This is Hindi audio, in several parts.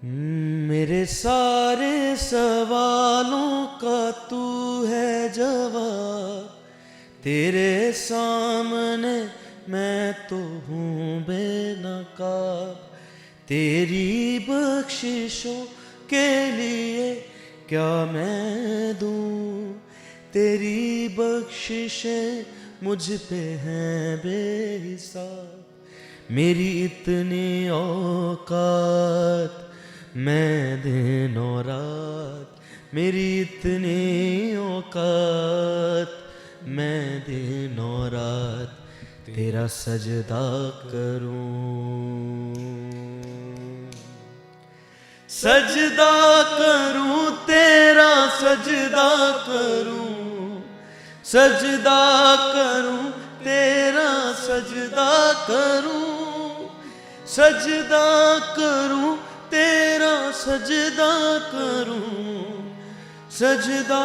मेरे सारे सवालों का तू है जवाब, तेरे सामने मैं तो हूँ बेनकाब। तेरी बख्शिशों के लिए क्या मैं दूँ, तेरी बख्शिशें मुझ पे हैं बेहिसाब। मेरी इतनी औकात मैं दिन और रात, मेरी इतनी औकात मैं दिन और रात तेरा सजदा करूं, सजदा करूं तेरा सजदा करूं, सजदा करूं तेरा सजदा करूं, सजदा करूं तेरा सजदा करूं, सजदा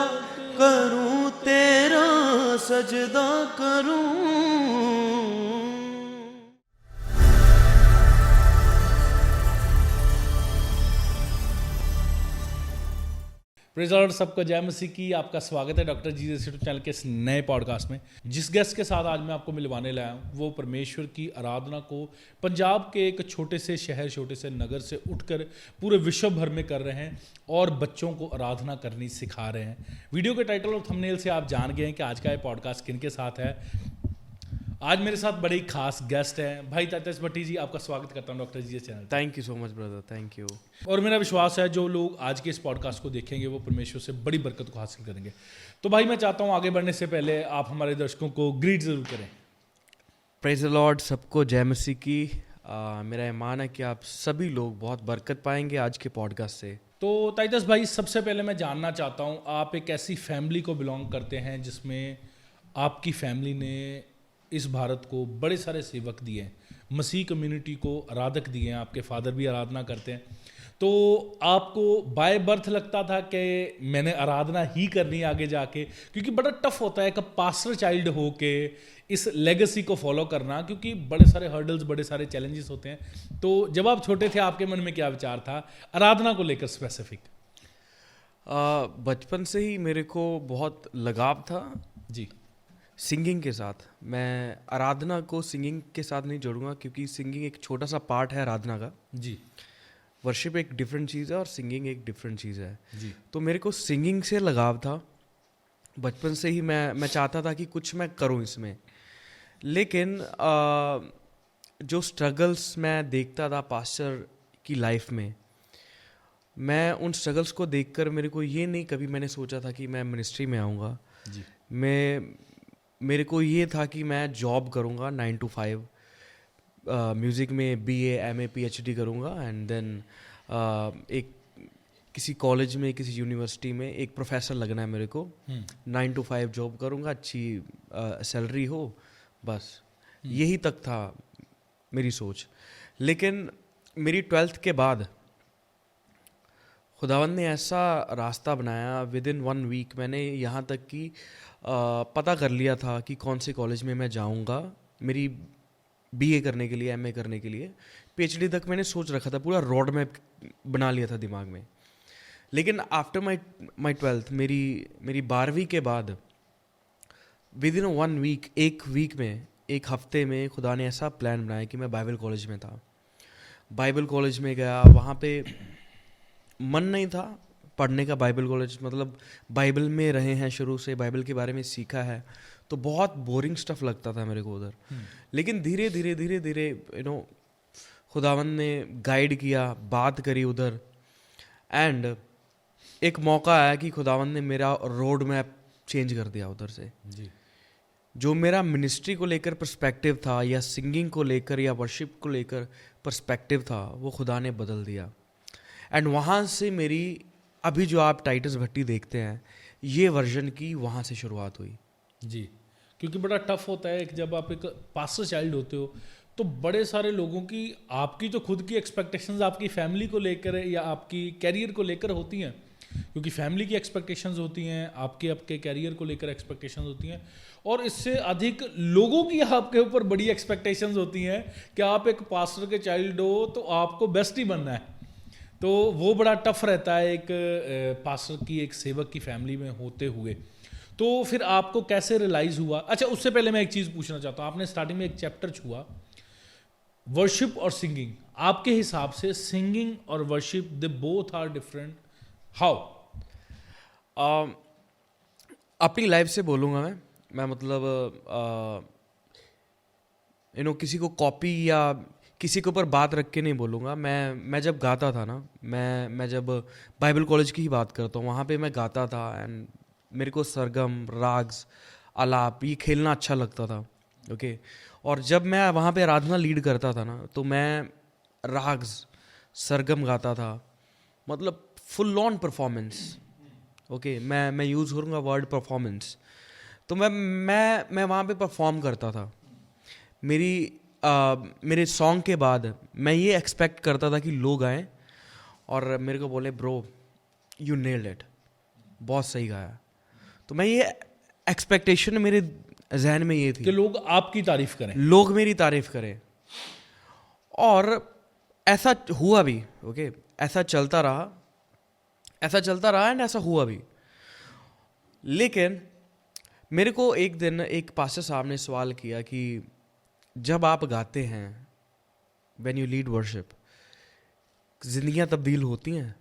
करूं तेरा सजदा करूं। प्रेज़ लॉर्ड, सबको जय मसीह की। आपका स्वागत है डॉक्टर जीसस यूट्यूब चैनल के इस नए पॉडकास्ट में। जिस गेस्ट के साथ आज मैं आपको मिलवाने लाया हूँ वो परमेश्वर की आराधना को पंजाब के एक छोटे से शहर, छोटे से नगर से उठकर पूरे विश्व भर में कर रहे हैं और बच्चों को आराधना करनी सिखा रहे हैं। वीडियो के टाइटल और थंबनेल से आप जान गए हैं कि आज का ये पॉडकास्ट किन के साथ है। आज मेरे साथ बड़ी खास गेस्ट हैं भाई टाइटस भट्टी जी। आपका स्वागत करता हूं doctor ji channel. Thank you so much brother, thank you. और मेरा विश्वास है जो लोग आज के इस पॉडकास्ट को देखेंगे वो परमेश्वर से बड़ी बरकत को हासिल करेंगे। तो भाई मैं चाहता हूं आगे बढ़ने से पहले आप हमारे दर्शकों को ग्रीट जरूर करें। प्रेज द लॉर्ड, सबको जय मसीह की। मेरा ईमान है कि आप सभी लोग बहुत बरकत पाएंगे आज के पॉडकास्ट से। तो टाइटस भाई, सबसे पहले मैं जानना चाहता हूँ, आप एक ऐसी फैमिली को बिलोंग करते हैं जिसमें आपकी फैमिली ने इस भारत को बड़े सारे सेवक दिए हैं, मसीह कम्युनिटी को आराधक दिए हैं, आपके फादर भी आराधना करते हैं। तो आपको बाय बर्थ लगता था कि मैंने आराधना ही करनी है आगे जाके, क्योंकि बड़ा टफ होता है एक पास्टर चाइल्ड हो के इस लेगेसी को फॉलो करना, क्योंकि बड़े सारे हर्डल्स, बड़े सारे चैलेंजेस होते हैं। तो जब आप छोटे थे आपके मन में क्या विचार था आराधना को लेकर स्पेसिफिक? बचपन से ही मेरे को बहुत लगाव था जी, सिंगिंग के साथ। मैं आराधना को सिंगिंग के साथ नहीं जोड़ूंगा क्योंकि सिंगिंग एक छोटा सा पार्ट है आराधना का। जी, वर्शिप एक डिफरेंट चीज़ है और सिंगिंग एक डिफरेंट चीज़ है। जी। तो मेरे को सिंगिंग से लगाव था बचपन से ही। मैं चाहता था कि कुछ मैं करूं इसमें, लेकिन जो स्ट्रगल्स मैं देखता था पास्टर की लाइफ में, मैं उन स्ट्रगल्स को देखकर मेरे को ये नहीं कभी मैंने सोचा था कि मैं मिनिस्ट्री में आऊँगा। जी, मेरे को ये था कि मैं जॉब करूँगा 9 to 5, म्यूज़िक में BA MA PhD करूँगा एंड देन एक किसी कॉलेज में, किसी यूनिवर्सिटी में एक प्रोफेसर लगना है मेरे को। 9 to 5 जॉब करूँगा, अच्छी सैलरी हो, बस यही तक था मेरी सोच। लेकिन मेरी 12th के बाद खुदावंद ने ऐसा रास्ता बनाया, विद इन 1 वीक मैंने यहाँ तक कि पता कर लिया था कि कौन से कॉलेज में मैं जाऊँगा मेरी BA करने के लिए, MA करने के लिए। PhD तक मैंने सोच रखा था, पूरा रोड मैप बना लिया था दिमाग में। लेकिन आफ्टर माई 12th, मेरी 12वीं के बाद विद इन 1 वीक, एक हफ्ते में खुदा ने ऐसा प्लान बनाया कि मैं बाइबल कॉलेज में था। बाइबल कॉलेज में गया, वहाँ पे मन नहीं था पढ़ने का। बाइबल कॉलेज मतलब बाइबल में रहे हैं शुरू से, बाइबल के बारे में सीखा है, तो बहुत बोरिंग स्टफ लगता था मेरे को उधर। लेकिन धीरे धीरे खुदावंद ने गाइड किया, बात करी उधर, एंड एक मौका आया कि खुदावंद ने मेरा रोड मैप चेंज कर दिया उधर से। जी। जो मेरा मिनिस्ट्री को लेकर पर्सपेक्टिव था या सिंगिंग को लेकर या वर्शिप को लेकर पर्सपेक्टिव था, वो खुदा ने बदल दिया। एंड वहाँ से मेरी अभी जो आप टाइटस भट्टी देखते हैं, ये वर्जन की वहाँ से शुरुआत हुई। जी, क्योंकि बड़ा टफ होता है जब आप एक पास्टर चाइल्ड होते हो, तो बड़े सारे लोगों की, आपकी तो खुद की एक्सपेक्टेशंस आपकी फैमिली को लेकर या आपकी कैरियर को लेकर होती हैं, क्योंकि फैमिली की एक्सपेक्टेशंस होती हैं, आपके कैरियर को लेकर एक्सपेक्टेशंस होती हैं, और इससे अधिक लोगों की आपके ऊपर बड़ी एक्सपेक्टेशंस होती हैं कि आप एक पास्टर के चाइल्ड हो तो आपको बेस्ट ही बनना है। तो वो बड़ा टफ रहता है एक पास्टर की, एक सेवक की फैमिली में होते हुए। तो फिर आपको कैसे रियलाइज हुआ? अच्छा, उससे पहले मैं एक चीज़ पूछना चाहता हूँ। आपने स्टार्टिंग में एक चैप्टर छुआ, वर्शिप और सिंगिंग। आपके हिसाब से सिंगिंग और worship they both are different, how? अपनी लाइफ से बोलूँगा मैं मतलब किसी को कॉपी या किसी के ऊपर बात रख के नहीं बोलूँगा। मैं जब गाता था ना, मैं जब बाइबल कॉलेज की ही बात करता हूँ, वहाँ पे मैं गाता था एंड मेरे को सरगम, राग्स, आलाप ये खेलना अच्छा लगता था, ओके। और जब मैं वहाँ पे आराधना लीड करता था ना, तो मैं राग्स, सरगम गाता था, मतलब फुल ऑन परफॉर्मेंस, ओके। मैं यूज़ करूँगा वर्ड परफॉर्मेंस। तो मैं वहाँ पे परफॉर्म करता था। मेरे सॉन्ग के बाद मैं ये एक्सपेक्ट करता था कि लोग आएँ और मेरे को बोले ब्रो यू नेल्ड इट, बहुत सही गाया। तो मैं ये एक्सपेक्टेशन मेरे जहन में ये थी कि लोग आपकी तारीफ करें, लोग मेरी तारीफ करें। और ऐसा हुआ भी, ओके। ऐसा चलता रहा एंड ऐसा हुआ भी। लेकिन मेरे को एक दिन एक पास्टर साहब ने सवाल किया कि जब आप गाते हैं, व्हेन यू लीड वर्शिप, जिंदगियां तब्दील होती हैं?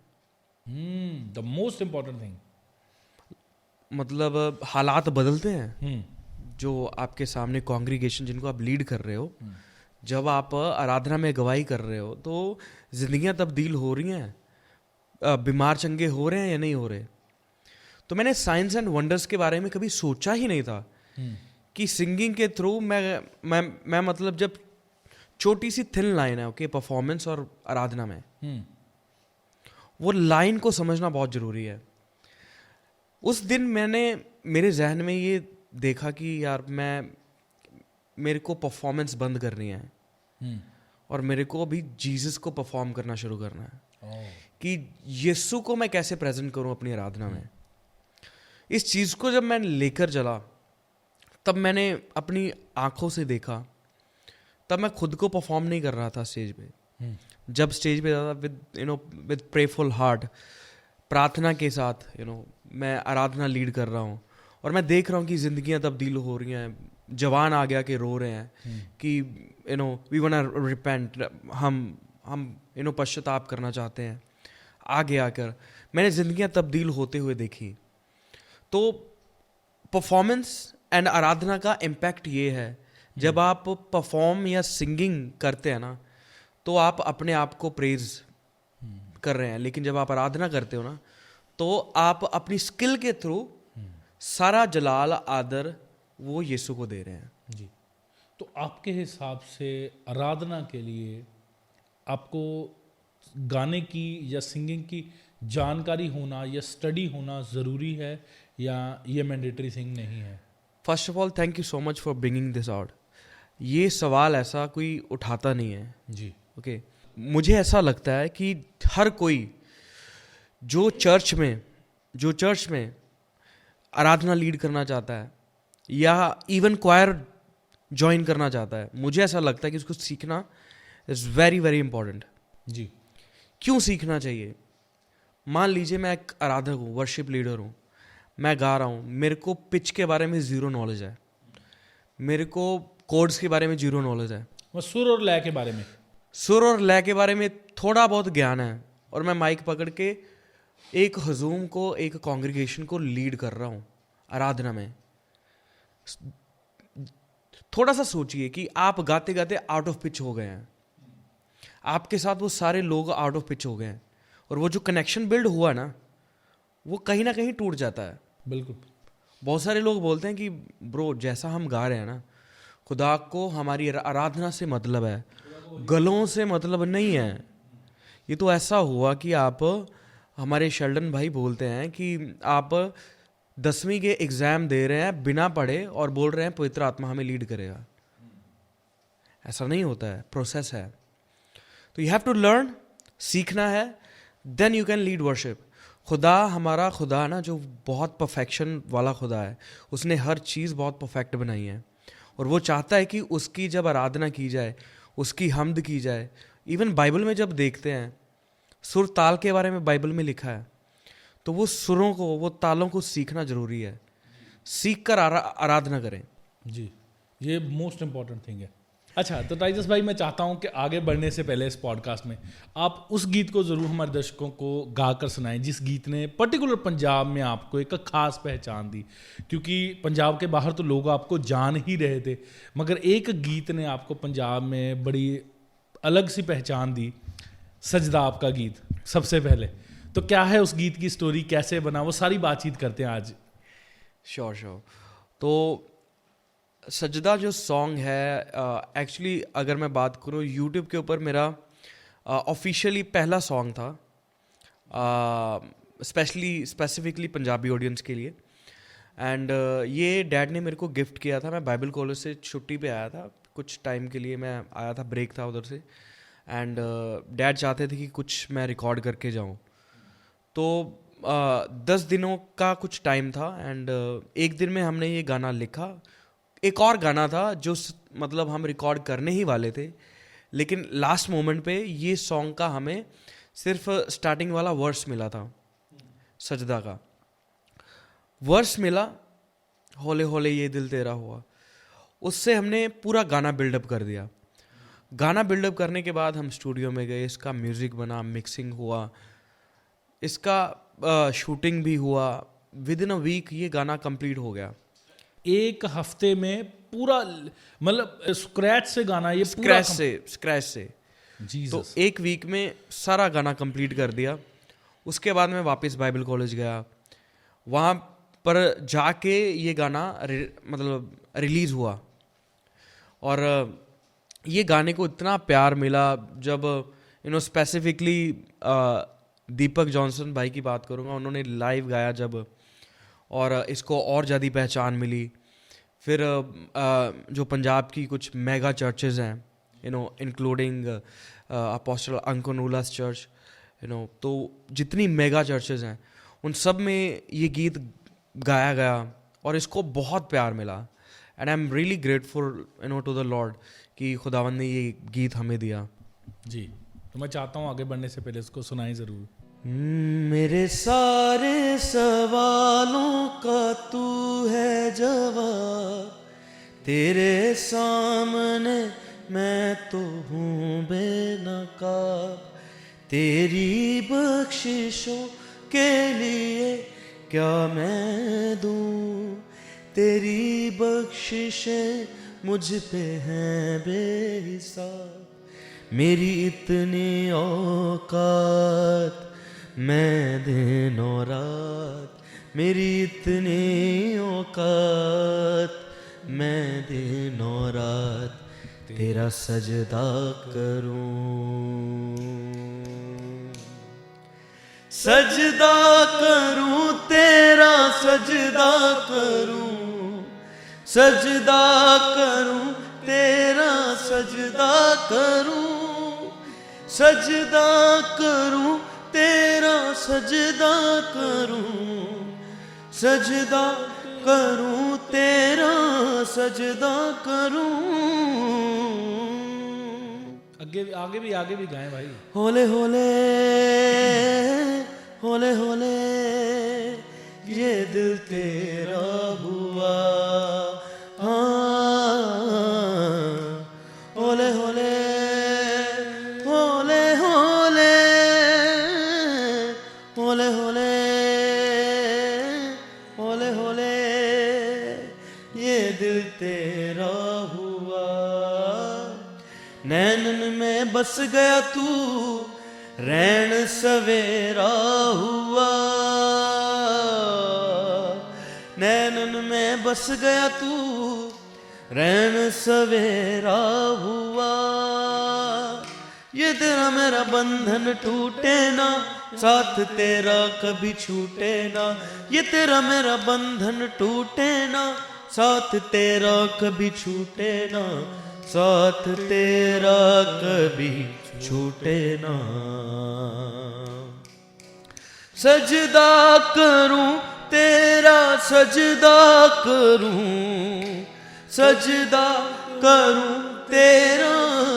द मोस्ट इंपॉर्टेंट थिंग, मतलब हालात बदलते हैं। जो आपके सामने कॉन्ग्रीगेशन जिनको आप लीड कर रहे हो, जब आप आराधना में गवाही कर रहे हो, तो जिंदगियां तब्दील हो रही हैं, बीमार चंगे हो रहे हैं या नहीं हो रहे। तो मैंने साइंस एंड वंडर्स के बारे में कभी सोचा ही नहीं था कि सिंगिंग के थ्रू मैं मतलब जब छोटी सी थिन लाइन है, ओके, परफॉर्मेंस और आराधना में, वो लाइन को समझना बहुत ज़रूरी है। उस दिन मैंने मेरे जहन में ये देखा कि यार मेरे को परफॉर्मेंस बंद करनी है और मेरे को अभी जीसस को परफॉर्म करना शुरू करना है। कि यीशु को मैं कैसे प्रेजेंट करूं अपनी आराधना में। इस चीज़ को जब मैं लेकर चला, तब मैंने अपनी आंखों से देखा। तब मैं खुद को परफॉर्म नहीं कर रहा था स्टेज पे। जब स्टेज पे जाता विद प्रेफुल हार्ट, प्रार्थना के साथ मैं आराधना लीड कर रहा हूँ और मैं देख रहा हूँ कि जिंदगियां तब्दील हो रही हैं। जवान आ गया कि रो रहे हैं कि वी वांट टू रिपेंट, हम पश्चाताप करना चाहते हैं। आगे आकर मैंने जिंदगियां तब्दील होते हुए देखी। तो परफॉर्मेंस एंड आराधना का इम्पैक्ट ये है, जब आप परफॉर्म या सिंगिंग करते हैं ना, तो आप अपने आप को प्रेज कर रहे हैं। लेकिन जब आप आराधना करते हो ना, तो आप अपनी स्किल के थ्रू सारा जलाल आदर वो यीशु को दे रहे हैं। जी। तो आपके हिसाब से आराधना के लिए आपको गाने की या सिंगिंग की जानकारी होना या स्टडी होना ज़रूरी है, या ये मैंडेटरी थिंग नहीं है? First of all thank you so much for bringing this out. ये सवाल ऐसा कोई उठाता नहीं है जी, ओके। मुझे ऐसा लगता है कि हर कोई जो चर्च में आराधना लीड करना चाहता है या इवन क्वायर ज्वाइन करना चाहता है, मुझे ऐसा लगता है कि उसको सीखना इज़ वेरी वेरी इंपॉर्टेंट। जी। क्यों सीखना चाहिए? मान लीजिए मैं एक आराधक हूँ, वर्शिप लीडर हूँ, मैं गा रहा हूँ, मेरे को पिच के बारे में ज़ीरो नॉलेज है, मेरे को कोड्स के बारे में ज़ीरो नॉलेज है, बस सुर और लय के बारे में, सुर और लय के बारे में थोड़ा बहुत ज्ञान है, और मैं माइक पकड़ के एक हजूम को, एक कॉन्ग्रीगेशन को लीड कर रहा हूँ आराधना में। थोड़ा सा सोचिए कि आप गाते गाते आउट ऑफ पिच हो गए हैं, आपके साथ वो सारे लोग आउट ऑफ पिच हो गए हैं, और वो जो कनेक्शन बिल्ड हुआ ना, वो कहीं ना कहीं टूट जाता है। बिल्कुल। बहुत सारे लोग बोलते हैं कि ब्रो जैसा हम गा रहे हैं ना, खुदा को हमारी आराधना से मतलब है, गलों से मतलब नहीं है। ये तो ऐसा हुआ कि आप, हमारे शेल्डन भाई बोलते हैं कि आप 10वीं के एग्ज़ाम दे रहे हैं बिना पढ़े और बोल रहे हैं पवित्र आत्मा हमें लीड करेगा। ऐसा नहीं होता है, प्रोसेस है। तो यू हैव टू लर्न, सीखना है, then you can lead worship. खुदा, हमारा खुदा ना, जो बहुत परफेक्शन वाला खुदा है, उसने हर चीज़ बहुत परफेक्ट बनाई है, और वो चाहता है कि उसकी जब आराधना की जाए, उसकी हमद की जाए। इवन बाइबल में जब देखते हैं सुर ताल के बारे में बाइबल में लिखा है, तो वो सुरों को, वो तालों को सीखना जरूरी है। सीख कर आराधना करें। जी, ये मोस्ट इम्पॉर्टेंट थिंग है। अच्छा, तो टाइटस भाई, मैं चाहता हूँ कि आगे बढ़ने से पहले इस पॉडकास्ट में आप उस गीत को ज़रूर हमारे दर्शकों को गा कर सुनाएं जिस गीत ने पर्टिकुलर पंजाब में आपको एक खास पहचान दी, क्योंकि पंजाब के बाहर तो लोग आपको जान ही रहे थे, मगर एक गीत ने आपको पंजाब में बड़ी अलग सी पहचान दी, सजदा आपका गीत सबसे पहले। तो क्या है उस गीत की स्टोरी, कैसे बना, वो सारी बातचीत करते हैं आज। श्योर। तो सजदा जो सॉन्ग है, एक्चुअली अगर मैं बात करूँ, यूट्यूब के ऊपर मेरा ऑफिशियली पहला सॉन्ग था, स्पेसिफिकली पंजाबी ऑडियंस के लिए। एंड ये डैड ने मेरे को गिफ्ट किया था। मैं बाइबल कॉलेज से छुट्टी पे आया था, कुछ टाइम के लिए मैं आया था, ब्रेक था उधर से। एंड डैड चाहते थे कि कुछ मैं रिकॉर्ड करके जाऊँ, तो 10 दिनों का कुछ टाइम था। एंड एक दिन में हमने ये गाना लिखा। एक और गाना था जो मतलब हम रिकॉर्ड करने ही वाले थे, लेकिन लास्ट मोमेंट पे ये सॉन्ग का हमें सिर्फ स्टार्टिंग वाला वर्स मिला था। सजदा का वर्स मिला, होले होले ये दिल तेरा हुआ, उससे हमने पूरा गाना बिल्डअप कर दिया। गाना बिल्डअप करने के बाद हम स्टूडियो में गए, इसका म्यूज़िक बना, मिक्सिंग हुआ, इसका शूटिंग भी हुआ। विद इन अ वीक ये गाना कंप्लीट हो गया। एक हफ्ते में पूरा, मतलब स्क्रैच से गाना, ये स्क्रैच से जीसस। तो एक वीक में सारा गाना कंप्लीट कर दिया। उसके बाद मैं वापस बाइबल कॉलेज गया, वहाँ पर जाके ये गाना मतलब रिलीज़ हुआ। और ये गाने को इतना प्यार मिला, जब स्पेसिफिकली दीपक जॉनसन भाई की बात करूँगा, उन्होंने लाइव गाया जब, और इसको और ज़्यादा पहचान मिली। फिर जो पंजाब की कुछ मेगा चर्चेज़ हैं, इंक्लूडिंग अपोस्टल अंकोनुलास चर्च, तो जितनी मेगा चर्चेज़ हैं उन सब में ये गीत गाया गया और इसको बहुत प्यार मिला। And I am really grateful to the lord कि खुदावंद ने ये गीत हमें दिया। जी, तो मैं चाहता हूँ आगे बढ़ने से पहले इसको सुनाएं ज़रूर। मेरे सारे सवालों का तू है जवाब, तेरे सामने मैं तो हूँ बेनकाब, तेरी बख्शिशों के लिए क्या मैं दूँ, तेरी बख्शिशें मुझ पे हैं बेहिसाब, मेरी इतनी औकात मैं दिन और रात, मेरी इतनी औकात मैं दिन और रात तेरा सजदा करूं, सजदा करूं तेरा सजदा करूं, सजदा करूं तेरा सजदा करूं, सजदा करूं तेरा सजदा करूं, सजदा करूं तेरा सजदा करूं। आगे भी गाएं भाई। होले होले होले होले ये दिल तेरा हुआ, हाँ होले होले होले होले होले होले होले होले ये दिल तेरा हुआ, नैनन में बस गया तू रैन सवेरा हुआ, नैनन में बस गया तू रैन सवेरा हुआ, ये तेरा मेरा बंधन टूटे ना, साथ तेरा कभी छूटे ना, ये तेरा मेरा बंधन टूटे ना, साथ तेरा कभी छूटे ना, साथ तेरा कभी छूटे ना, सजदा करूं तेरा सजदा करूं, सजदा करूं तेरा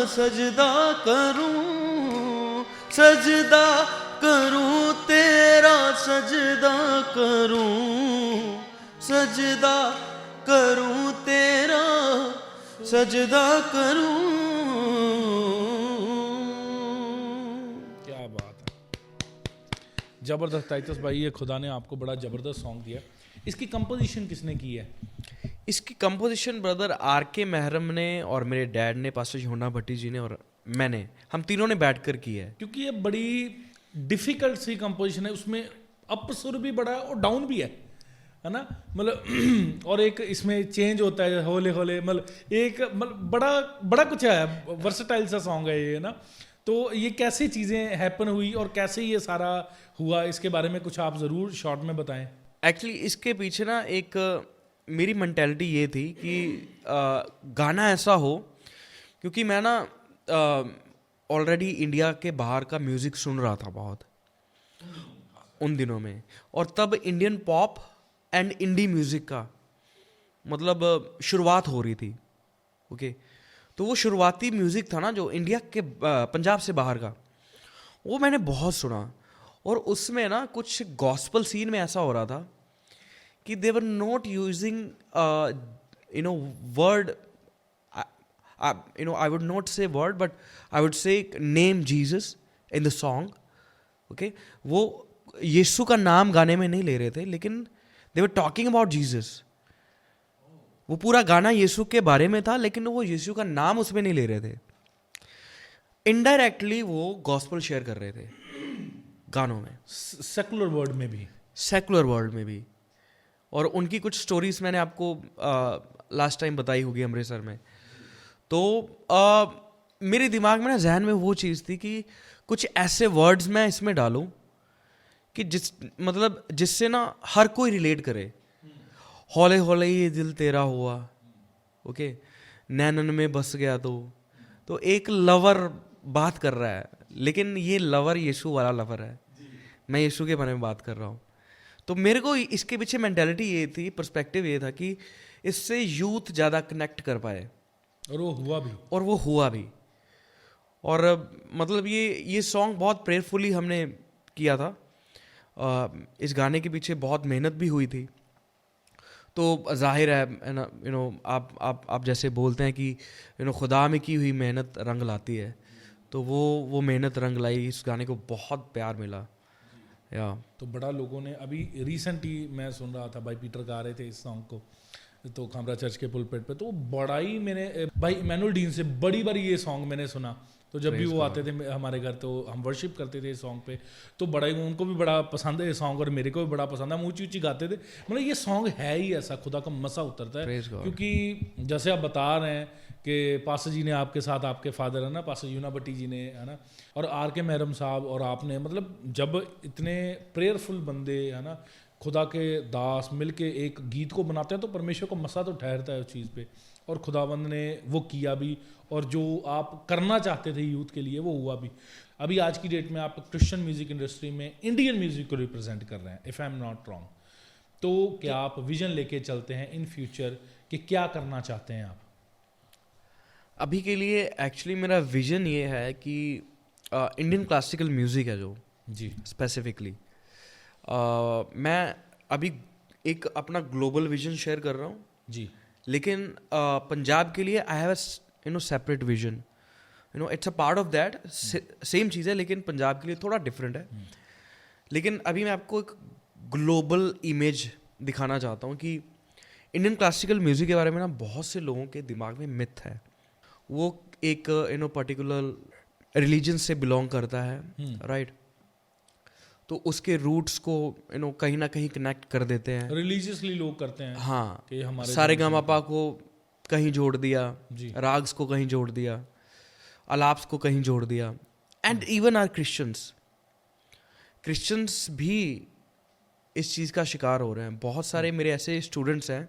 सजदा करूं, सजदा करूं तेरा सजदा करूं तेरा सजदा करूं। क्या बात है, जबरदस्त। टाइटस भाई, ये खुदा ने आपको बड़ा जबरदस्त सॉन्ग दिया। इसकी कंपोजिशन किसने की है? इसकी कंपोजिशन ब्रदर आर.के. मेहरम ने और मेरे डैड ने, पास्टर यूहन्ना भट्टी जी ने और मैंने, हम तीनों ने बैठकर की है। क्योंकि ये बड़ी डिफिकल्ट सी कंपोजिशन है, उसमें अप सुर भी बड़ा है और डाउन भी है ना, मतलब और एक इसमें चेंज होता है होले होले, मतलब एक मतलब बड़ा बड़ा कुछ है, वर्सेटाइल सा सॉन्ग है ये ना। तो ये कैसी चीज़ें हैपन हुई और कैसे ये सारा हुआ, इसके बारे में कुछ आप ज़रूर शॉर्ट में बताएं। एक्चुअली इसके पीछे ना एक मेरी मेंटालिटी ये थी कि गाना ऐसा हो, क्योंकि मैं ना ऑलरेडी इंडिया के बाहर का म्यूज़िक सुन रहा था बहुत उन दिनों में, और तब Indian pop and indie music का मतलब शुरुआत हो रही थी। ओके, तो वो शुरुआती म्यूज़िक था ना जो इंडिया के पंजाब से बाहर का, वो मैंने बहुत सुना। और उसमें ना कुछ गॉस्पल सीन में ऐसा हो रहा था कि they were not using word, I would not say word, but I would say name Jesus in the song. Okay, वो यीशु का नाम गाने में नहीं ले रहे थे, लेकिन they were talking about Jesus. वो पूरा गाना यीशु के बारे में था, लेकिन वो यीशु का नाम उसमें नहीं ले रहे थे। इनडायरेक्टली वो गॉस्पल शेयर कर रहे थे गानों में, सेकुलर वर्ल्ड में भी, सेकुलर वर्ल्ड में भी। और उनकी कुछ स्टोरीज मैंने आपको लास्ट टाइम बताई होगी अमृतसर में। तो मेरे दिमाग में ना जहन में वो चीज़ थी कि कुछ ऐसे वर्ड्स मैं इसमें डालूं कि जिससे ना हर कोई रिलेट करे। हौले हौले ये दिल तेरा हुआ, ओके, नैनन में बस गया तो एक लवर बात कर रहा है, लेकिन ये लवर यीशु वाला लवर है, मैं यीशु के बारे में बात कर रहा हूँ। तो मेरे को इसके पीछे मेंटालिटी ये थी, पर्सपेक्टिव ये था कि इससे यूथ ज़्यादा कनेक्ट कर पाए, और वो हुआ भी। और मतलब ये सॉन्ग बहुत प्रेयरफुली हमने किया था। इस गाने के पीछे बहुत मेहनत भी हुई थी। तो जाहिर है ना, आप जैसे बोलते हैं कि खुदा में की हुई मेहनत रंग लाती है, तो वो मेहनत रंग लाई। इस गाने को बहुत प्यार मिला या तो बड़ा लोगों ने अभी रिसेंटली मैं सुन रहा था, भाई पीटर गा रहे थे इस सॉन्ग को तो खामरा चर्च के पुलपेट पे, तो बड़ा ही मैंने भाई इमैनुअल डीन से बड़ी बारी ये सॉन्ग मैंने सुना। तो जब भी वो आते थे हमारे घर तो हम वर्शिप करते थे इस सॉन्ग पे, तो बड़ा ही उनको भी बड़ा पसंद है ये सॉन्ग और मेरे को भी बड़ा पसंद है। हम ऊँची ऊँची गाते थे, मतलब ये सॉन्ग है ही ऐसा, खुदा का मसा उतरता है। क्योंकि जैसे आप बता रहे हैं कि पास्टर जी ने आपके साथ, आपके फादर है ना पास्टर यूहन्ना भट्टी जी ने, है ना, और आर.के. मेहरम साहब और आपने, मतलब जब इतने प्रेयरफुल बंदे है ना, खुदा के दास मिलके एक गीत को बनाते हैं तो परमेश्वर को मसा तो ठहरता है उस चीज़ पे। और खुदावंद ने वो किया भी, और जो आप करना चाहते थे यूथ के लिए वो हुआ भी। अभी आज की डेट में आप क्रिश्चियन म्यूज़िक इंडस्ट्री में इंडियन म्यूज़िक को रिप्रेजेंट कर रहे हैं, if I am not wrong. तो क्या आप विजन लेके चलते हैं इन फ्यूचर कि क्या करना चाहते हैं आप? अभी के लिए एक्चुअली मेरा विजन ये है कि इंडियन क्लासिकल म्यूज़िक है जो जी स्पेसिफिकली, मैं अभी एक अपना ग्लोबल विजन शेयर कर रहा हूँ जी, लेकिन पंजाब के लिए I have separate vision. It's a part of that, same चीज़ है लेकिन पंजाब के लिए थोड़ा डिफरेंट है। लेकिन अभी मैं आपको एक ग्लोबल इमेज दिखाना चाहता हूँ कि इंडियन क्लासिकल म्यूज़िक के बारे में ना बहुत से लोगों के दिमाग में मिथ है। वो एक पर्टिकुलर रिलीजन से बिलोंग करता है, राइट? तो उसके रूट्स को कहीं ना कहीं कनेक्ट कर देते हैं, रिलीजियसली लोग करते हैं। हाँ, कि हमारे सारेगामापा को कहीं जोड़ दिया, जी, राग्स को कहीं जोड़ दिया, अलाप्स को कहीं जोड़ दिया। एंड इवन आर क्रिश्चियंस भी इस चीज़ का शिकार हो रहे हैं। बहुत सारे मेरे ऐसे स्टूडेंट्स हैं,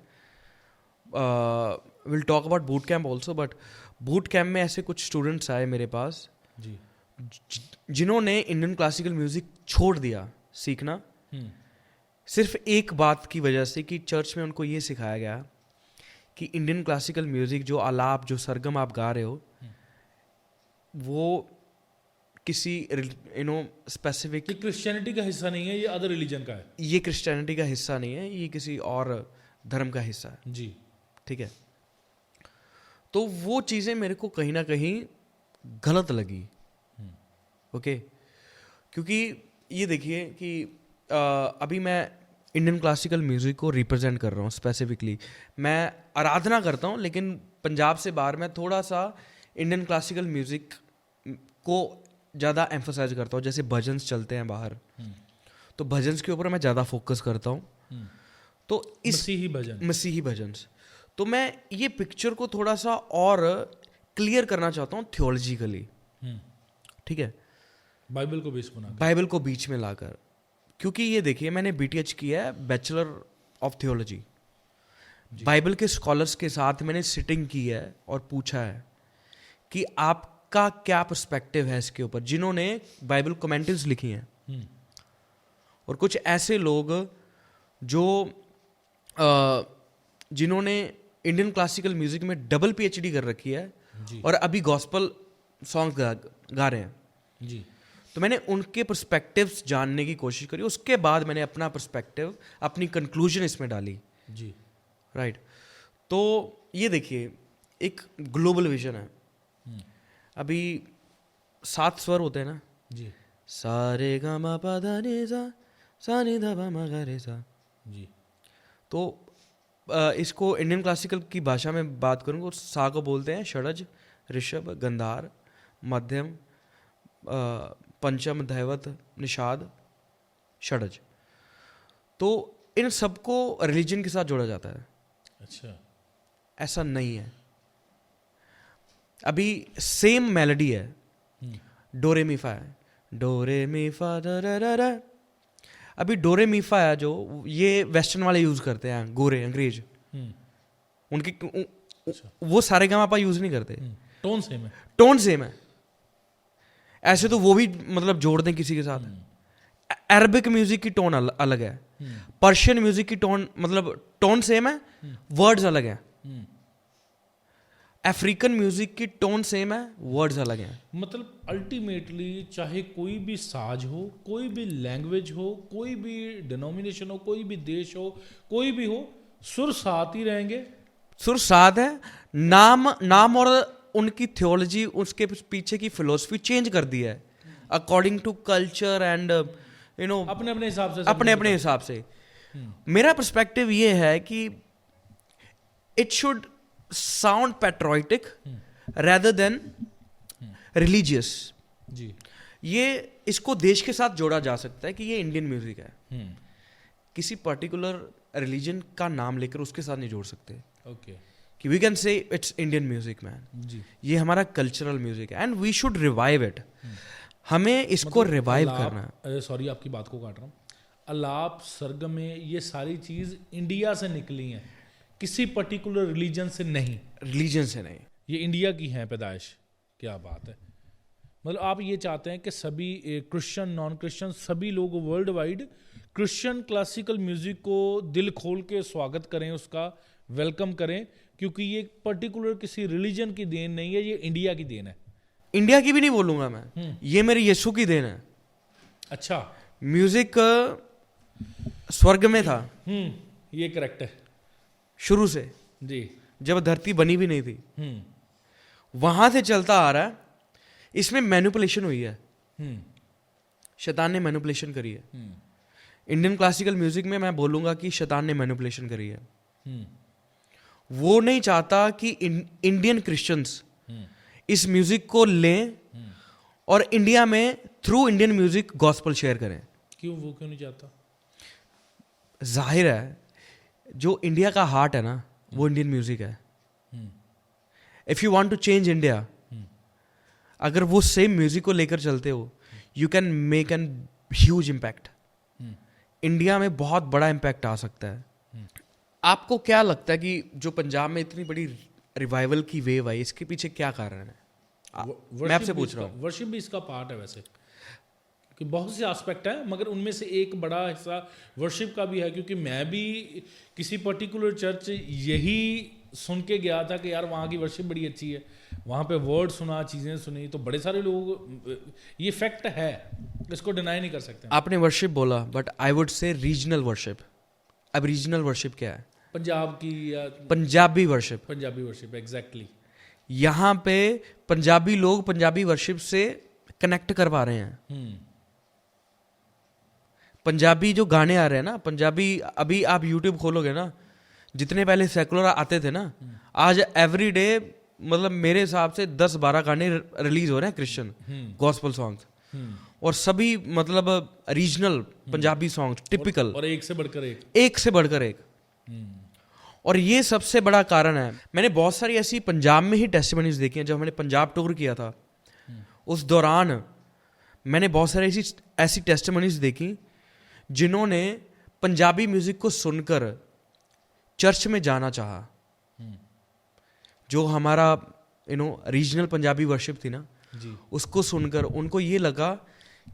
will talk about boot camp also, but boot camp में ऐसे कुछ स्टूडेंट्स आए मेरे पास जी, जिन्होंने इंडियन क्लासिकल म्यूज़िक छोड़ दिया सीखना, सिर्फ एक बात की वजह से कि चर्च में उनको ये सिखाया गया कि इंडियन क्लासिकल म्यूज़िक जो आलाप, जो सरगम आप गा रहे हो, वो किसी स्पेसिफिक, कि क्रिश्चियनिटी का हिस्सा नहीं है, ये अदर रिलीजन का है। ये क्रिश्चियनिटी का हिस्सा नहीं है, ये किसी और धर्म का हिस्सा है। जी। ठीक है, तो वो चीज़ें मेरे को कहीं ना कहीं गलत लगी। ओके, क्योंकि ये देखिए कि अभी मैं इंडियन क्लासिकल म्यूज़िक को रिप्रेजेंट कर रहा हूँ स्पेसिफिकली। मैं आराधना करता हूँ, लेकिन पंजाब से बाहर मैं थोड़ा सा इंडियन क्लासिकल म्यूज़िक को ज़्यादा एम्फोसाइज करता हूँ। जैसे भजन्स चलते हैं बाहर, तो भजन्स के ऊपर मैं ज़्यादा फोकस करता हूँ। तो इस मसीही भजन्स, तो मैं ये पिक्चर को थोड़ा सा और क्लियर करना चाहता हूँ थियोलॉजिकली। ठीक है, बाइबल को बीच बना, बाइबल को बीच में लाकर। क्योंकि ये देखिए, मैंने बीटीएच किया है, बैचलर ऑफ थियोलॉजी। बाइबल के स्कॉलर्स के साथ मैंने सिटिंग की है और पूछा है कि आपका क्या पर्सपेक्टिव है इसके ऊपर, जिन्होंने बाइबल कमेंट्रीज लिखी हैं। और कुछ ऐसे लोग जो जिन्होंने इंडियन क्लासिकल म्यूजिक में डबल पीएचडी कर रखी है और अभी गॉस्पल सॉन्ग गा रहे हैं जी। तो मैंने उनके पर्सपेक्टिव्स जानने की कोशिश करी, उसके बाद मैंने अपना पर्सपेक्टिव, अपनी कंक्लूजन इसमें डाली। जी, राइट। तो ये देखिए, एक ग्लोबल विजन है। अभी 7 स्वर होते हैं ना जी, सा रे गा मा पा धा नि सा नि धा पा मा गा रे सा। जी। तो इसको इंडियन क्लासिकल की भाषा में बात करूँगा, सा को बोलते हैं षडज, ऋषभ, गंधार, मध्यम, पंचम, दैवत, निषाद, षडज। तो इन सबको रिलीजन के साथ जोड़ा जाता है। अच्छा, ऐसा नहीं है। अभी सेम मेलोडी है, डो रे मी फा है, डो रे मी फा दा रा रा रा। अभी डो रे मी फा है जो ये वेस्टर्न वाले यूज करते हैं, गोरे अंग्रेज, उनकी वो सारे गामा पा यूज नहीं करते। टोन सेम है, टोन सेम है। ऐसे तो वो भी मतलब जोड़ दें किसी के साथ। अरबिक म्यूजिक की टोन अलग है, पर्शियन म्यूजिक की टोन मतलब टोन सेम है, वर्ड्स अलग हैं। अफ्रीकन म्यूजिक की टोन सेम है, वर्ड्स अलग हैं। मतलब अल्टीमेटली चाहे कोई भी साज हो, कोई भी लैंग्वेज हो, कोई भी डिनोमिनेशन हो, कोई भी देश हो, कोई भी हो, सुर साथ ही रहेंगे। सुर साथ है, नाम और उनकी थियोलॉजी, उसके पीछे की फिलोसफी चेंज कर दी है अकॉर्डिंग टू कल्चर एंड अपने अपने हिसाब से, अपने अपने हिसाब से। मेरा पर्सपेक्टिव ये है कि it should sound patriotic rather than religious. जी, ये इसको देश के साथ जोड़ा जा सकता है कि ये इंडियन म्यूजिक है। किसी पर्टिकुलर रिलीजन का नाम लेकर उसके साथ नहीं जोड़ सकते। ओके, कि we can say it's Indian music man, जी, ये हमारा कल्चरल म्यूजिक है and we should revive it. हमें इसको मतलब रिवाइव करना है। सॉरी आपकी बात को काट रहा हूँ। अलाप, सरगम में ये सारी चीज इंडिया से निकली हैं, किसी पर्टिकुलर रिलीजन से नहीं, रिलीजन से नहीं, ये इंडिया की है पैदाइश। क्या बात है। मतलब आप ये चाहते हैं कि सभी क्रिश्चियन, नॉन क्रिश्चियन, सभी लोग world wide Christian classical music को दिल खोल के स्वागत करें, उसका वेलकम करें, क्योंकि ये पर्टिकुलर किसी रिलीजन की देन नहीं है, ये इंडिया की देन है। इंडिया की भी नहीं बोलूंगा मैं, ये मेरे यीशु की देन है। अच्छा, म्यूजिक स्वर्ग में था, ये करेक्ट है शुरू से, जी, जब धरती बनी भी नहीं थी, वहां से चलता आ रहा है। इसमें मैनिपुलेशन हुई है, शैतान ने मैनिपुलेशन करी है। इंडियन क्लासिकल म्यूजिक में मैं बोलूंगा कि शैतान ने मैनिपुलेशन करी है। वो नहीं चाहता कि इंडियन क्रिश्चियंस इस म्यूजिक को लें और इंडिया में through Indian music gospel share करें। वो क्यों नहीं चाहता? जाहिर है, जो इंडिया का हार्ट है ना, वो इंडियन म्यूजिक है। If you want to change India, अगर वो सेम म्यूजिक को लेकर चलते हो, you can make an huge impact. India में बहुत बड़ा इम्पैक्ट आ सकता है। आपको क्या लगता है कि जो पंजाब में इतनी बड़ी रिवाइवल की वेव आई, इसके पीछे क्या कारण है? मैं आपसे पूछ रहा हूँ। वर्शिप भी इसका पार्ट है वैसे, कि बहुत से एस्पेक्ट है, मगर उनमें से एक बड़ा हिस्सा वर्शिप का भी है। क्योंकि मैं भी किसी पर्टिकुलर चर्च यही सुन के गया था कि यार वहाँ की वर्शिप बड़ी अच्छी है, वहाँ पे वर्ड सुना, चीज़ें सुनी, तो बड़े सारे लोग, ये फैक्ट है, इसको डिनाई नहीं कर सकते। आपने वर्शिप बोला, but I would say regional worship. अब रीजनल वर्शिप क्या है? पंजाब की या Punjabi worship. Punjabi worship, exactly. यहाँ पे पंजाबी लोग पंजाबी वर्शिप से कनेक्ट कर पा रहे हैं। पंजाबी जो गाने आ रहे हैं ना, पंजाबी, अभी आप यूट्यूब खोलोगे ना, जितने पहले सेकुलर आते थे ना, आज एवरी डे मतलब मेरे हिसाब से 10-12 गाने रिलीज हो रहे हैं क्रिश्चियन गॉस्पेल सॉन्ग्स, और सभी मतलब रीजनल पंजाबी सॉन्ग्स टिपिकल, और एक से बढ़कर एक, एक से बढ़कर एक। और ये सबसे बड़ा कारण है। मैंने बहुत सारी ऐसी पंजाब में ही टेस्टिमनीज देखी हैं। जब मैंने पंजाब टूर किया था उस दौरान मैंने बहुत सारी ऐसी टेस्टिमनीज देखी जिन्होंने पंजाबी म्यूजिक को सुनकर चर्च में जाना चाहा। जो हमारा रीजनल पंजाबी वर्शिप थी ना जी, उसको सुनकर उनको ये लगा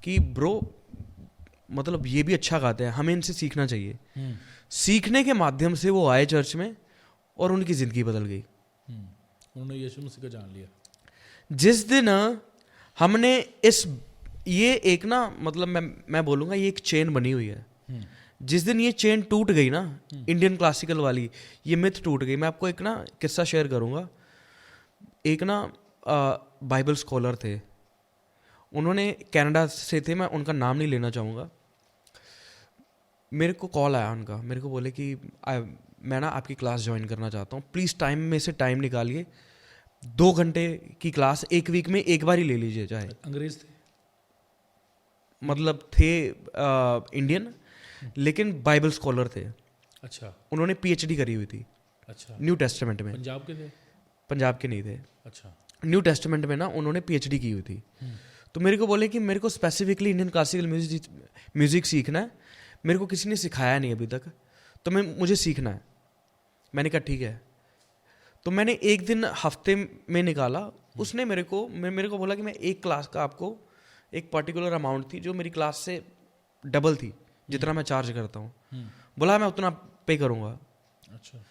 कि ब्रो मतलब ये भी अच्छा गाते हैं, हमें इनसे सीखना चाहिए। सीखने के माध्यम से वो आए चर्च में और उनकी ज़िंदगी बदल गई। उन्होंने यीशु मसीह को जान लिया। जिस दिन हमने ये एक ना मतलब मैं बोलूँगा ये एक चेन बनी हुई है। जिस दिन ये चेन टूट गई ना, इंडियन क्लासिकल वाली ये मिथ टूट गई। मैं आपको एक ना किस्सा शेयर करूँगा। एक ना बाइबल स्कॉलर थे, उन्होंने कनाडा से थे, मैं उनका नाम नहीं लेना चाहूँगा। मेरे को कॉल आया उनका, मेरे को बोले कि मैं ना आपकी क्लास ज्वाइन करना चाहता हूँ, प्लीज़ टाइम में से टाइम निकालिए, 2 घंटे की क्लास एक वीक में एक बार ही ले लीजिए चाहे। अंग्रेज थे? मतलब थे इंडियन, लेकिन बाइबल स्कॉलर थे। अच्छा। उन्होंने PhD करी हुई थी। अच्छा। न्यू टेस्टामेंट में। पंजाब के थे? पंजाब के नहीं थे। अच्छा। न्यू टेस्टामेंट में ना उन्होंने PhD की हुई थी। तो मेरे को बोले कि मेरे को स्पेसिफिकली इंडियन क्लासिकल म्यूजिक सीखना है, मेरे को किसी ने सिखाया नहीं अभी तक, तो मुझे सीखना है। मैंने कहा ठीक है। तो मैंने एक दिन हफ्ते में निकाला। उसने मेरे को बोला कि मैं एक क्लास का आपको एक पर्टिकुलर अमाउंट थी जो मेरी क्लास से डबल थी जितना मैं चार्ज करता हूँ। बोला मैं उतना पे करूँगा। अच्छा।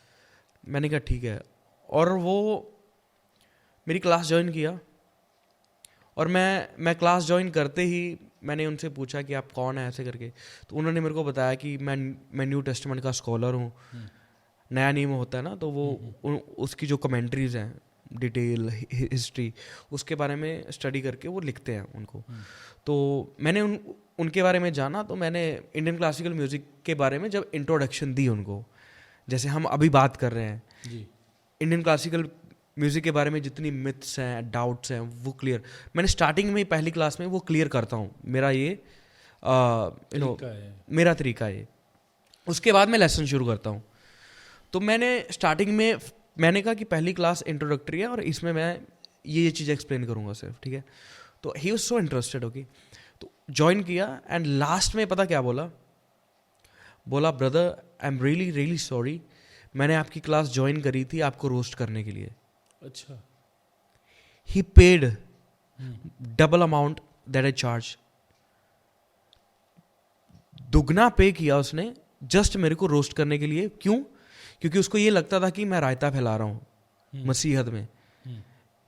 मैंने कहा ठीक है। और वो मेरी क्लास ज्वाइन किया, और मैं क्लास ज्वाइन करते ही मैंने उनसे पूछा कि आप कौन है ऐसे करके। तो उन्होंने मेरे को बताया कि मैं न्यू टेस्टामेंट का स्कॉलर हूँ। नया नियम होता है ना, तो वो उसकी जो कमेंट्रीज हैं, डिटेल हिस्ट्री, उसके बारे में स्टडी करके वो लिखते हैं उनको। तो मैंने उनके बारे में जाना। तो मैंने इंडियन क्लासिकल म्यूज़िक के बारे में जब इंट्रोडक्शन दी उनको, जैसे हम अभी बात कर रहे हैं जी, इंडियन क्लासिकल म्यूज़िक के बारे में जितनी मिथ्स हैं, डाउट्स हैं, वो क्लियर मैंने स्टार्टिंग में ही पहली क्लास में वो क्लियर करता हूँ। मेरा ये मेरा तरीका है। उसके बाद मैं लेसन शुरू करता हूँ। तो मैंने स्टार्टिंग में मैंने कहा कि पहली क्लास इंट्रोडक्टरी है और इसमें मैं ये चीज़ एक्सप्लेन करूँगा सिर्फ, ठीक है। तो he was so interested. Okay, तो ज्वाइन किया एंड लास्ट में पता क्या बोला brother I am really really sorry, मैंने आपकी क्लास ज्वाइन करी थी आपको रोस्ट करने के लिए। अच्छा। He paid double amount that I charge. दुगना पे किया उसने जस्ट मेरे को रोस्ट करने के लिए। क्यों? क्योंकि उसको ये लगता था कि मैं रायता फैला रहा हूँ मसीहत में,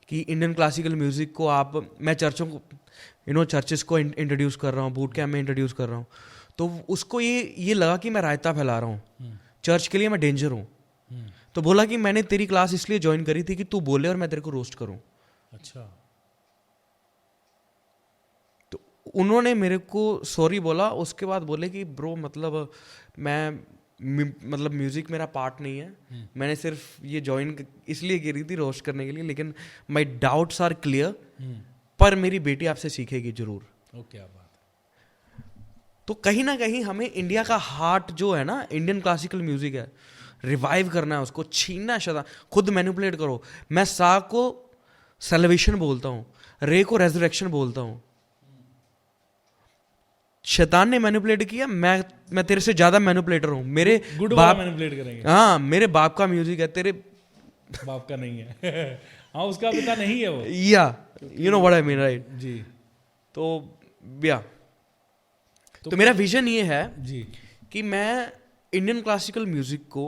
कि इंडियन क्लासिकल म्यूजिक को मैं चर्चों को चर्चेस को इंट्रोड्यूस कर रहा हूँ, बूट कैम्प में इंट्रोड्यूस कर रहा हूँ। तो उसको ये लगा कि मैं रायता फैला रहा हूँ, चर्च के लिए मैं डेंजर हूँ। तो बोला कि मैंने तेरी क्लास इसलिए ज्वाइन करी थी कि तू बोले और मैं तेरे को रोस्ट करूँ। अच्छा। तो उन्होंने मेरे को सॉरी बोला। उसके बाद बोले कि ब्रो मतलब म्यूजिक मेरा पार्ट नहीं है, मैंने सिर्फ ये ज्वाइन इसलिए करी थी रोस्ट करने के लिए, लेकिन माई डाउट्स आर क्लियर, पर मेरी बेटी आपसे सीखेगी जरूर। क्या बात है। तो कहीं ना कहीं हमें इंडिया का हार्ट जो है ना, इंडियन क्लासिकल म्यूजिक है, रिवाइव करना है, उसको छीनना है। खुद मैनिपुलेट करो। मैं सा को सेलिब्रेशन बोलता हूँ, रे को रेजरेक्शन बोलता हूँ। शैतान ने मैनिपुलेट किया, मैं तेरे से ज्यादा मैनिपुलेटर हूँ। मेरे बाप मैनिपुलेट करेंगे। हाँ, मेरे बाप का म्यूजिक है, तेरे बाप का नहीं है। हाँ, उसका पिता नहीं है वो। Yeah you know what I mean, right जी। तो या तो मेरा विजन ये है जी कि मैं इंडियन क्लासिकल म्यूजिक को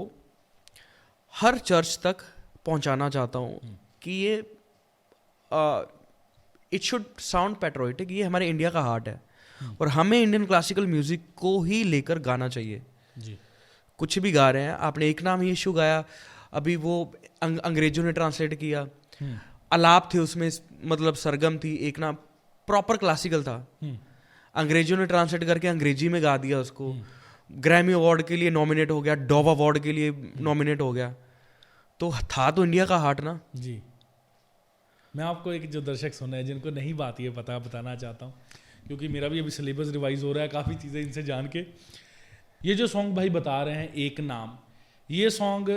हर चर्च तक पहुंचाना चाहता हूँ कि ये इट शुड साउंड पैट्रियोटिक, ये हमारे इंडिया का हार्ट है और हमें इंडियन क्लासिकल म्यूजिक को ही लेकर गाना चाहिए। जी कुछ भी गा रहे हैं, आपने एक नाम यीशु गाया, अभी वो अंग्रेजों ने ट्रांसलेट किया, अलाप थे उसमें, मतलब सरगम थी, एक नाम प्रॉपर क्लासिकल था, अंग्रेजों ने ट्रांसलेट करके अंग्रेजी में गा दिया उसको, ग्रैमी अवार्ड के लिए नॉमिनेट हो गया, डोव अवार्ड के लिए नॉमिनेट हो गया, तो था तो इंडिया का हार्ट ना। जी मैं आपको एक जो दर्शक सुन रहे हैं जिनको नहीं बात ये पता बताना चाहता हूँ, क्योंकि मेरा भी अभी सिलेबस रिवाइज हो रहा है काफ़ी चीज़ें इनसे जान के। ये जो सॉन्ग भाई बता रहे हैं एक नाम, ये सॉन्ग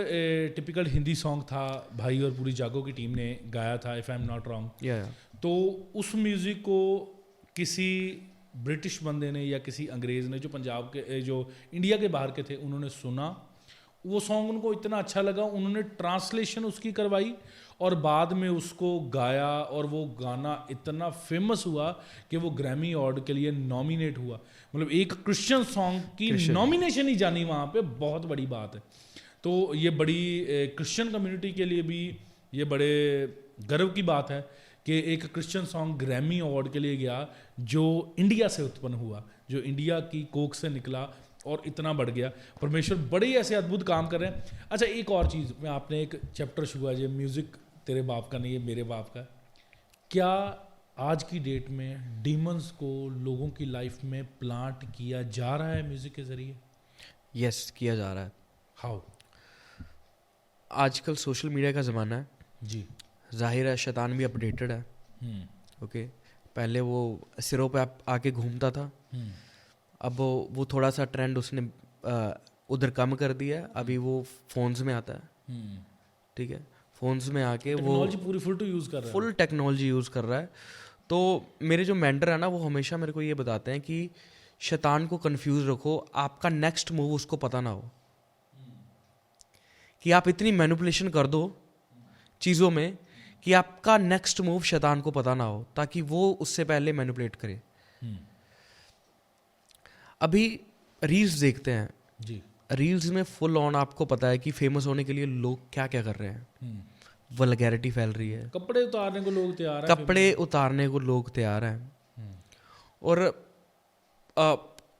टिपिकल हिंदी सॉन्ग था, भाई और पूरी जागो की टीम ने गाया था if I am not wrong. तो उस म्यूज़िक को किसी ब्रिटिश बंदे ने या किसी अंग्रेज़ ने जो पंजाब के जो इंडिया के बाहर के थे उन्होंने सुना, वो सॉन्ग उनको इतना अच्छा लगा, उन्होंने ट्रांसलेशन उसकी करवाई और बाद में उसको गाया और वो गाना इतना फेमस हुआ कि वो ग्रैमी अवार्ड के लिए नॉमिनेट हुआ। मतलब एक क्रिश्चियन सॉन्ग की नॉमिनेशन ही जानी वहाँ पे बहुत बड़ी बात है। तो ये बड़ी क्रिश्चियन कम्युनिटी के लिए भी ये बड़े गर्व की बात है कि एक क्रिश्चियन सॉन्ग ग्रैमी अवार्ड के लिए गया जो इंडिया से उत्पन्न हुआ, जो इंडिया की कोख से निकला और इतना बढ़ गया। परमेश्वर बड़े ही ऐसे अद्भुत काम कर रहे हैं। अच्छा एक और चीज़, मैं आपने एक चैप्टर शुरू किया, म्यूज़िक तेरे बाप का नहीं है मेरे बाप का, क्या आज की डेट में डीमंस को लोगों की लाइफ में प्लांट किया जा रहा है म्यूज़िक के ज़रिए? यस, किया जा रहा है। हाउ? आजकल सोशल मीडिया का ज़माना है जी, जाहिर है शैतान भी अपडेटेड है। ओके, पहले वो सिरों पे आके घूमता था, अब वो थोड़ा सा ट्रेंड उसने उधर कम कर दिया है, अभी वो फोन्स में आता है। ठीक है, फोन्स में आके वो पूरी फुल टू यूज़ कर रहा है, फुल टेक्नोलॉजी यूज़ कर रहा है। तो मेरे जो मेंटर है ना, वो हमेशा मेरे को ये बताते हैं कि शैतान को कंफ्यूज रखो, आपका नेक्स्ट मूव उसको पता ना हो, कि आप इतनी मैनिपुलेशन कर दो चीज़ों में कि आपका नेक्स्ट मूव शैतान को पता ना हो, ताकि वो उससे पहले मैनिपुलेट करे। अभी रील्स देखते हैं जी, रील्स में फुल ऑन आपको पता है कि फेमस होने के लिए लोग क्या क्या कर रहे हैं। वल्गैरिटी फैल रही है, कपड़े उतारने को लोग तैयार हैं, कपड़े उतारने को लोग तैयार हैं। और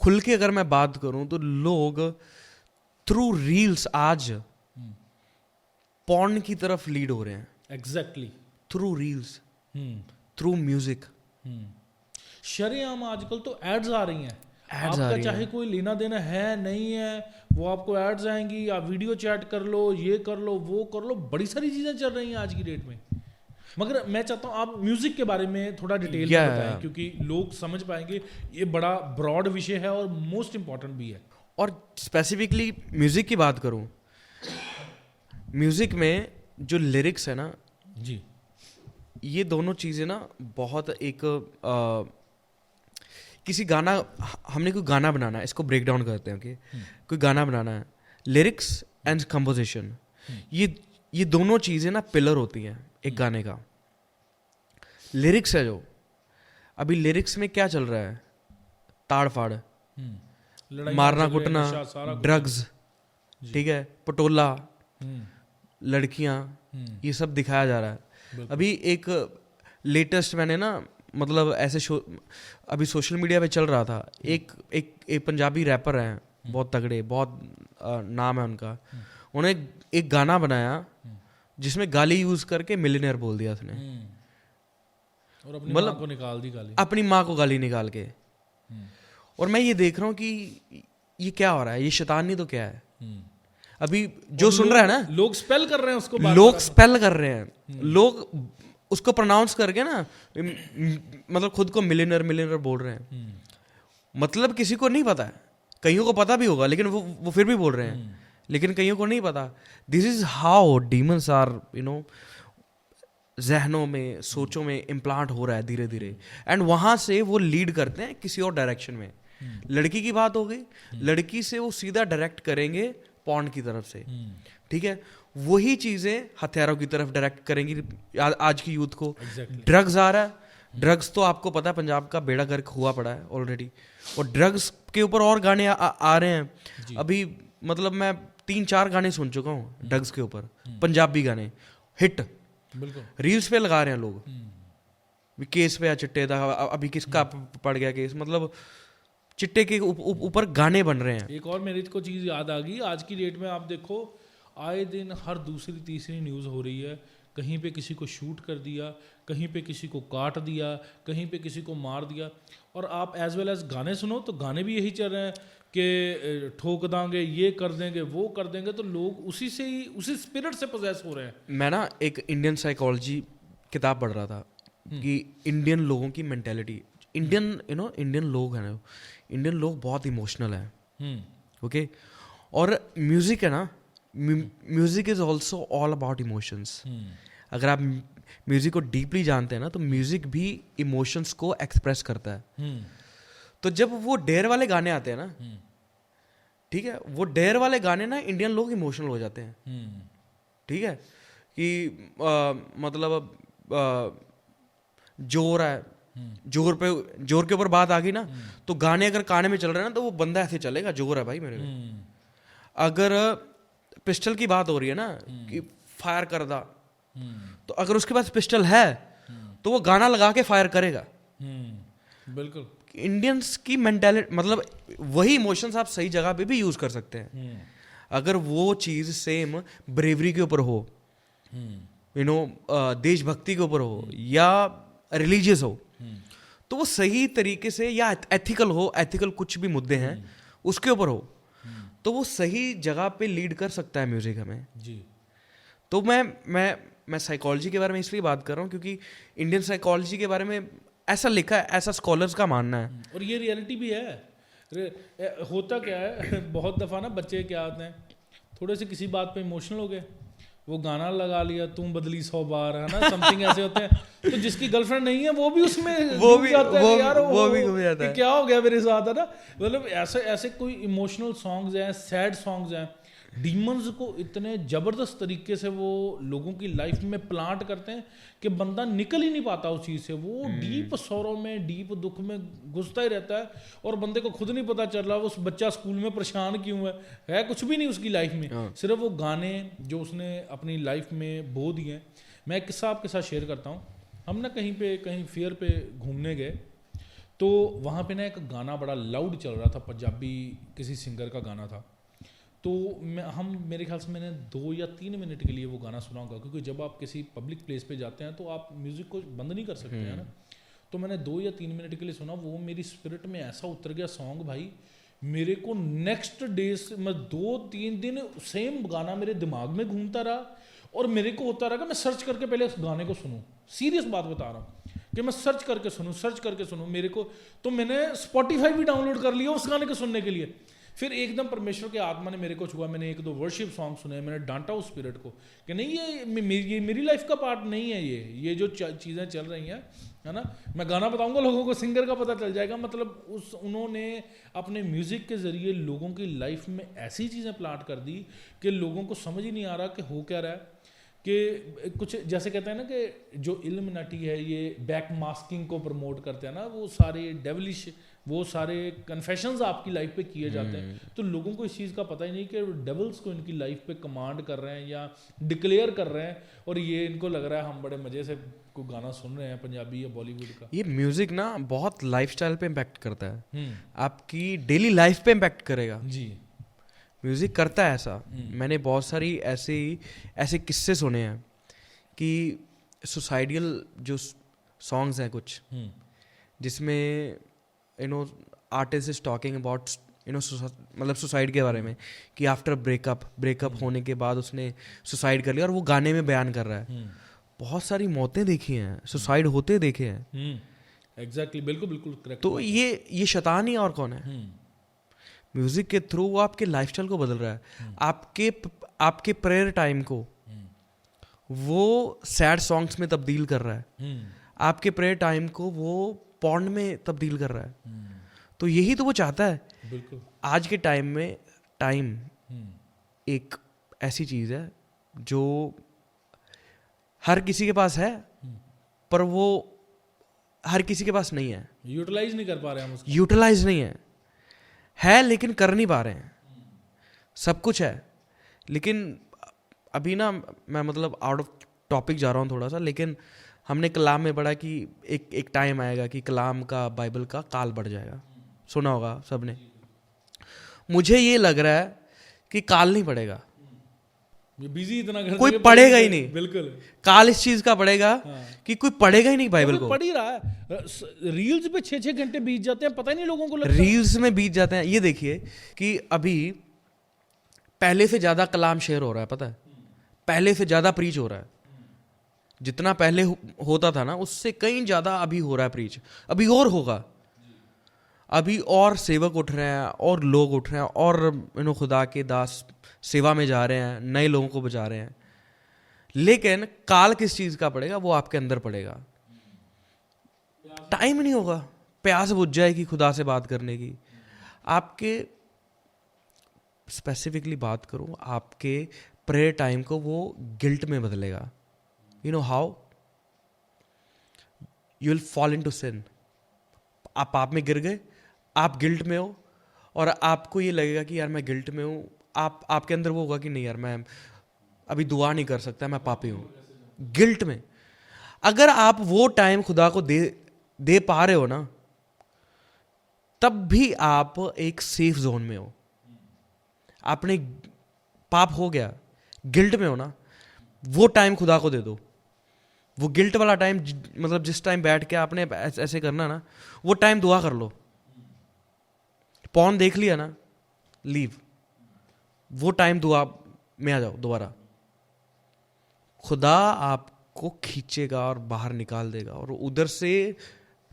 खुल के अगर मैं बात करूं तो लोग थ्रू रील्स आज पॉर्न की तरफ लीड हो रहे हैं। Exactly, through reels, through music. शरेआम आजकल तो एड्स आ रही हैं, एड्स आ आपका रही चाहे कोई लेना देना है नहीं है, वो आपको एड्स आएंगी, आप वीडियो चैट कर लो, ये कर लो, वो कर लो, बड़ी सारी चीजें चल रही हैं आज की डेट में। मगर मैं चाहता हूँ आप म्यूजिक के बारे में थोड़ा डिटेल में बताएं, क्योंकि लोग समझ पाएंगे ये बड़ा ब्रॉड विषय है और मोस्ट इंपॉर्टेंट भी है। और स्पेसिफिकली म्यूजिक की बात करूं, म्यूजिक में जो लिरिक्स है ना जी, ये दोनों चीज़ें ना बहुत एक किसी गाना, हमने कोई गाना बनाना है, इसको ब्रेक डाउन करते हैं। ओके, कोई गाना बनाना है, लिरिक्स एंड कंपोजिशन, ये दोनों चीज़ें ना पिलर होती हैं एक गाने का। लिरिक्स है जो, अभी लिरिक्स में क्या चल रहा है, ताड़ फाड़, मारना कुटना, ड्रग्स, ठीक है, पटोला, लड़कियां, ये सब दिखाया जा रहा है। अभी एक लेटेस्ट मैंने ना, मतलब ऐसे अभी सोशल मीडिया पे चल रहा था, एक पंजाबी रैपर हैं, बहुत तगड़े, बहुत नाम है उनका, उन्हें एक गाना बनाया जिसमें गाली यूज करके मिलियनेयर बोल दिया उसने, और अपनी माँ को निकाल दी गाली, अपनी माँ को गाली निकाल के। और मैं ये देख रहा हूँ कि ये क्या हो रहा है, ये शैतानी तो क्या है। अभी जो सुन रहा है ना, लोग स्पेल कर रहे हैं उसको, लोग स्पेल कर रहे हैं, लोग उसको प्रोनाउंस करके ना, मतलब खुद को मिलियनर बोल रहे हैं। मतलब किसी को नहीं पता है, कईयों को पता भी होगा लेकिन वो फिर भी बोल रहे हैं, लेकिन कईयों को नहीं पता। This is how demons are, जहनों में, सोचों में इम्प्लांट हो रहा है धीरे धीरे, एंड वहां से वो लीड करते हैं किसी और डायरेक्शन में। लड़की की बात हो गई, लड़की से वो सीधा डायरेक्ट करेंगे पॉर्न की तरफ से, ठीक है, वही चीजें हथियारों की तरफ डायरेक्ट करेंगी आज की यूथ को। ड्रग्स आ रहा है, ड्रग्स तो आपको पता है पंजाब का बेड़ा गर्क हुआ पड़ा है ऑलरेडी, और ड्रग्स के ऊपर और गाने आ रहे हैं। अभी मतलब मैं 3-4 गाने सुन चुका हूँ ड्रग्स के ऊपर, पंजाबी गाने, हिट बिल्कुल। रील्स पे लगा रहे हैं लोग, भी केस पे या चिट्टे दा, अभी किसका पड़ गया केस, मतलब चिट्टे के ऊपर गाने बन रहे हैं। एक और मेरे को चीज़ याद आ गई, आज की डेट में आप देखो आए दिन हर दूसरी तीसरी न्यूज़ हो रही है, कहीं पे किसी को शूट कर दिया, कहीं पे किसी को काट दिया, कहीं पे किसी को मार दिया। और आप एज वेल एज गाने सुनो तो गाने भी यही चल रहे हैं कि ठोक देंगे, ये कर देंगे, वो कर देंगे, तो लोग उसी से ही उसी स्पिरिट से पोजेस हो रहे हैं। मैं ना एक इंडियन साइकोलॉजी किताब पढ़ रहा था कि इंडियन लोगों की मेंटेलिटी, इंडियन लोग हैं ना, इंडियन लोग बहुत इमोशनल हैं, ओके। और म्यूजिक है ना, music is also all about emotions. अगर आप म्यूजिक को डीपली जानते हैं ना, तो म्यूजिक भी इमोशंस को एक्सप्रेस करता है। तो जब वो डेयर वाले गाने आते हैं ना, ठीक है, वो डेयर वाले गाने ना इंडियन लोग इमोशनल हो जाते हैं, ठीक है, कि मतलब जोर है, जोर के ऊपर बात आ गई ना, तो गाने अगर काने में चल रहे हैं ना, तो वो बंदा ऐसे चलेगा, जोर है भाई मेरे में। अगर पिस्टल की बात हो रही है ना, कि फायर कर दा, तो अगर उसके पास पिस्टल है तो वो गाना लगा के फायर करेगा। बिल्कुल। इंडियंस की मेंटालिटी, मतलब वही इमोशंस आप सही जगह पे भी यूज कर सकते हैं। अगर वो चीज सेम ब्रेवरी के ऊपर हो, देशभक्ति के ऊपर हो, या रिलीजियस हो, तो वो सही तरीके से, या एथिकल हो, एथिकल कुछ भी मुद्दे हैं उसके ऊपर हो, तो वो सही जगह पे लीड कर सकता है म्यूजिक हमें जी। तो मैं साइकोलॉजी के बारे में इसलिए बात कर रहा हूँ क्योंकि इंडियन साइकोलॉजी के बारे में ऐसा लिखा है, ऐसा स्कॉलर्स का मानना है। और ये रियलिटी भी है। होता क्या है बहुत दफ़ा ना बच्चे क्या आते हैं, थोड़े से किसी बात पे इमोशनल हो गए, वो गाना लगा लिया तुम बदली 100 बार, है ना, समथिंग ऐसे होते हैं। तो जिसकी गर्लफ्रेंड नहीं है वो भी उसमें वो भी जाता है यार, वो भी घूम जाता है, क्या हो गया मेरे साथ, है ना। मतलब ऐसे कोई इमोशनल सॉन्ग्स हैं, सैड सॉन्ग्स हैं, डीमंस को इतने ज़बरदस्त तरीके से वो लोगों की लाइफ में प्लांट करते हैं कि बंदा निकल ही नहीं पाता उस चीज़ से। वो डीप सौरों में, डीप दुख में घुसता ही रहता है, और बंदे को खुद नहीं पता चल रहा वो उस बच्चा स्कूल में परेशान क्यों है कुछ भी नहीं उसकी लाइफ में, सिर्फ वो गाने जो उसने अपनी लाइफ में बो दिए हैं। मैं एक किस्सा आपके साथ शेयर करता हूँ। हम ना कहीं फेयर पे घूमने गए, तो वहाँ पे ना एक गाना बड़ा लाउड चल रहा था, पंजाबी किसी सिंगर का गाना था। तो मेरे ख्याल से मैंने 2 या 3 मिनट के लिए वो गाना सुना होगा, क्योंकि जब आप किसी पब्लिक प्लेस पे जाते हैं तो आप म्यूज़िक को बंद नहीं कर सकते हैं ना। तो मैंने 2 या 3 मिनट के लिए सुना, वो मेरी स्पिरिट में ऐसा उतर गया सॉन्ग भाई, मेरे को नेक्स्ट डे से मैं 2-3 दिन सेम गाना मेरे दिमाग में घूमता रहा, और मेरे को होता रहा कि मैं सर्च करके पहले उस गाने को सुनूं। सीरियस बात बता रहा हूँ कि मैं सर्च करके सुनूं मेरे को। तो मैंने स्पॉटिफाई भी डाउनलोड कर लिया उस गाने को सुनने के लिए। फिर एकदम परमेश्वर की आत्मा ने मेरे को छुआ, मैंने 1-2 वर्शिप सॉन्ग सुने, मैंने डांटा उस स्पिरिट को कि नहीं ये मेरी लाइफ का पार्ट नहीं है, ये जो चीज़ें चल रही हैं, है ना। मैं गाना बताऊंगा, लोगों को सिंगर का पता चल जाएगा। मतलब उन्होंने अपने म्यूज़िक के ज़रिए लोगों की लाइफ में ऐसी चीज़ें प्लांट कर दी कि लोगों को समझ ही नहीं आ रहा कि हो क्या रहा है। कि कुछ जैसे कहते हैं ना कि जो इल्यूमिनाटी है ये बैक मास्किंग को प्रमोट करते हैं ना, वो सारे डेविलिश, वो सारे कन्फेशंस आपकी लाइफ पे किए जाते हैं। तो लोगों को इस चीज़ का पता ही नहीं कि डेविल्स को इनकी लाइफ पे कमांड कर रहे हैं या डिक्लेयर कर रहे हैं, और ये इनको लग रहा है हम बड़े मज़े से कोई गाना सुन रहे हैं पंजाबी या बॉलीवुड का। ये म्यूजिक ना बहुत लाइफस्टाइल पे इम्पैक्ट करता है, आपकी डेली लाइफ पे इम्पैक्ट करेगा जी। म्यूजिक करता है ऐसा। मैंने बहुत सारी ऐसे किस्से सुने हैं कि सुसाइडियल जो सॉन्ग्स हैं कुछ, जिसमें आर्टिस्ट इज टॉकिंग अबाउट मतलब सुसाइड के बारे में, कि आफ्टर ब्रेकअप होने के बाद उसने सुसाइड कर लिया, और वो गाने में बयान कर रहा है। बहुत सारी मौतें देखी हैं, सुसाइड होते देखे हैं। एग्जैक्टली, बिल्कुल करेक्ट। तो ये शैतान ही और कौन है? म्यूजिक के थ्रू वो आपके लाइफस्टाइल को बदल रहा है, आपके प्रेयर टाइम को वो सैड सॉन्ग्स में तब्दील कर रहा है, आपके प्रेयर टाइम को वो पॉर्न में तब्दील कर रहा है। तो यही तो वो चाहता है। बिल्कुल। आज के टाइम में टाइम एक ऐसी चीज है जो हर किसी के पास है, पर वो हर किसी के पास नहीं है, यूटिलाइज नहीं कर पा रहे हम उसको। यूटिलाइज नहीं है लेकिन कर नहीं पा रहे हैं। सब कुछ है, लेकिन अभी ना मैं मतलब आउट ऑफ टॉपिक जा रहा हूँ थोड़ा सा, लेकिन हमने कलाम में पढ़ा कि एक टाइम आएगा कि कलाम का, बाइबल का काल बढ़ जाएगा, सुना होगा सबने। मुझे ये लग रहा है कि काल नहीं पड़ेगा, बिजी इतना कर कोई पढ़ेगा ही नहीं। बिल्कुल काल इस चीज का पड़ेगा कि कोई पढ़ेगा ही नहीं बाइबल को। पढ़ ही रहा है, रील्स पे 6-6 घंटे बीत जाते हैं, पता ही नहीं लोगों को लगता। रील्स में बीत जाते हैं। ये देखिए कि अभी पहले से ज्यादा कलाम शेयर हो रहा है, पता है, पहले से ज्यादा प्रीच हो रहा है। जितना पहले होता था ना, उससे कहीं ज्यादा अभी हो रहा है प्रीच। अभी और होगा, अभी और सेवक उठ रहे हैं, और लोग उठ रहे हैं, और खुदा के दास सेवा में जा रहे हैं, नए लोगों को बचा रहे हैं। लेकिन काल किस चीज का पड़ेगा? वो आपके अंदर पड़ेगा। टाइम नहीं होगा, प्यास बुझ जाएगी खुदा से बात करने की। आपके स्पेसिफिकली बात करूं, आपके प्रेयर टाइम को वो गिल्ट में बदलेगा। You know how? You will fall into sin. आप पाप में गिर गए, आप गिल्ट में हो, और आपको ये लगेगा कि यार मैं गिल्ट में हूं। आपके अंदर वो होगा कि नहीं यार, मैं अभी दुआ नहीं कर सकता, मैं पापी हूं, गिल्ट में। अगर आप वो टाइम खुदा को दे पा रहे हो ना, तब भी आप एक सेफ जोन में हो। आपने पाप हो गया, गिल्ट में हो ना, वो टाइम खुदा को दे दो। वो गिल्ट वाला टाइम, मतलब जिस टाइम बैठ के आपने ऐसे करना ना, वो टाइम दुआ कर लो। पॉर्न देख लिया ना, लीव। वो टाइम दुआ में आ जाओ दोबारा। खुदा आपको खींचेगा और बाहर निकाल देगा, और उधर से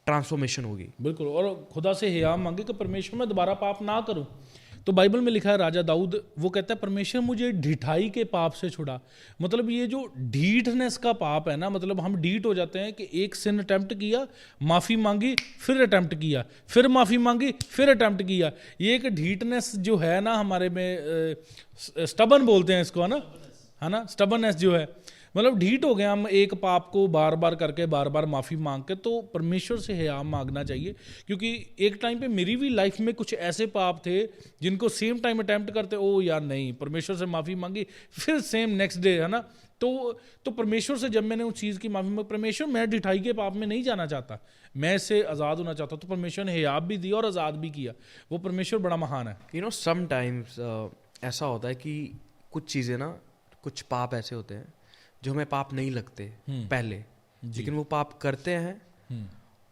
ट्रांसफॉर्मेशन होगी। बिल्कुल। और खुदा से हिया मांगे कि परमेश्वर मैं दोबारा पाप ना करूं। तो बाइबल में लिखा है, राजा दाऊद वो कहता है परमेश्वर मुझे ढिठाई के पाप से छुड़ा। मतलब ये जो ढीठनेस का पाप है ना, मतलब हम ढीठ हो जाते हैं कि एक सिन अटेम्प्ट किया, माफ़ी मांगी, फिर अटेम्प्ट किया, फिर माफ़ी मांगी, फिर अटेम्प्ट किया। ये एक ढीठनेस जो है ना हमारे में, स्टबन बोलते हैं इसको, है ना, स्टबननेस जो है, मतलब ढीठ हो गए हम एक पाप को बार बार करके, बार बार माफ़ी मांग के। तो परमेश्वर से हिया मांगना चाहिए, क्योंकि एक टाइम पे मेरी भी लाइफ में कुछ ऐसे पाप थे जिनको सेम टाइम अटैम्प्ट करते, ओ यार नहीं, परमेश्वर से माफ़ी मांगी, फिर सेम नेक्स्ट डे, है ना। तो परमेश्वर से जब मैंने उस चीज़ की माफ़ी मांगी, परमेश्वर मैं ढिठाई के पाप में नहीं जाना चाहता, मैं इससे आज़ाद होना चाहता हूँ। तो परमेश्वर ने हिया भी दिया और आज़ाद भी किया। वो परमेश्वर बड़ा महान है। यू नो समटाइम्स ऐसा होता है कि कुछ चीज़ें ना, कुछ पाप ऐसे होते हैं जो हमें पाप नहीं लगते पहले, लेकिन वो पाप करते हैं,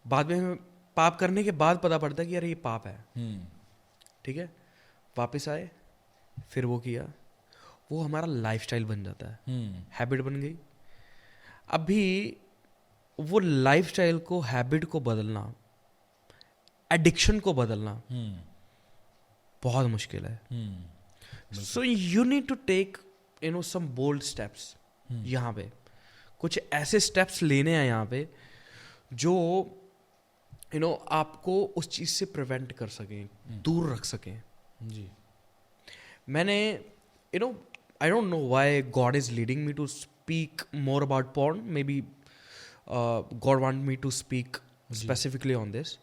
बाद में हमें पाप करने के बाद पता पड़ता है कि यार ये पाप है। ठीक है, वापस आए, फिर वो किया, वो हमारा लाइफस्टाइल बन जाता है, हैबिट बन गई। अभी वो लाइफस्टाइल को, हैबिट को बदलना, एडिक्शन को बदलना बहुत मुश्किल है। So you need to take some bold steps. यहाँ पे कुछ ऐसे स्टेप्स लेने हैं यहाँ पे जो आपको उस चीज़ से प्रिवेंट कर सकें, दूर रख सकें। जी, मैंने I don't know why God is leading me to speak more about porn. Maybe God want me to speak specifically on this.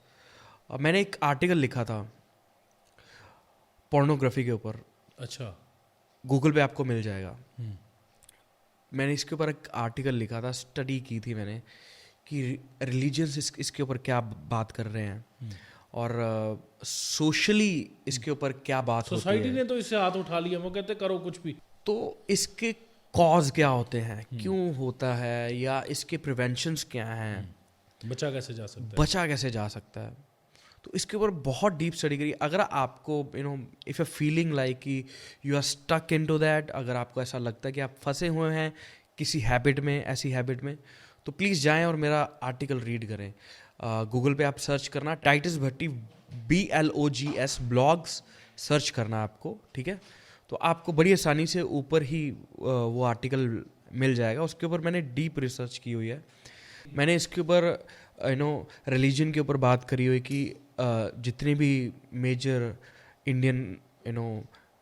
मैंने एक आर्टिकल लिखा था पोर्नोग्राफी के ऊपर। अच्छा, गूगल पे आपको मिल जाएगा। मैंने इसके ऊपर एक आर्टिकल लिखा था, स्टडी की थी मैंने कि रिलीजन्स इसके ऊपर क्या बात कर रहे हैं, और सोशली इसके ऊपर क्या बात होती है। सोसाइटी ने तो इससे हाथ उठा लिया, वो कहते करो कुछ भी। तो इसके कॉज क्या होते हैं, क्यों होता है, या इसके प्रिवेंशंस क्या हैं, बचा कैसे जा सकता है, बचा कैसे जा सकता है। तो इसके ऊपर बहुत डीप स्टडी करी। अगर आपको इफ़ यू फीलिंग लाइक कि you are stuck into that, अगर आपको ऐसा लगता है कि आप फंसे हुए हैं किसी हैबिट में, ऐसी हैबिट में, तो प्लीज़ जाएं और मेरा आर्टिकल रीड करें। गूगल पे आप सर्च करना, टाइटस भट्टी BLOGS ब्लॉग्स सर्च करना आपको, ठीक है। तो आपको बड़ी आसानी से ऊपर ही वो आर्टिकल मिल जाएगा। उसके ऊपर मैंने डीप रिसर्च की हुई है। मैंने इसके ऊपर रिलीजन के ऊपर बात करी हुई कि जितने भी मेजर इंडियन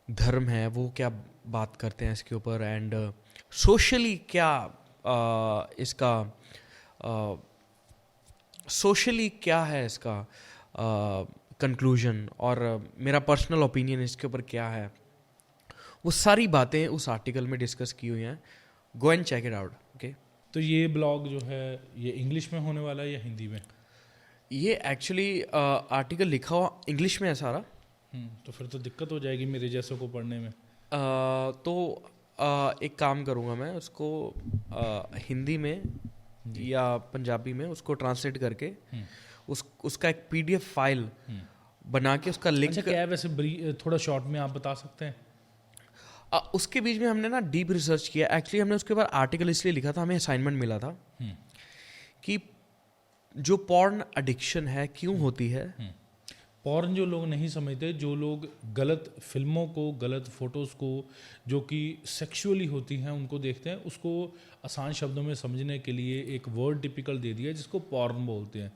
धर्म है वो क्या बात करते हैं इसके ऊपर, एंड सोशली क्या इसका सोशली क्या है इसका कंक्लूजन, और मेरा पर्सनल ओपिनियन इसके ऊपर क्या है। वो सारी बातें उस आर्टिकल में डिस्कस की हुई हैं। Go and check it out, okay. तो ये ब्लॉग जो है ये इंग्लिश में होने वाला है या हिंदी में? ये एक्चुअली आर्टिकल लिखा हुआ इंग्लिश में है सारा। तो फिर तो दिक्कत हो जाएगी मेरे जैसों को पढ़ने में। तो एक काम करूँगा मैं उसको हिंदी में या पंजाबी में उसको ट्रांसलेट करके उसका एक PDF फाइल बना के उसका लिंक। अच्छा, क्या है वैसे थोड़ा शॉर्ट में आप बता सकते हैं? उसके बीच में हमने ना डीप रिसर्च किया। एक्चुअली हमने उसके बाद आर्टिकल इसलिए लिखा था, हमें असाइनमेंट मिला था कि जो पॉर्न एडिक्शन है क्यों होती है। पॉर्न जो लोग नहीं समझते, जो लोग गलत फिल्मों को, गलत फोटोज़ को जो कि सेक्सुअली होती हैं उनको देखते हैं, उसको आसान शब्दों में समझने के लिए एक वर्ड टिपिकल दे दिया जिसको पॉर्न बोलते हैं।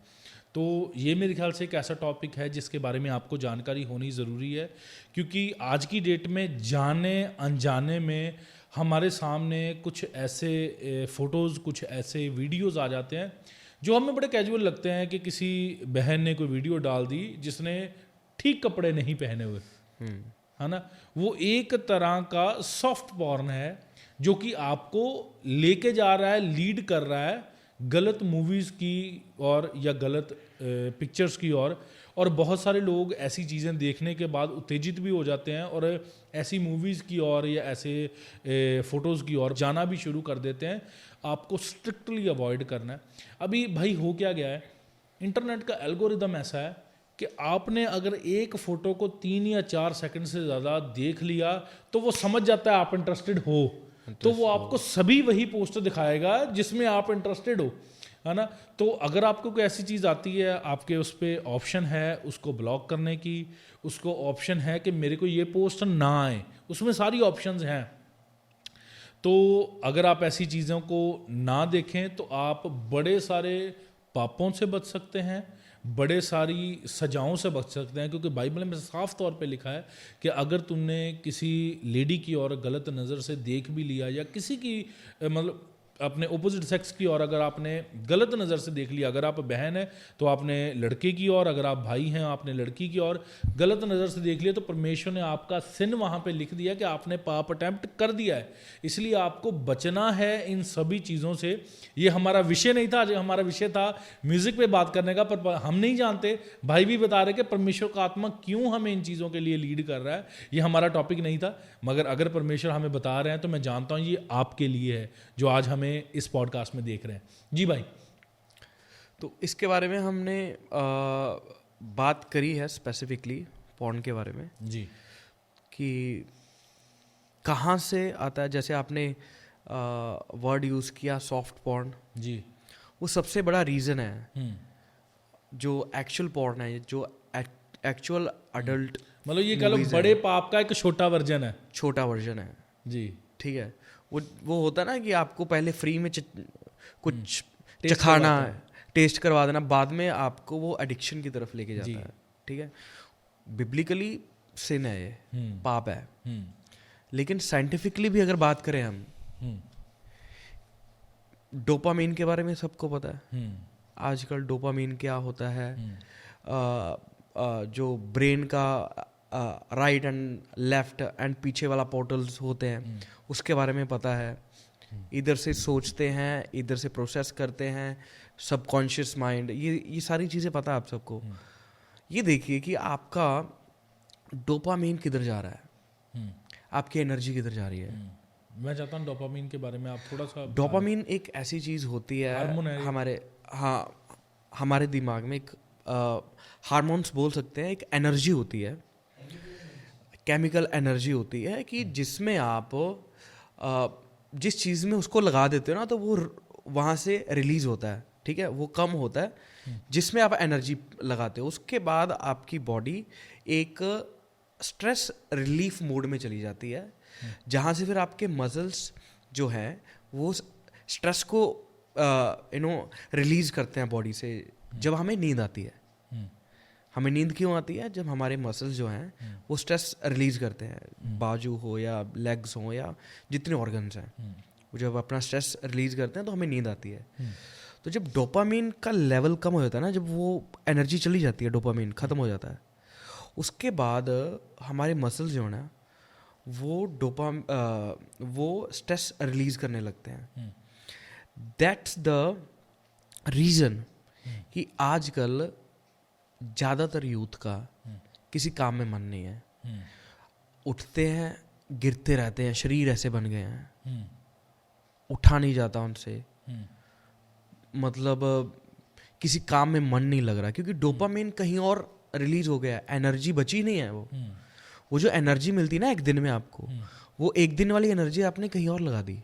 तो ये मेरे ख्याल से एक ऐसा टॉपिक है जिसके बारे में आपको जानकारी होनी ज़रूरी है, क्योंकि आज की डेट में जाने अनजाने में हमारे सामने कुछ ऐसे फ़ोटोज़, कुछ ऐसे वीडियोज़ आ जाते हैं जो हमें बड़े कैजुअल लगते हैं कि किसी बहन ने कोई वीडियो डाल दी जिसने ठीक कपड़े नहीं पहने हुए, है ना। वो एक तरह का सॉफ्ट पॉर्न है जो कि आपको लेके जा रहा है, लीड कर रहा है गलत मूवीज़ की और या गलत पिक्चर्स की और बहुत सारे लोग ऐसी चीज़ें देखने के बाद उत्तेजित भी हो जाते हैं और ऐसी मूवीज़ की ओर या ऐसे फ़ोटोज़ की ओर जाना भी शुरू कर देते हैं। आपको स्ट्रिक्टली अवॉइड करना है। अभी भाई हो क्या गया है, इंटरनेट का एल्गोरिदम ऐसा है कि आपने अगर एक फ़ोटो को 3 या 4 सेकंड से ज़्यादा देख लिया तो वो समझ जाता है आप इंटरेस्टेड हो, तो वो आपको सभी वही पोस्ट दिखाएगा जिसमें आप इंटरेस्टेड हो, है ना। तो अगर आपको कोई ऐसी चीज़ आती है, आपके उस पर ऑप्शन है उसको ब्लॉक करने की, उसको ऑप्शन है कि मेरे को ये पोस्ट ना आए, उसमें सारी ऑप्शंस हैं। तो अगर आप ऐसी चीज़ों को ना देखें तो आप बड़े सारे पापों से बच सकते हैं, बड़े सारी सजाओं से बच सकते हैं, क्योंकि बाइबल में साफ तौर पे लिखा है कि अगर तुमने किसी लेडी की ओर गलत नज़र से देख भी लिया या किसी की मतलब अपने ओपोजिट सेक्स की ओर अगर आपने गलत नज़र से देख लिया, अगर आप बहन है तो आपने लड़के की ओर, अगर आप भाई हैं आपने लड़की की ओर गलत नज़र से देख लिया, तो परमेश्वर ने आपका सिन वहाँ पे लिख दिया कि आपने पाप अटेम्प्ट कर दिया है। इसलिए आपको बचना है इन सभी चीज़ों से। ये हमारा विषय नहीं था, आज हमारा विषय था म्यूज़िक पे बात करने का, पर हम नहीं जानते, भाई भी बता रहे कि परमेश्वर का आत्मा क्यों हमें इन चीज़ों के लिए लीड कर रहा है। ये हमारा टॉपिक नहीं था, मगर अगर परमेश्वर हमें बता रहे हैं तो मैं जानता हूँ ये आपके लिए है जो आज हमें इस पॉडकास्ट में देख रहे हैं। जी भाई, तो इसके बारे में हमने बात करी है स्पेसिफिकली पॉर्न के बारे में जी, कि कहाँ से आता है। जैसे आपने वर्ड यूज़ किया सॉफ्ट पॉर्न, जी, वो सबसे बड़ा रीज़न है। जो एक्चुअल पॉर्न है, जो एक्चुअल अडल्ट, मतलब ये कह लो बड़े पाप का एक छोटा वर्जन है, छोटा वर्जन है जी, ठीक है। वो होता है ना कि आपको पहले फ्री में कुछ चखाना, टेस्ट करवा देना, बाद में आपको वो एडिक्शन की तरफ लेके जाता है, ठीक है। बिब्लिकली सिन है, ये पाप है। लेकिन साइंटिफिकली भी अगर बात करें हम, डोपामीन के बारे में सबको पता है आजकल। डोपामीन क्या होता है, जो ब्रेन का राइट एंड लेफ्ट एंड पीछे वाला पोर्टल्स होते हैं उसके बारे में पता है। इधर से सोचते हैं, इधर से प्रोसेस करते हैं, सबकॉन्शियस माइंड, ये सारी चीज़ें पता है आप सबको। ये देखिए कि आपका डोपामीन किधर जा रहा है, आपकी एनर्जी किधर जा रही है। मैं चाहता हूँ डोपामीन के बारे में आप थोड़ा सा। डोपामीन एक ऐसी चीज़ होती है हमारे दिमाग में, एक हार्मोन्स बोल सकते हैं, एक एनर्जी होती है, केमिकल एनर्जी होती है कि जिसमें आप जिस चीज़ में उसको लगा देते हो ना तो वो वहाँ से रिलीज होता है, ठीक है। वो कम होता है जिसमें आप एनर्जी लगाते हो। उसके बाद आपकी बॉडी एक स्ट्रेस रिलीफ मोड में चली जाती है, जहाँ से फिर आपके मसल्स जो हैं वो स्ट्रेस को रिलीज करते हैं बॉडी से। जब हमें नींद आती है, हमें नींद क्यों आती है? जब हमारे मसल्स जो हैं वो स्ट्रेस रिलीज करते हैं, बाजू हो या लेग्स हो या जितने ऑर्गन्स हैं, वो जब अपना स्ट्रेस रिलीज करते हैं तो हमें नींद आती है। तो जब डोपामीन का लेवल कम हो जाता है ना, जब वो एनर्जी चली जाती है, डोपामीन ख़त्म हो जाता है, उसके बाद हमारे मसल्स जो है ना वो स्ट्रेस रिलीज करने लगते हैं। दैट्स द रीज़न कि आजकल ज़्यादातर यूथ का किसी काम में मन नहीं है, उठते हैं गिरते रहते हैं, शरीर ऐसे बन गए हैं, उठा नहीं जाता उनसे, मतलब किसी काम में मन नहीं लग रहा क्योंकि डोपामिन कहीं और रिलीज हो गया, एनर्जी बची नहीं है। वो जो एनर्जी मिलती ना एक दिन में आपको, वो एक दिन वाली एनर्जी आपने कहीं और लगा दी,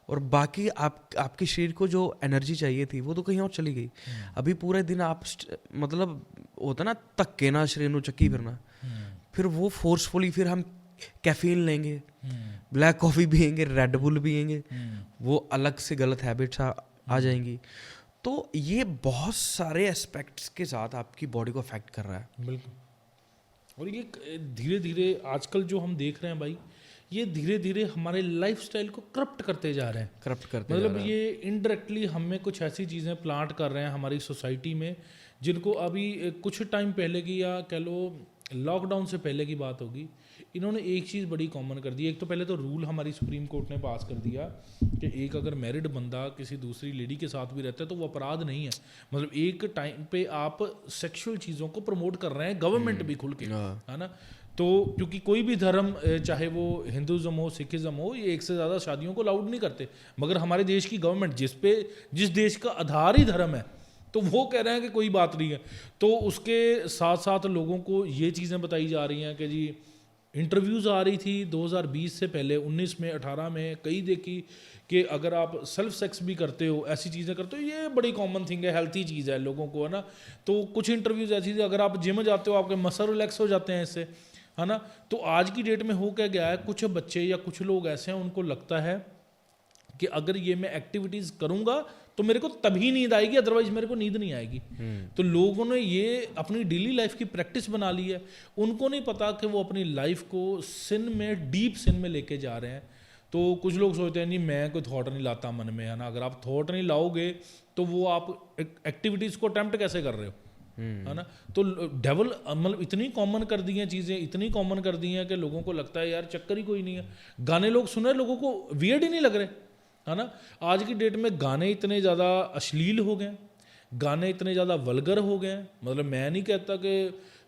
और बाकी आपके शरीर को जो एनर्जी चाहिए थी वो तो कहीं और चली गई। अभी पूरे दिन आप मतलब होता ना धक्के ना शरीर ਨੂੰ ਚੱਕੀ ਫਿਰਨਾ, फिर वो फोर्सफुली फिर हम कैफीन लेंगे, ब्लैक कॉफ़ी पियेंगे, रेड बुल पियेंगे, वो अलग से गलत हैबिट्स आ जाएंगी। तो ये बहुत सारे एस्पेक्ट्स के साथ आपकी बॉडी को अफेक्ट कर रहा है। बिल्कुल। और ये धीरे धीरे आजकल जो हम देख रहे हैं भाई, ये धीरे धीरे हमारे लाइफस्टाइल को करप्ट करते जा रहे हैं, करप्ट करते मतलब ये इनडायरेक्टली हमें कुछ ऐसी चीज़ें प्लांट कर रहे हैं हमारी सोसाइटी में, जिनको अभी कुछ टाइम पहले की या कह लो लॉकडाउन से पहले की बात होगी, इन्होंने एक चीज़ बड़ी कॉमन कर दी। एक तो पहले तो रूल हमारी सुप्रीम कोर्ट ने पास कर दिया कि एक अगर मैरिड बंदा किसी दूसरी लेडी के साथ भी रहता है तो वो अपराध नहीं है। मतलब एक टाइम पे आप सेक्सुअल चीज़ों को प्रमोट कर रहे हैं, गवर्नमेंट भी खुल के, है ना। तो क्योंकि कोई भी धर्म, चाहे वो हिंदुज़म हो, सिखिज़म हो, ये एक से ज़्यादा शादियों को अलाउड नहीं करते, मगर हमारे देश की गवर्नमेंट जिस देश का आधार ही धर्म है, तो वो कह रहे हैं कि कोई बात नहीं है। तो उसके साथ साथ लोगों को ये चीज़ें बताई जा रही हैं कि जी इंटरव्यूज़ आ रही थी 2020 से पहले, 19 में 18 में कई देखी कि अगर आप सेल्फ सेक्स भी करते हो, ऐसी चीज़ें करते हो, ये बड़ी कॉमन थिंग है, हेल्थी चीज़ है लोगों को, है ना। तो कुछ इंटरव्यूज़ ऐसी थी, अगर आप जिम जाते हो आपके मसल रिलैक्स हो जाते हैं इससे, है ना। तो आज की डेट में हो क्या गया है, कुछ बच्चे या कुछ लोग ऐसे हैं उनको लगता है कि अगर ये मैं एक्टिविटीज़ करूँगा तो मेरे को तभी नींद आएगी, अदरवाइज मेरे को नींद नहीं आएगी। तो लोगों ने ये अपनी डेली लाइफ की प्रैक्टिस बना ली है, उनको नहीं पता कि वो अपनी लाइफ को सिन में, डीप सिन में लेके जा रहे हैं। तो कुछ लोग सोचते हैं नहीं मैं कोई थॉट नहीं लाता मन में, है ना। अगर आप थॉट नहीं लाओगे तो वो आप एक्टिविटीज़ को अटेम्प्ट कैसे कर रहे हो, है ना। तो डेवल मतलब इतनी कॉमन कर दी हैं चीज़ें, इतनी कॉमन कर दी हैं कि लोगों को लगता है यार चक्कर ही कोई नहीं है। गाने लोग सुन रहे, लोगों को वियर्ड ही नहीं लग रहे, है ना। आज की डेट में गाने इतने ज़्यादा अश्लील हो गए, गाने इतने ज़्यादा वल्गर हो गए हैं। मतलब मैं नहीं कहता कि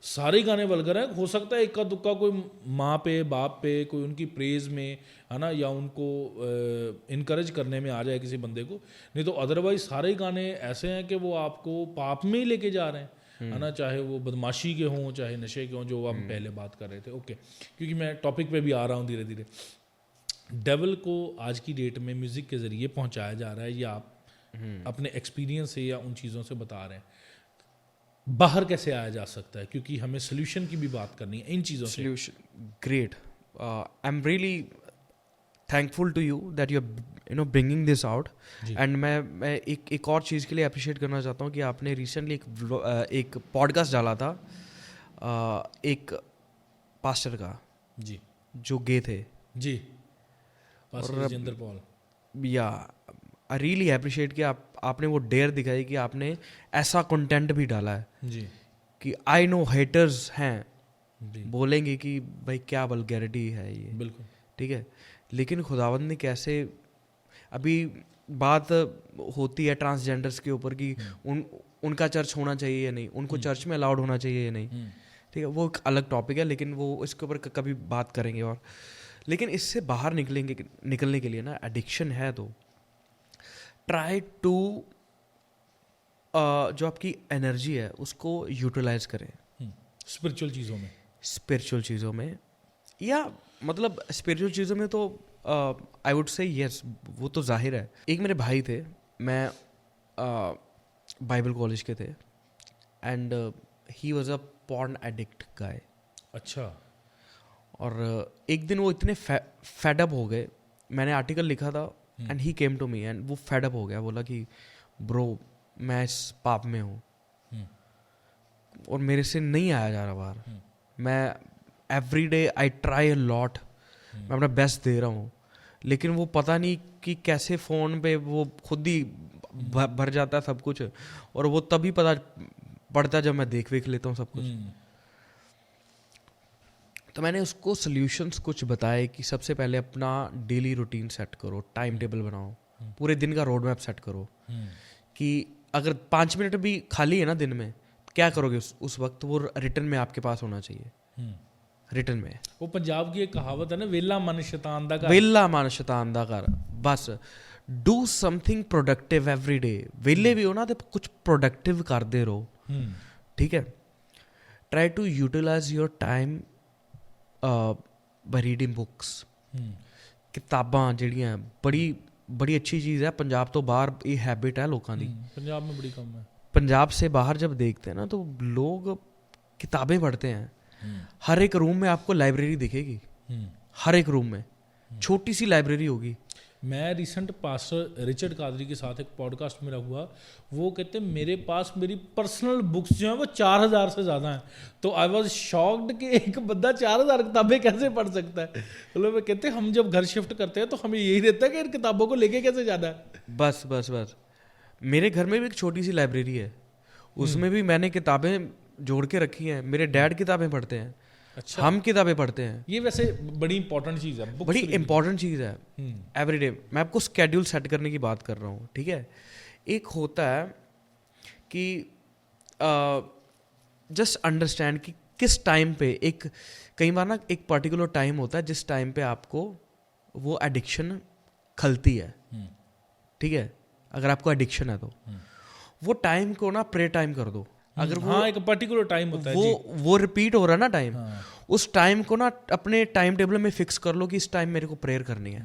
सारे गाने वल्गर हैं, हो सकता है इक्का दुक्का कोई माँ पे, बाप पे, कोई उनकी प्रेज़ में, है ना, या उनको इनकरेज करने में आ जाए किसी बंदे को, नहीं तो अदरवाइज सारे गाने ऐसे हैं कि वो आपको पाप में ही लेके जा रहे हैं, है ना। चाहे वो बदमाशी के हों, चाहे नशे के हों, जो हम पहले बात कर रहे थे। ओके, क्योंकि मैं टॉपिक पे भी आ रहा हूँ धीरे धीरे। डेवल को आज की डेट में म्यूज़िक के ज़रिए पहुंचाया जा रहा है, या आप अपने एक्सपीरियंस से या उन चीज़ों से बता रहे हैं, बाहर कैसे आया जा सकता है, क्योंकि हमें सोल्यूशन की भी बात करनी है इन चीज़ों से। Solution, great, I am really thankful to you that you bringing this out. And मैं एक और चीज़ के लिए अप्रिशिएट करना चाहता हूँ कि आपने रिसेंटली एक पॉडकास्ट डाला था एक पास्टर का जी, जो गे थे जी, राजेंद्र पॉल। या आई रियली अप्रिशिएट कि आपने वो डेयर दिखाई कि आपने ऐसा कंटेंट भी डाला है जी, कि आई नो हेटर्स हैं, जी, बोलेंगे कि भाई क्या वल्गैरिटी है ये, बिल्कुल, ठीक है, लेकिन खुदावंद ने कैसे, अभी बात होती है ट्रांसजेंडर्स के ऊपर कि उनका चर्च होना चाहिए या नहीं, उनको चर्च में अलाउड होना चाहिए या नहीं, ठीक है, वो एक अलग टॉपिक है, लेकिन वो इसके ऊपर कभी बात करेंगे। और लेकिन इससे बाहर निकलने के लिए ना, एडिक्शन है तो ट्राई टू जो आपकी एनर्जी है उसको यूटिलाइज करें स्पिरिचुअल चीज़ों में, या मतलब स्पिरिचुअल चीज़ों में तो आई वुड से यस, वो तो जाहिर है। एक मेरे भाई थे, मैं बाइबल कॉलेज के थे, and he was a porn addict guy. अच्छा। और एक दिन वो इतने फेडअप हो गए, मैंने आर्टिकल लिखा था and he came to me and वो फेडअप हो गया, बोला कि ब्रो मैं इस पाप में हूँ और मेरे से नहीं आया जा रहा बाहर, मैं every day I try a lot, मैं अपना बेस्ट दे रहा हूँ, लेकिन वो पता नहीं कि कैसे फ़ोन पे वो खुद ही भर जाता है सब कुछ, और वो तभी पता पड़ता है जब मैं देख लेता हूँ सब कुछ। तो मैंने उसको सॉल्यूशंस कुछ बताए कि सबसे पहले अपना डेली रूटीन सेट करो, टाइम टेबल बनाओ, पूरे दिन का रोड मैप सेट करो कि अगर 5 मिनट भी खाली है ना दिन में, क्या करोगे उस वक्त, वो रिटर्न में आपके पास होना चाहिए, रिटर्न में। वो पंजाब की एक कहावत है ना, वेला मन शैतान दा घर। वेला मन शैतान दा घर। बस do something productive every day. वेले भी हो ना तो कुछ प्रोडक्टिव करते रहो, ठीक है। Try to utilize your time by reading books. किताबां ਜਿਹੜੀਆਂ बड़ी अच्छी चीज़ है। पंजाब तो बाहर ये हैबिट है लोगों की, पंजाब में बड़ी कम है। पंजाब से बाहर जब देखते हैं ना तो लोग किताबें पढ़ते हैं। हर एक रूम में आपको लाइब्रेरी दिखेगी, हर एक रूम में छोटी सी लाइब्रेरी होगी। मैं रिसेंट पास्टर रिचर्ड कादरी के साथ एक पॉडकास्ट मेरा हुआ, वो कहते मेरे पास मेरी पर्सनल बुक्स जो हैं वो 4000 से ज़्यादा हैं। तो आई वॉज शॉक्ड कि एक बंदा 4000 किताबें कैसे पढ़ सकता है। मतलब वो कहते हम जब घर शिफ्ट करते हैं तो हमें यही रहता है कि इन किताबों को लेके कैसे जाना है। बस बस बस मेरे घर में भी एक छोटी सी लाइब्रेरी है, उसमें भी मैंने किताबें जोड़ के रखी हैं। मेरे डैड किताबें पढ़ते हैं, अच्छा, हम किताबें पढ़ते हैं। ये वैसे बड़ी इंपॉर्टेंट चीज़ है, बड़ी इंपॉर्टेंट चीज़ है एवरी डे। मैं आपको स्केड्यूल सेट करने की बात कर रहा हूँ, ठीक है। एक होता है कि जस्ट अंडरस्टैंड कि किस टाइम पे, एक कई बार ना एक पर्टिकुलर टाइम होता है जिस टाइम पे आपको वो एडिक्शन खलती है, ठीक है। अगर आपको एडिक्शन है तो वो टाइम को ना प्रे टाइम कर दो। अगर वो हाँ, एक पर्टिकुलर टाइम होता है वो रिपीट हो रहा है ना टाइम, उस टाइम को ना अपने टाइम टेबल में फिक्स कर लो कि इस टाइम मेरे को प्रेयर करनी है।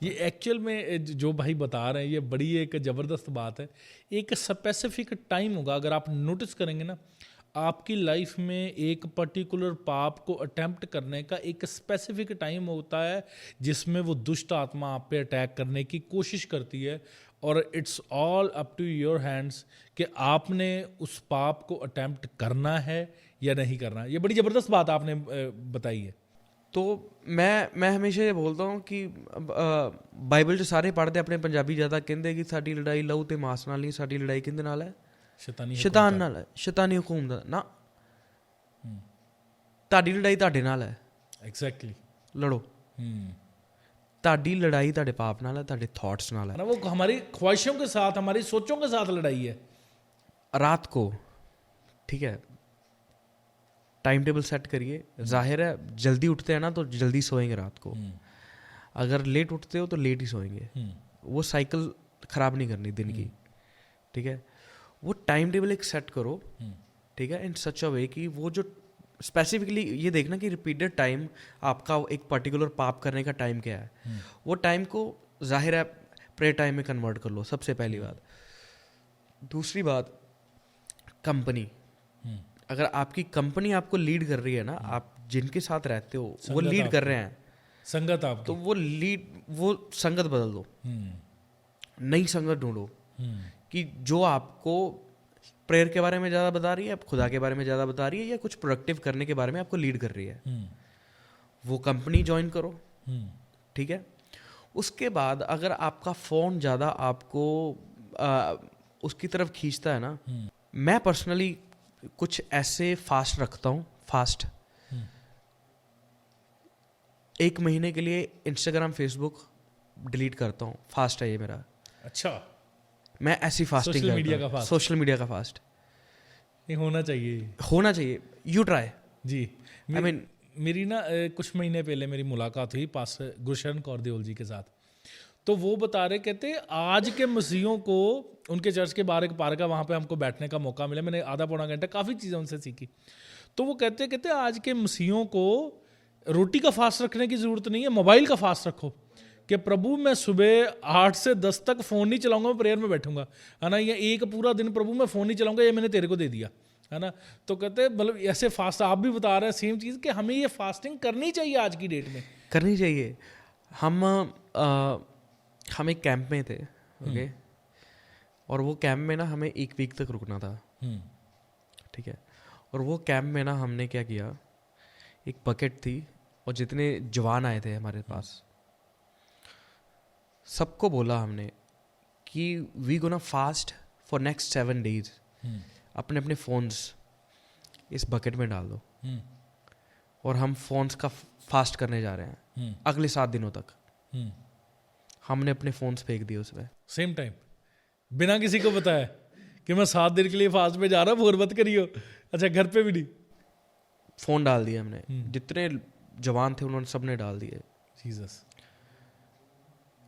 ये एक्चुअल में जो भाई बता रहे हैं ये बड़ी एक ज़बरदस्त बात है। एक स्पेसिफिक टाइम होगा, अगर आप नोटिस करेंगे ना, आपकी लाइफ में एक पर्टिकुलर पाप को अटेम्प्ट करने का एक स्पेसिफिक टाइम होता है जिसमें वो दुष्ट आत्मा आप पे अटैक करने की कोशिश करती है। और it's all up to your hands कि आपने उस पाप को अटेम्प्ट करना है या नहीं करना। ये बड़ी ज़बरदस्त बात आपने बताई है। तो मैं हमेशा ये बोलता हूँ कि बाइबल 'ਚ ਸਾਰੇ ਪੜ੍ਹਦੇ ਆਪਣੇ ਪੰਜਾਬੀ ਜ਼ਿਆਦਾ ਕਹਿੰਦੇ ਕਿ ਸਾਡੀ ਲੜਾਈ ਲਹੂ ਤੇ ਮਾਸ ਨਾਲ ਨਹੀਂ, ਸਾਡੀ ਲੜਾਈ ਕਿਹਦੇ ਨਾਲ ਹੈ? ਸ਼ੈਤਾਨ ਨਾਲ ਹੈ, ਸ਼ੈਤਾਨੀ ਹੁਕਮ ਦਾ ਨਾ। ਤੁਹਾਡੀ ਲੜਾਈ ਤੁਹਾਡੇ ਨਾਲ ਹੈ, एग्जैक्टली ਲੜੋ। ਤੁਹਾਡੀ ਲੜਾਈ ਤੁਹਾਡੇ ਪਾਪ ਨਾਲ ਹੈ, ਤੁਹਾਡੇ ਥॉट्स ਨਾਲ है। ना वो हमारी ख्वाहिशों के साथ, हमारी सोचों के साथ लड़ाई है। रात को, ठीक है, टाइम टेबल सेट करिए। जाहिर है जल्दी उठते हैं ना तो जल्दी सोएंगे रात को, अगर लेट उठते हो तो लेट ही सोएंगे। वो साइकिल ख़राब नहीं करनी दिन की, ठीक है। वो टाइम टेबल एक सेट करो, ठीक है, इन सच अ वे कि वो जो स्पेसिफिकली ये देखना कि रिपीटेड टाइम आपका एक पर्टिकुलर पाप करने का टाइम क्या है, वो टाइम को जाहिर है प्रे टाइम में कन्वर्ट कर लो, सबसे पहली बात। दूसरी बात, कंपनी। अगर आपकी कंपनी आपको लीड कर रही है ना, आप जिनके साथ रहते हो वो लीड कर रहे हैं, संगत आपकी, तो वो संगत बदल दो, नई संगत ढूंढो कि जो आपको प्रेयर के बारे में ज़्यादा बता रही है, खुदा के बारे में ज़्यादा बता रही है, या कुछ प्रोडक्टिव करने के बारे में आपको लीड कर रही है। वो कंपनी ज्वाइन करो, ठीक है। उसके बाद अगर आपका फ़ोन ज़्यादा आपको उसकी तरफ खींचता है ना, मैं पर्सनली कुछ ऐसे फास्ट रखता हूँ, फास्ट 1 महीने के लिए इंस्टाग्राम फेसबुक डिलीट करता हूँ, फास्ट है ये मेरा। अच्छा, मैं ऐसी फास्टिंग सोशल मीडिया का फास्ट, सोशल मीडिया का फास्ट ये होना चाहिए, होना चाहिए। यू ट्राई जी। आई मीन मेरी ना कुछ महीने पहले मेरी मुलाकात हुई पास गुरशरण कौर देओल जी के साथ। तो वो बता रहे, कहते आज के मसीहों को, उनके चर्च के बाहर एक पार्क है, वहाँ पे हमको बैठने का मौका मिला, मैंने आधा पौना घंटा काफ़ी चीज़ें उनसे सीखी। तो वो कहते आज के मसीहों को रोटी का फास्ट रखने की ज़रूरत नहीं है, मोबाइल का फास्ट रखो कि प्रभु मैं सुबह 8 से 10 तक फ़ोन नहीं चलाऊंगा, मैं प्रेयर में बैठूंगा, है ना, या एक पूरा दिन प्रभु मैं फ़ोन नहीं चलाऊंगा, ये मैंने तेरे को दे दिया, है ना। तो कहते मतलब ऐसे फास्ट आप भी बता रहे हैं सेम चीज़ कि हमें ये फास्टिंग करनी चाहिए, आज की डेट में करनी चाहिए। हम एक कैंप में थे, ओके, और वो कैंप में ना हमें 1 वीक तक रुकना था, ठीक है। और वो कैंप में ना हमने क्या किया, एक बकेट थी और जितने जवान आए थे हमारे पास, सबको बोला हमने कि we gonna fast for next 7 days। अपने अपने फ़ोन्स इस बकेट में डाल दो और हम फ़ोन्स का फास्ट करने जा रहे हैं अगले 7 दिनों तक। हमने अपने फ़ोन्स फेंक दिए उसमें सेम टाइम, बिना किसी को बताया कि मैं 7 दिन के लिए फास्ट में जा रहा हूँ, फोन मत करियो। अच्छा, घर पे भी नहीं? फ़ोन डाल दिए हमने, जितने जवान थे उन्होंने सबने डाल दिए। जीसस।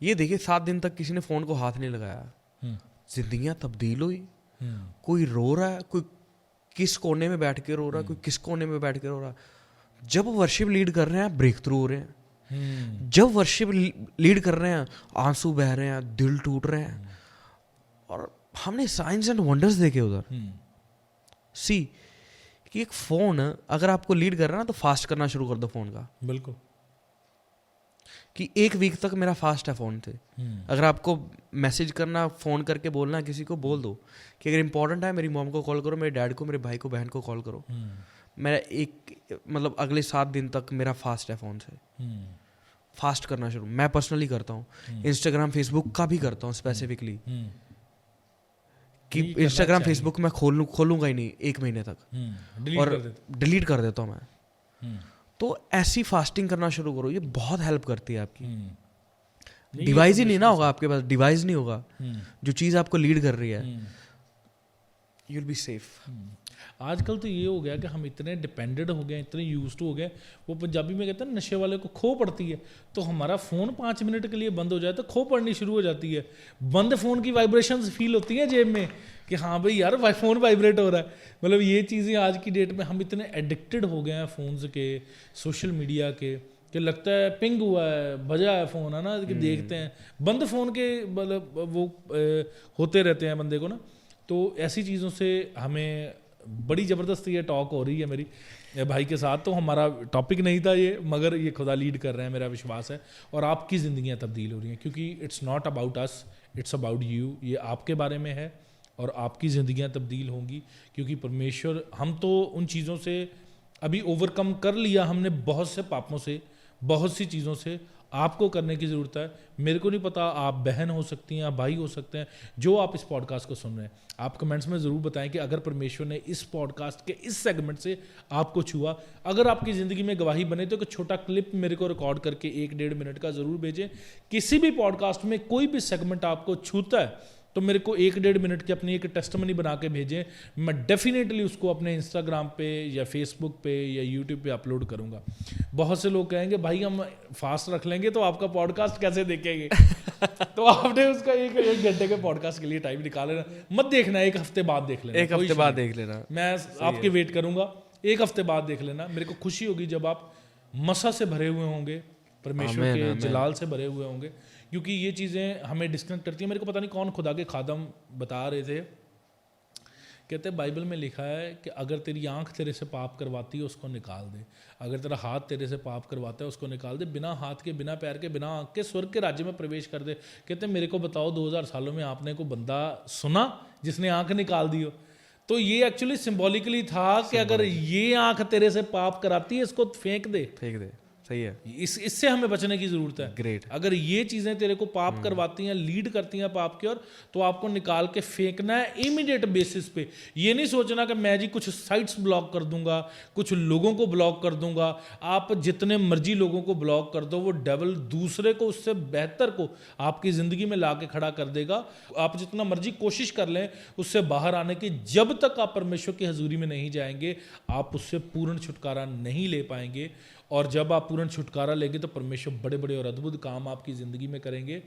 ये देखिए 7 दिन तक किसी ने फ़ोन को हाथ नहीं लगाया, जिंदगियां तब्दील हुई। कोई रो रहा है, कोई किस कोने में बैठ के रो रहा है, कोई किस कोने में बैठ के रो रहा है। जब वर्शिप लीड कर रहे हैं ब्रेक थ्रू हो रहे हैं, जब वर्शिप लीड कर रहे हैं आंसू बह रहे हैं, दिल टूट रहे हैं, और हमने साइंस एंड वंडर्स देखे उधर। सी कि एक फ़ोन अगर आपको लीड कर रहा है ना, तो फास्ट करना शुरू कर दो फ़ोन का। बिल्कुल। कि 1 वीक तक मेरा फास्ट है फ़ोन से। अगर आपको मैसेज करना, फ़ोन करके बोलना, किसी को बोल दो कि अगर इंपॉर्टेंट है मेरी मॉम को कॉल करो, मेरे डैड को, मेरे भाई को, बहन को कॉल करो। मेरा मतलब अगले 7 दिन तक मेरा फास्ट है फ़ोन से। फास्ट करना शुरू मैं पर्सनली करता हूँ। इंस्टाग्राम फेसबुक का भी करता हूँ स्पेसिफिकली, कि इंस्टाग्राम फेसबुक मैं खोलूंगा ही नहीं 1 महीने तक, और डिलीट कर देता हूँ मैं। तो ऐसी फास्टिंग करना शुरू करो, ये बहुत हेल्प करती है आपकी। डिवाइस ही नहीं ना होगा आपके पास, डिवाइस नहीं होगा, जो चीज़ आपको लीड कर रही है, यू विल बी सेफ। आजकल तो ये हो गया कि हम इतने डिपेंडेंट हो गए, इतने यूज्ड हो गए, वो पंजाबी में कहते हैं नशे वाले को खो पड़ती है। तो हमारा फ़ोन 5 मिनट के लिए बंद हो जाए तो खो पड़नी शुरू हो जाती है। बंद फ़ोन की वाइब्रेशंस फील होती हैं जेब में कि हाँ भाई यार फ़ोन वाइब्रेट हो रहा है। मतलब ये चीज़ें आज की डेट में हम इतने एडिक्टेड हो गए हैं फ़ोन्स के, सोशल मीडिया के, कि लगता है पिंग हुआ है, बजा है फ़ोन, है ना, कि देखते हैं बंद फ़ोन के, मतलब वो होते रहते हैं बंदे को ना। तो ऐसी चीज़ों से हमें बड़ी ज़बरदस्त ये टॉक हो रही है मेरी भाई के साथ। तो हमारा टॉपिक नहीं था ये, मगर ये खुदा लीड कर रहे हैं, मेरा विश्वास है। और आपकी ज़िंदगियाँ तब्दील हो रही हैं, क्योंकि it's not about us, it's about you. ये आपके बारे में है और आपकी ज़िंदगियाँ तब्दील होंगी, क्योंकि परमेश्वर, हम तो उन चीज़ों से अभी ओवरकम कर लिया हमने, बहुत से पापों से, बहुत सी चीज़ों से। आपको करने की ज़रूरत है। मेरे को नहीं पता, आप बहन हो सकती हैं, आप भाई हो सकते हैं, जो आप इस पॉडकास्ट को सुन रहे हैं, आप कमेंट्स में ज़रूर बताएं कि अगर परमेश्वर ने इस पॉडकास्ट के इस सेगमेंट से आपको छुआ, अगर आपकी ज़िंदगी में गवाही बने, तो एक छोटा क्लिप मेरे को रिकॉर्ड करके 1-1.5 मिनट का ज़रूर भेजें। किसी भी पॉडकास्ट में कोई भी सेगमेंट आपको छूता है तो मेरे को 1-1.5 मिनट की अपनी एक टेस्टमनी बना के भेजें। मैं डेफिनेटली उसको अपने इंस्टाग्राम पे या फेसबुक पे या यूट्यूब पे अपलोड करूँगा। बहुत से लोग कहेंगे भाई हम फास्ट रख लेंगे तो आपका पॉडकास्ट कैसे देखेंगे? तो आपने उसका एक घंटे के पॉडकास्ट के लिए टाइम निकाल लेना, मत देखना, 1 हफ्ते बाद देख लेना, 1 हफ्ते बाद देख लेना, मैं आपके वेट करूँगा। 1 हफ्ते बाद देख लेना। मेरे को खुशी होगी जब आप मसा से भरे हुए होंगे, परमेश्वर के जलाल से भरे हुए होंगे, क्योंकि ये चीज़ें हमें डिस्कनेक्ट करती हैं। मेरे को पता नहीं कौन खुदा के खादम बता रहे थे, कहते हैं बाइबल में लिखा है कि अगर तेरी आंख तेरे से पाप करवाती है उसको निकाल दे, अगर तेरा हाथ तेरे से पाप करवाता है उसको निकाल दे, बिना हाथ के, बिना पैर के, बिना आंख के स्वर्ग के राज्य में प्रवेश कर दे। कहते हैं मेरे को बताओ 2000 सालों में आपने को बंदा सुना जिसने आंख निकाल दी हो? तो ये एक्चुअली सिंबॉलिकली था कि अगर ये आंख तेरे से पाप कराती है इसको फेंक दे। सही है। इससे हमें बचने की जरूरत है। ग्रेट। अगर ये चीजें तेरे को पाप करवाती हैं, लीड करती हैं पाप की ओर, तो आपको निकाल के फेंकना है इमीडिएट बेसिस पे। ये नहीं सोचना कि मैं जी कुछ साइट्स ब्लॉक कर दूंगा, कुछ लोगों को ब्लॉक कर दूंगा। आप जितने मर्जी लोगों को ब्लॉक कर दो, वो डेविल दूसरे को, उससे बेहतर को आपकी जिंदगी में ला के खड़ा कर देगा। आप जितना मर्जी कोशिश कर लें उससे बाहर आने की, जब तक आप परमेश्वर की हजूरी में नहीं जाएंगे आप उससे पूर्ण छुटकारा नहीं ले पाएंगे। और जब आप पूर्ण छुटकारा लेंगे तो परमेश्वर बड़े बड़े और अद्भुत काम आपकी ज़िंदगी में करेंगे।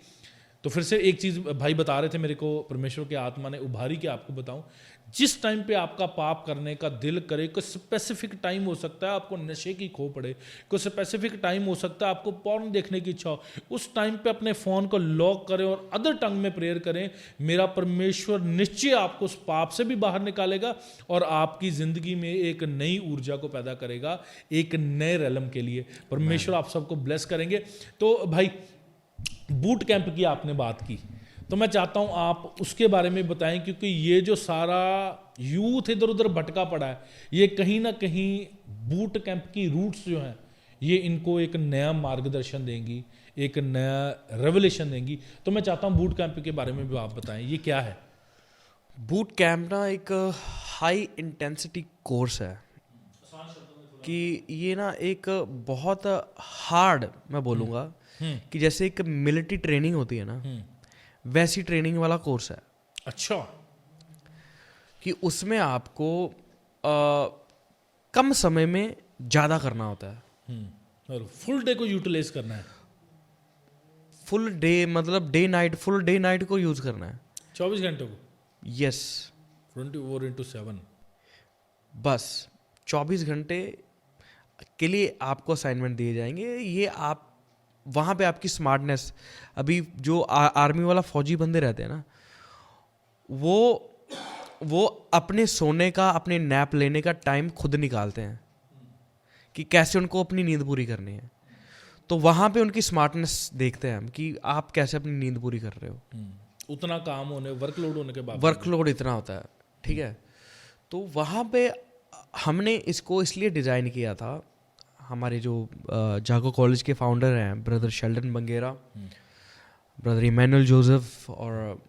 तो फिर से एक चीज़ भाई बता रहे थे मेरे को, परमेश्वर के आत्मा ने उभारी के आपको बताऊं, जिस टाइम पे आपका पाप करने का दिल करे, कोई स्पेसिफिक टाइम हो सकता है आपको नशे की खो पड़े, कोई स्पेसिफिक टाइम हो सकता है आपको पॉर्न देखने की इच्छा हो, उस टाइम पे अपने फ़ोन को लॉक करें और अदर टंग में प्रेयर करें। मेरा परमेश्वर निश्चय आपको उस पाप से भी बाहर निकालेगा और आपकी ज़िंदगी में एक नई ऊर्जा को पैदा करेगा, एक नए रेलम के लिए। परमेश्वर आप सबको ब्लेस करेंगे। तो भाई बूट कैंप की आपने बात की, तो मैं चाहता हूं आप उसके बारे में बताएं, क्योंकि ये जो सारा यूथ इधर उधर भटका पड़ा है, ये कहीं ना कहीं बूट कैंप की रूट्स जो हैं ये इनको एक नया मार्गदर्शन देंगी, एक नया रेवलेशन देंगी। तो मैं चाहता हूं बूट कैंप के बारे में भी आप बताएं, ये क्या है? बूट कैंप ना एक हाई इंटेंसिटी कोर्स है। कि ये ना एक बहुत हार्ड, मैं बोलूँगा कि जैसे एक मिलिट्री ट्रेनिंग होती है ना, वैसी ट्रेनिंग वाला कोर्स है। अच्छा। कि उसमें आपको कम समय में ज़्यादा करना होता है। और फुल डे को यूटिलाइज करना है। फुल डे मतलब day night, full day night को यूज़ करना है। 24 घंटे को। यस 24/7। बस 24 घंटे के लिए आपको असाइनमेंट दिए जाएंगे। ये आप वहाँ पे आपकी स्मार्टनेस, अभी जो आर्मी वाला फौजी बंदे रहते हैं ना, वो अपने सोने का, अपने नैप लेने का टाइम खुद निकालते हैं कि कैसे उनको अपनी नींद पूरी करनी है। तो वहाँ पे उनकी स्मार्टनेस देखते हैं हम कि आप कैसे अपनी नींद पूरी कर रहे हो। उतना काम होने, वर्कलोड होने के बाद, वर्कलोड इतना होता है, ठीक है। तो वहाँ पे हमने इसको इसलिए डिज़ाइन किया था। हमारे जो जागो कॉलेज के फाउंडर हैं brother Sheldon Bangera, brother Emmanuel Joseph और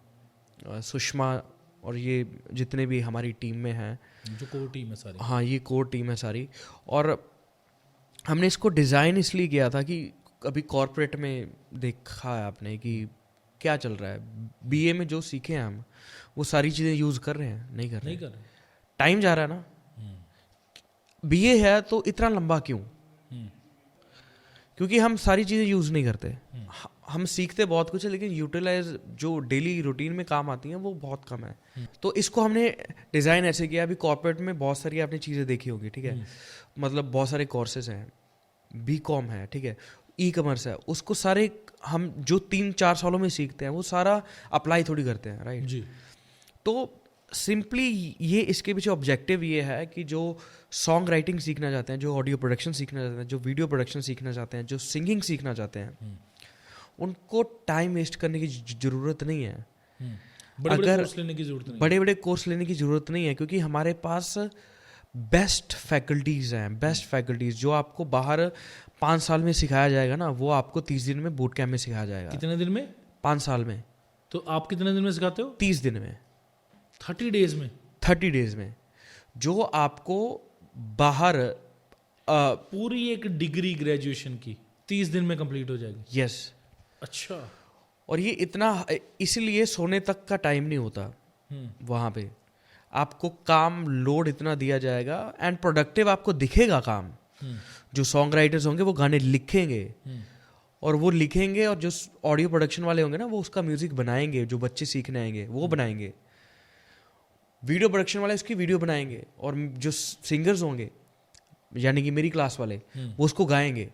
सुषमा, और ये जितने भी हमारी टीम में हैं, जो कोर टीम है सारी। हाँ, ये कोर टीम है सारी। और हमने इसको डिज़ाइन इसलिए किया था कि अभी कॉर्पोरेट में देखा है आपने कि क्या चल रहा है, बीए में जो सीखे हैं हम वो सारी चीज़ें यूज़ कर रहे हैं? नहीं कर रहे। टाइम जा रहा है ना। बीए है तो इतना लंबा क्यों? क्योंकि हम सारी चीज़ें यूज़ नहीं करते। हम सीखते बहुत कुछ है, लेकिन यूटिलाइज जो डेली रूटीन में काम आती हैं वो बहुत कम है। तो इसको हमने डिज़ाइन ऐसे किया। अभी कॉर्पोरेट में बहुत सारी आपने चीज़ें देखी होगी, ठीक है। मतलब बहुत सारे कोर्सेज हैं, बीकॉम है, ठीक है, ई कॉमर्स है, उसको सारे हम जो 3-4 सालों में सीखते हैं वो सारा अप्लाई थोड़ी करते हैं, राइट जी। तो सिंपली ये इसके पीछे ऑब्जेक्टिव ये है कि जो सॉन्ग राइटिंग सीखना चाहते हैं, जो ऑडियो प्रोडक्शन सीखना चाहते हैं, जो वीडियो प्रोडक्शन सीखना चाहते हैं, जो सिंगिंग सीखना चाहते हैं, उनको टाइम वेस्ट करने की ज़रूरत नहीं है। बड़े कोर्स लेने की ज़रूरत नहीं, बड़े कोर्स लेने की ज़रूरत नहीं है, क्योंकि हमारे पास बेस्ट फैकल्टीज़ हैं। बेस्ट फैकल्टीज़ जो आपको बाहर 5 साल में सिखाया जाएगा ना, वो आपको 30 दिन में बूट कैम्प में सिखाया जाएगा। कितने दिन में? 5 साल में। तो आप कितने दिन में सिखाते हो? 30 दिन में, 30 डेज में। 30 डेज में जो आपको बाहर पूरी एक डिग्री ग्रेजुएशन की 30 दिन में कंप्लीट हो जाएगी। यस। अच्छा। और ये इतना, इसलिए सोने तक का टाइम नहीं होता वहाँ पे। आपको काम लोड इतना दिया जाएगा एंड प्रोडक्टिव आपको दिखेगा काम। जो सॉन्ग राइटर्स होंगे वो गाने लिखेंगे, और वो लिखेंगे, और जो ऑडियो प्रोडक्शन वाले होंगे ना वो उसका म्यूजिक बनाएंगे, जो बच्चे सीखने आएंगे वो बनाएंगे, वीडियो प्रोडक्शन वाले उसकी वीडियो बनाएंगे, और जो सिंगर्स होंगे यानी कि मेरी क्लास वाले वो उसको गाएंगे।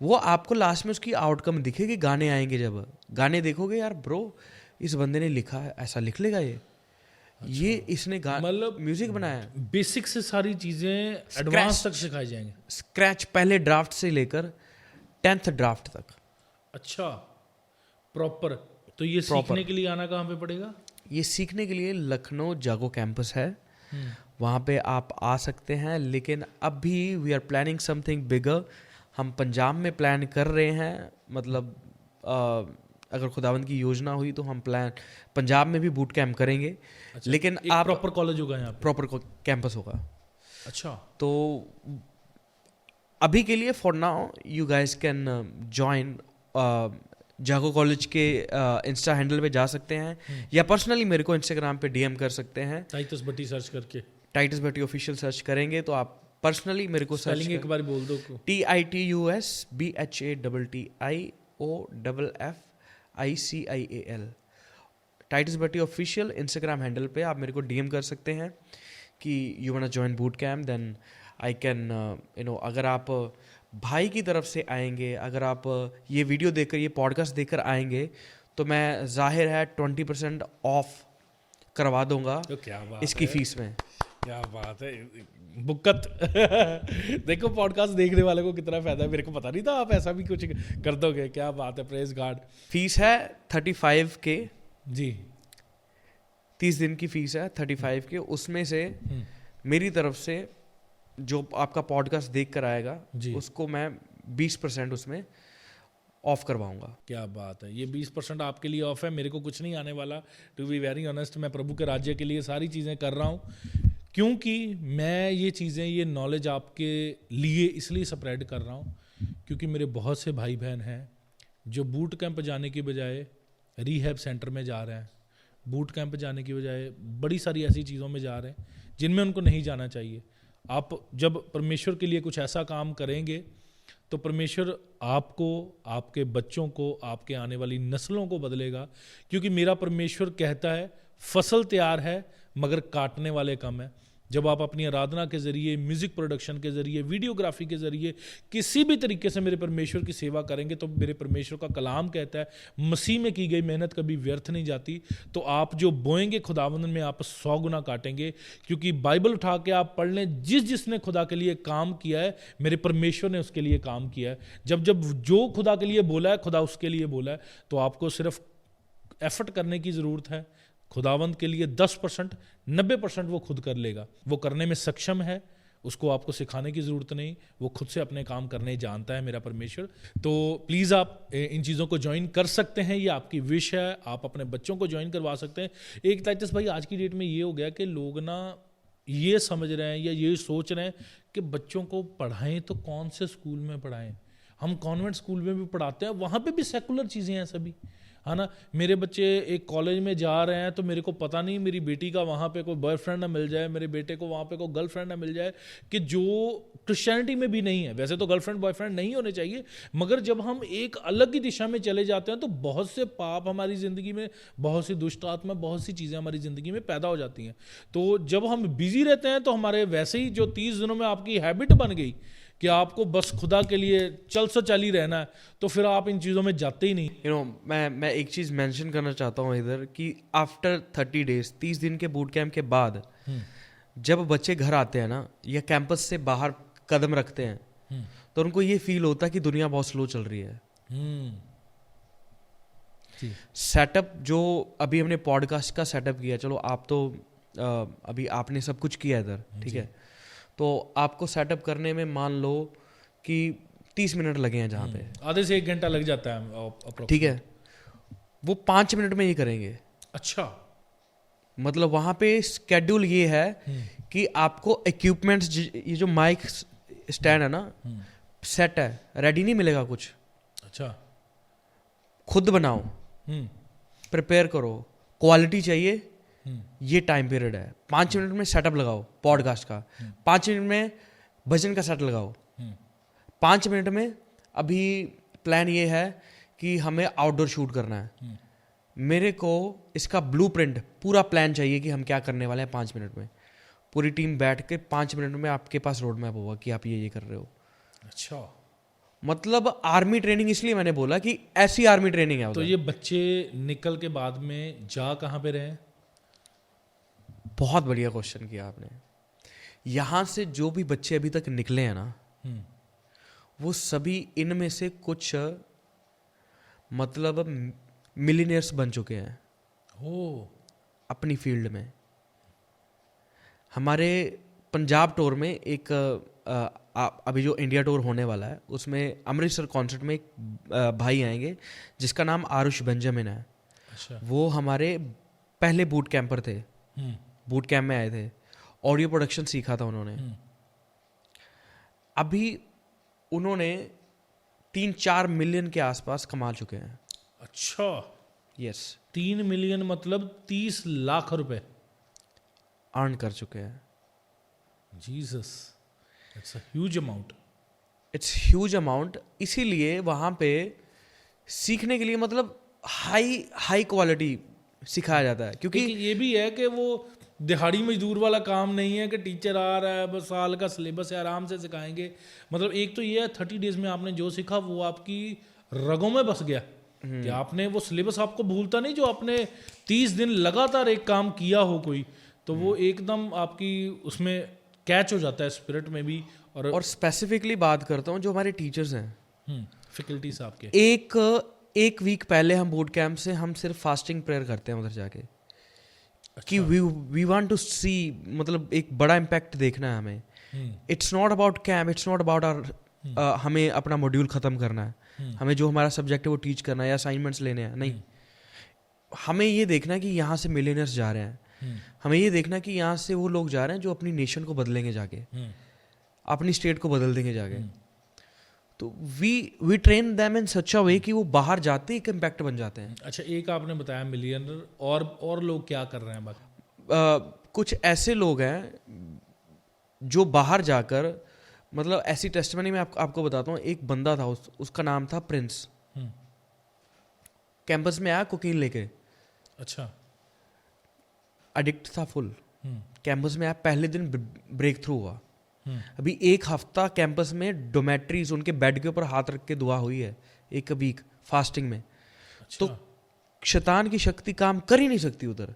वो आपको लास्ट में उसकी आउटकम दिखेगी, गाने आएंगे, जब गाने देखोगे यार ब्रो इस बंदे ने लिखा है, ऐसा लिख लेगा ये। अच्छा। ये इसने मतलब म्यूजिक बनाया है। बेसिक से सारी चीजें एडवांस तक सिखाई जाएंगे, स्क्रैच, पहले ड्राफ्ट से लेकर 10th ड्राफ्ट तक। अच्छा, प्रॉपर। तो ये सीखने के लिए आना कहाँ पे पड़ेगा? ये सीखने के लिए लखनऊ जागो कैंपस है, वहाँ पे आप आ सकते हैं। लेकिन अभी we are planning something bigger. हम पंजाब में प्लान कर रहे हैं, मतलब अगर खुदावंद की योजना हुई तो हम पंजाब में भी बूट कैंप करेंगे। अच्छा, लेकिन आप प्रॉपर कॉलेज होगा यहाँ पे? प्रॉपर कैंपस होगा। अच्छा। तो अभी के लिए for now you guys can join जागो कॉलेज के इंस्टा हैंडल पे जा सकते हैं, या पर्सनली मेरे को इंस्टाग्राम पे डीएम कर सकते हैं। टाइटस भट्टी सर्च करके, टाइटस भट्टी ऑफिशियल सर्च करेंगे तो आप पर्सनली मेरे को सर्च, एक बार बोल दो। TITUSBHATTIOFFICIAL Titus Bhatti official Instagram handle पे आप मेरे को डीएम कर सकते हैं कि you want to join boot camp. Then I can अगर आप भाई की तरफ से आएंगे, अगर आप ये वीडियो देखकर, ये पॉडकास्ट देखकर आएंगे, तो मैं जाहिर है 20% ऑफ करवा दूंगा। तो क्या बात इसकी फीस में। क्या बात है, बुक्कत। देखो पॉडकास्ट देखने वाले को कितना फायदा है, मेरे को पता नहीं था आप ऐसा भी कुछ कर दोगे। क्या बात है, प्रेज गॉड। फीस है 35K जी। 30 दिन की फीस है 35K। उसमें से मेरी तरफ से जो आपका पॉडकास्ट देख कर आएगा उसको मैं 20% उसमें ऑफ करवाऊंगा। क्या बात है, ये 20% आपके लिए ऑफ है, मेरे को कुछ नहीं आने वाला। टू बी वेरी ऑनेस्ट, मैं प्रभु के राज्य के लिए सारी चीज़ें कर रहा हूँ, क्योंकि मैं ये चीज़ें, ये नॉलेज आपके लिए इसलिए स्प्रेड कर रहा हूँ क्योंकि मेरे बहुत से भाई बहन हैं जो बूट कैंप जाने की बजाय रिहैब सेंटर में जा रहे हैं, बूट कैंप जाने की बजाय बड़ी सारी ऐसी चीज़ों में जा रहे हैं जिनमें उनको नहीं जाना चाहिए। आप जब परमेश्वर के लिए कुछ ऐसा काम करेंगे तो परमेश्वर आपको, आपके बच्चों को, आपके आने वाली नस्लों को बदलेगा, क्योंकि मेरा परमेश्वर कहता है फसल तैयार है मगर काटने वाले कम है। जब आप अपनी आराधना के ज़रिए, म्यूज़िक प्रोडक्शन के ज़रिए, वीडियोग्राफी के ज़रिए किसी भी तरीके से मेरे परमेश्वर की सेवा करेंगे तो मेरे परमेश्वर का कलाम कहता है मसीह में की गई मेहनत कभी व्यर्थ नहीं जाती। तो आप जो बोएंगे खुदावंद में आप 100 गुना काटेंगे, क्योंकि बाइबल उठा के आप पढ़ लें, जिसने खुदा के लिए काम किया है मेरे परमेश्वर ने उसके लिए काम किया है। जब जो खुदा के लिए बोला है खुदा उसके लिए बोला है, तो आपको सिर्फ एफर्ट करने की ज़रूरत है। खुदावंद के लिए 10%, 90% वो खुद कर लेगा, वो करने में सक्षम है, उसको आपको सिखाने की ज़रूरत नहीं, वो खुद से अपने काम करने जानता है मेरा परमेश्वर। तो प्लीज़ आप इन चीज़ों को ज्वाइन कर सकते हैं, ये आपकी विश है, आप अपने बच्चों को ज्वाइन करवा सकते हैं। एक टाइटस भाई, आज की डेट में ये हो गया कि लोग ना ये समझ रहे हैं या ये सोच रहे हैं कि बच्चों को पढ़ाएं तो कौन से स्कूल में पढ़ाएं। हम कॉन्वेंट स्कूल में भी पढ़ाते हैं, वहाँ पे भी सेकुलर चीज़ें हैं सभी, है ना। मेरे बच्चे एक कॉलेज में जा रहे हैं तो मेरे को पता नहीं मेरी बेटी का वहाँ पे कोई बॉयफ्रेंड ना मिल जाए, मेरे बेटे को वहाँ पे कोई गर्लफ्रेंड ना मिल जाए, कि जो क्रिश्चियनिटी में भी नहीं है। वैसे तो गर्लफ्रेंड बॉयफ्रेंड नहीं होने चाहिए, मगर जब हम एक अलग ही दिशा में चले जाते हैं तो बहुत से पाप हमारी ज़िंदगी में, बहुत सी दुष्ट आत्मा, बहुत सी चीज़ें हमारी ज़िंदगी में पैदा हो जाती हैं। तो जब हम बिजी रहते हैं तो हमारे वैसे ही जो 30 दिनों में आपकी हैबिट बन गई कि आपको बस खुदा के लिए चल से चल ही रहना है, तो फिर आप इन चीज़ों में जाते ही नहीं। मैं एक चीज़ मेंशन करना चाहता हूँ इधर कि आफ्टर 30 डेज, 30 दिन के बूट कैंप के बाद जब बच्चे घर आते हैं ना या कैंपस से बाहर कदम रखते हैं तो उनको ये फील होता है कि दुनिया बहुत स्लो चल रही है। सेटअप जो अभी हमने पॉडकास्ट का सेटअप किया, चलो आप तो अभी आपने सब कुछ किया इधर, ठीक है, तो आपको सेटअप करने में मान लो कि 30 मिनट लगे हैं, जहाँ पे आधे से 1 घंटा लग जाता है, ठीक है, वो 5 मिनट में ये करेंगे। अच्छा, मतलब वहाँ पे स्केड्यूल ये है कि आपको इक्विपमेंट्स, ये जो माइक स्टैंड है ना, सेट है, रेडी नहीं मिलेगा कुछ। अच्छा, खुद बनाओ, प्रिपेयर करो, क्वालिटी चाहिए, ये टाइम पीरियड है। 5 मिनट में सेटअप लगाओ पॉडकास्ट का, 5 मिनट में भजन का सेट लगाओ, 5 मिनट में अभी प्लान ये है कि हमें आउटडोर शूट करना है। मेरे को इसका ब्लूप्रिंट, पूरा प्लान चाहिए कि हम क्या करने वाले हैं 5 मिनट में। पूरी टीम बैठ के 5 मिनट में आपके पास रोड मैप होगा कि आप ये कर रहे हो। अच्छा, मतलब आर्मी ट्रेनिंग, इसलिए मैंने बोला कि ऐसी आर्मी ट्रेनिंग है। तो ये बच्चे निकल के बाद में जा कहाँ पे रहे? बहुत बढ़िया क्वेश्चन किया आपने। यहाँ से जो भी बच्चे अभी तक निकले हैं ना, वो सभी इनमें से कुछ मतलब मिलियनियर्स बन चुके हैं अपनी फील्ड में। हमारे पंजाब टूर में एक अभी जो इंडिया टूर होने वाला है उसमें अमृतसर कॉन्सर्ट में एक भाई आएंगे जिसका नाम आरुष बेंजामिन है। अच्छा। वो हमारे पहले बूट कैंपर थे, बूट कैंप में आए थे, ऑडियो प्रोडक्शन सीखा था उन्होंने। अभी उन्होंने 3-4 मिलियन के आसपास कमा चुके हैं। अच्छा, यस, 3 मिलियन मतलब 30 लाख रुपए अर्न कर चुके हैं। Jesus, it's a huge amount. It's huge amount. इसीलिए वहाँ पे सीखने के लिए मतलब हाई क्वालिटी सिखाया जाता है, क्योंकि ये भी है कि वो दिहाड़ी मजदूर वाला काम नहीं है कि टीचर आ रहा है बस साल का सिलेबस है आराम से सिखाएंगे। मतलब एक तो ये है 30 डेज में आपने जो सीखा वो आपकी रगों में बस गया कि आपने वो सिलेबस आपको भूलता नहीं। जो आपने 30 दिन लगातार एक काम किया हो कोई, तो वो एकदम आपकी उसमें कैच हो जाता है स्पिरिट में भी। और स्पेसिफिकली बात करता हूँ जो हमारे टीचर्स हैं, फैकल्टी साहब के, एक वीक पहले हम बूट कैंप से हम सिर्फ फास्टिंग प्रेयर करते हैं उधर जाके। अच्छा। कि वी वांट टू सी, मतलब एक बड़ा इम्पैक्ट देखना है हमें। It's not about camp, it's not about our हमें अपना मॉड्यूल ख़त्म करना है, हमें जो हमारा सब्जेक्ट है वो टीच करना है या असाइनमेंट्स लेने हैं, नहीं। हमें ये देखना है कि यहाँ से मिलियनर्स जा रहे हैं, हमें ये देखना कि यहाँ से वो लोग जा रहे हैं जो अपनी नेशन को बदलेंगे जाके, अपनी स्टेट को बदल देंगे जाके। तो वी ट्रेन देम इन सच अ वे कि वो बाहर जाते एक इम्पैक्ट बन जाते हैं। अच्छा, एक आपने बताया मिलियनर, और लोग क्या कर रहे हैं बाकी? कुछ ऐसे लोग हैं जो बाहर जाकर, मतलब ऐसी टेस्टमनी में आपको बताता हूँ। एक बंदा था, उसका नाम था प्रिंस। कैंपस में आया कोकीन लेके। अच्छा। एडिक्ट था फुल। कैंपस में आया, पहले दिन ब्रेक थ्रू हुआ। अभी एक हफ्ता कैंपस में डोमेट्रीज, उनके बेड के ऊपर हाथ रख के दुआ हुई है, एक वीक फास्टिंग में। अच्छा। तो शैतान की शक्ति काम कर ही नहीं सकती उधर।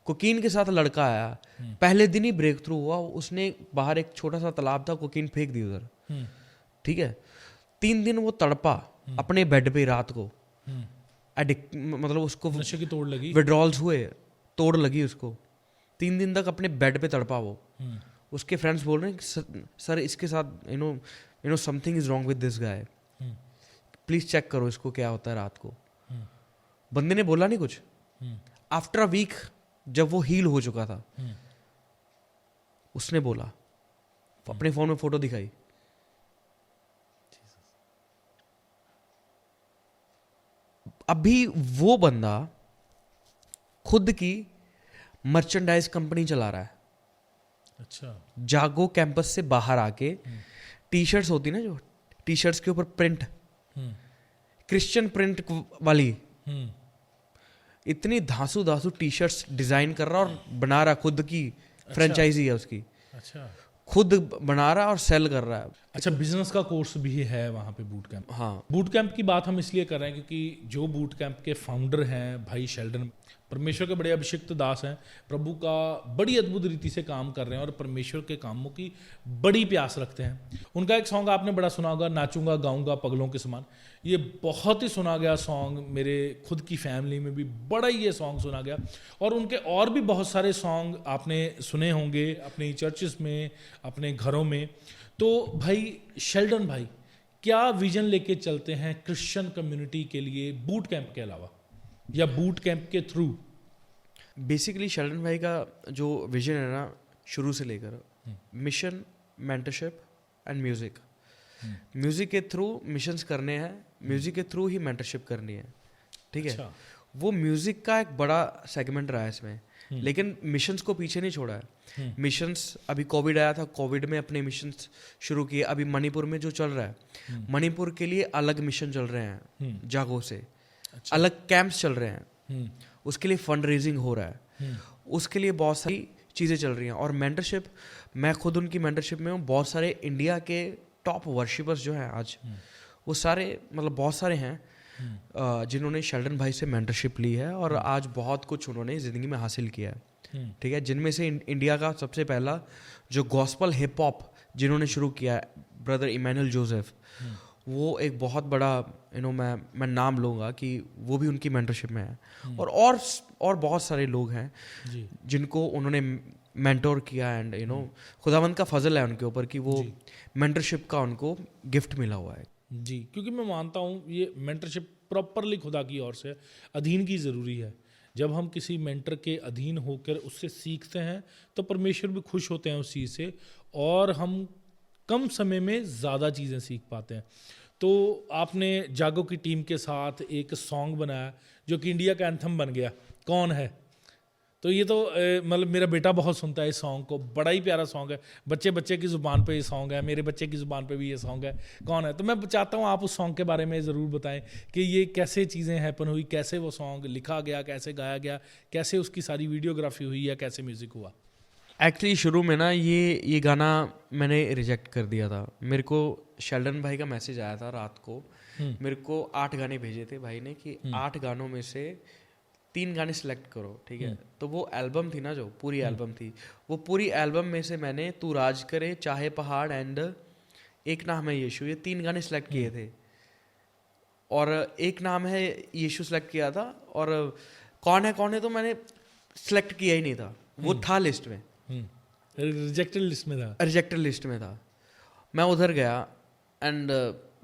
कोकीन के साथ लड़का आया, पहले दिन ही ब्रेक थ्रू हुआ। उसने बाहर एक छोटा सा तालाब था, कोकीन फेंक दी उधर। ठीक है, 3 दिन वो तड़पा अपने बेड पे रात को। एडिक्ट, मतलब उसको नशे की तोड़ लगी, विड्रॉल्स हुए, तोड़ लगी उसको। 3 दिन तक अपने बेड पे तड़पा वो। उसके फ्रेंड्स बोल रहे हैं कि सर इसके साथ you know something is wrong with this guy, please check करो इसको क्या होता है रात को। बंदे ने बोला नहीं कुछ। आफ्टर अ वीक जब वो हील हो चुका था, उसने बोला, अपने फोन में फोटो दिखाई। अभी वो बंदा खुद की मर्चेंडाइज कंपनी चला रहा है। अच्छा। जागो कैंपस से बाहर आके टी शर्ट्स होती ना, जो टी शर्ट्स के ऊपर प्रिंट, क्रिश्चियन प्रिंट वाली, इतनी धांसू धांसू टी शर्ट्स डिजाइन कर रहा और बना रहा, खुद की फ्रेंचाइजी है उसकी। अच्छा। खुद बना रहा और सेल कर रहा है। अच्छा, बिजनेस का कोर्स भी है वहाँ पे, बूट कैंप? हाँ। बूट कैंप की बात हम इसलिए कर रहे हैं क्योंकि जो बूट कैंप के फाउंडर हैं भाई शेल्डन, परमेश्वर के बड़े अभिषिक्त दास हैं, प्रभु का बड़ी अद्भुत रीति से काम कर रहे हैं और परमेश्वर के कामों की बड़ी प्यास रखते हैं। उनका एक सॉन्ग आपने बड़ा सुना होगा, नाचूंगा गाऊंगा पगलों के समान। ये बहुत ही सुना गया सॉन्ग, मेरे खुद की फैमिली में भी बड़ा ही ये सॉन्ग सुना गया। और उनके और भी बहुत सारे सॉन्ग आपने सुने होंगे अपनी चर्चेस में, अपने घरों में। तो भाई शेल्डन भाई क्या विजन लेके चलते हैं क्रिश्चियन कम्युनिटी के लिए बूट कैंप के अलावा, या बूट कैंप के थ्रू? बेसिकली शेल्डन भाई का जो विजन है ना, शुरू से लेकर mission, mentorship and music. Music के थ्रू मिशंस करने हैं, म्यूजिक के थ्रू ही मेंटरशिप करनी है। ठीक है। अच्छा। वो म्यूजिक का एक बड़ा सेगमेंट रहा है इसमें, लेकिन मिशंस को पीछे नहीं छोड़ा है। मिशंस, अभी कोविड आया था, कोविड में अपने मिशंस शुरू किए। अभी मणिपुर में जो चल रहा है, मणिपुर के लिए अलग मिशन चल रहे हैं जागो से। अच्छा। अलग कैंप्स चल रहे हैं, उसके लिए फंड रेजिंग हो रहा है, उसके लिए बहुत सारी चीज़ें चल रही हैं। और मेंटरशिप, मैं खुद उनकी मेंटरशिप में हूँ। बहुत सारे इंडिया के टॉप वर्शिपर्स जो हैं आज, वो सारे, मतलब बहुत सारे हैं जिन्होंने शेल्डन भाई से मेंटरशिप ली है और आज बहुत कुछ उन्होंने ज़िंदगी में हासिल किया है। ठीक है। जिनमें से इंडिया का सबसे पहला जो गॉस्पल हिप हॉप जिन्होंने शुरू किया है, ब्रदर इमैनुअल जोसेफ, वो एक बहुत बड़ा मैं नाम लूँगा कि वो भी उनकी मेंटरशिप में है। और बहुत सारे लोग हैं जिनको उन्होंने मेंटोर किया। एंड खुदावंद का फजल है उनके ऊपर कि वो मेंटरशिप का उनको गिफ्ट मिला हुआ है। जी, क्योंकि मैं मानता हूँ ये मेंटरशिप प्रॉपरली खुदा की ओर से अधीन की ज़रूरी है। जब हम किसी मेंटर के अधीन होकर उससे सीखते हैं तो परमेश्वर भी खुश होते हैं उस चीज़ से, और हम कम समय में ज़्यादा चीज़ें सीख पाते हैं। तो आपने जागो की टीम के साथ एक सॉन्ग बनाया जो कि इंडिया का एंथम बन गया, कौन है। तो ये तो मतलब मेरा बेटा बहुत सुनता है इस सॉन्ग को, बड़ा ही प्यारा सॉन्ग है। बच्चे बच्चे की ज़ुबान पे ये सॉन्ग है, मेरे बच्चे की ज़ुबान पे भी ये सॉन्ग है, कौन है। तो मैं चाहता हूँ आप उस सॉन्ग के बारे में ज़रूर बताएं कि ये कैसे चीज़ें हैपन हुई, कैसे वो सॉन्ग लिखा गया, कैसे गाया गया, कैसे उसकी सारी वीडियोग्राफी हुई या कैसे म्यूज़िक हुआ। एक्चुअली शुरू में ना ये गाना मैंने रिजेक्ट कर दिया था। मेरे को शेल्डन भाई का मैसेज आया था रात को, मेरे को 8 गाने भेजे थे भाई ने कि 8 गानों में से 3 गाने सिलेक्ट करो। ठीक है। तो वो एल्बम थी ना, जो पूरी एल्बम थी, वो पूरी एल्बम में से मैंने तू राज करे, चाहे पहाड़ एंड एक नाम है यीशु, ये 3 गाने सिलेक्ट किए थे। और एक नाम है यीशु सिलेक्ट किया था, और कौन है तो मैंने सिलेक्ट किया ही नहीं था, वो था लिस्ट में, रिजेक्टेड लिस्ट में था। रिजेक्टेड लिस्ट में था। मैं उधर गया एंड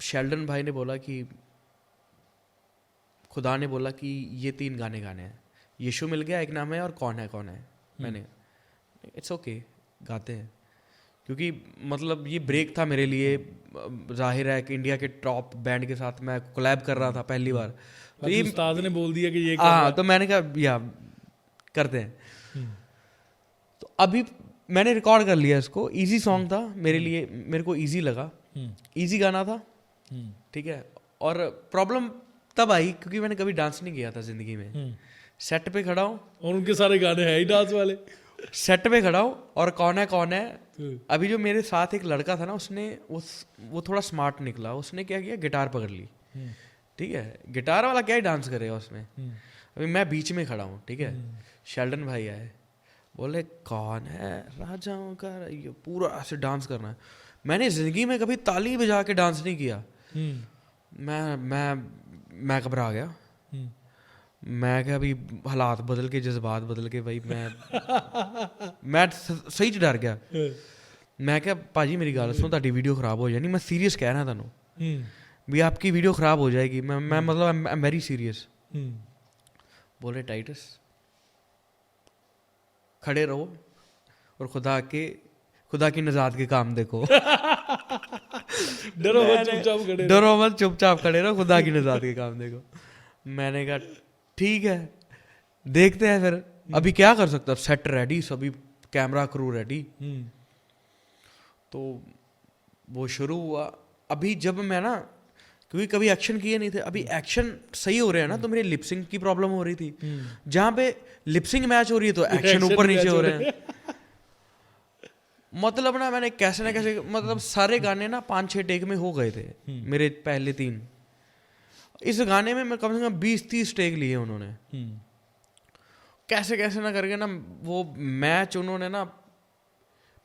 शेल्डन भाई ने बोला कि खुदा ने बोला कि ये 3 गाने गाने हैं। यीशु मिल गया एक नाम है, और कौन है मैंने इट्स ओके गाते हैं, क्योंकि मतलब ये ब्रेक था मेरे लिए। जाहिर है कि इंडिया के टॉप बैंड के साथ मैं कोलैब कर रहा था पहली बार, तो ये उस्ताद ने बोल दिया कि ये हाँ, तो मैंने कहा या करते हैं। तो अभी मैंने रिकॉर्ड कर लिया इसको। इजी सॉन्ग था मेरे लिए, मेरे को इजी लगा, इजी गाना था, ठीक है। और प्रॉब्लम तब आई क्योंकि मैंने कभी डांस नहीं किया था जिंदगी में। सेट पे खड़ा हूँ और उनके सारे गाने हैं ही डांस वाले। सेट पे खड़ा हूँ और कौन है अभी जो मेरे साथ एक लड़का था ना, उसने वो थोड़ा स्मार्ट निकला। उसने क्या किया, गिटार पकड़ ली, ठीक है। गिटार वाला क्या ही डांस करेगा उसमें। अभी मैं बीच में खड़ा हूँ, ठीक है। शेल्डन भाई आए, बोले कौन है राजाओं का, ये पूरा ऐसे डांस करना है। मैंने जिंदगी में कभी ताली बजा के डांस नहीं किया। मैं घबरा गया। मैं क्या, अभी हालात बदल के, जज्बात बदल के, भाई मैं सही च डर गया। मैं क्या भाजी मेरी गल सुनो, ताड़ी वीडियो खराब हो जानी। मैं सीरियस कह रहा थानू भी आपकी वीडियो खराब हो जाएगी। मैं मतलब आई एम वेरी सीरियस। बोले टाइटस खड़े रहो और खुदा की नजात के काम देखो। डरो मत, चुपचाप खड़े रहो। डरो मत, चुपचाप खड़े रहो, खुदा की नजात के काम देखो। मैंने कहा ठीक है, देखते हैं फिर। अभी क्या कर सकता, सेट रेडी, सभी कैमरा क्रू रेडी। तो वो शुरू हुआ। अभी जब मैं ना, क्योंकि कभी एक्शन किए नहीं थे, अभी एक्शन सही हो रहे हैं ना, तो मेरी लिपसिंग की प्रॉब्लम हो रही थी। जहां पे लिपसिंग मैच हो रही है तो एक्शन ऊपर नीचे हो रहे हैं। मतलब ना मैंने कैसे ना कैसे, मतलब सारे गाने ना 5-6 टेक में हो गए थे मेरे पहले 3। इस गाने में मैं कम से कम 20-30 टेक लिए उन्होंने। कैसे कैसे ना करके ना वो मैच उन्होंने ना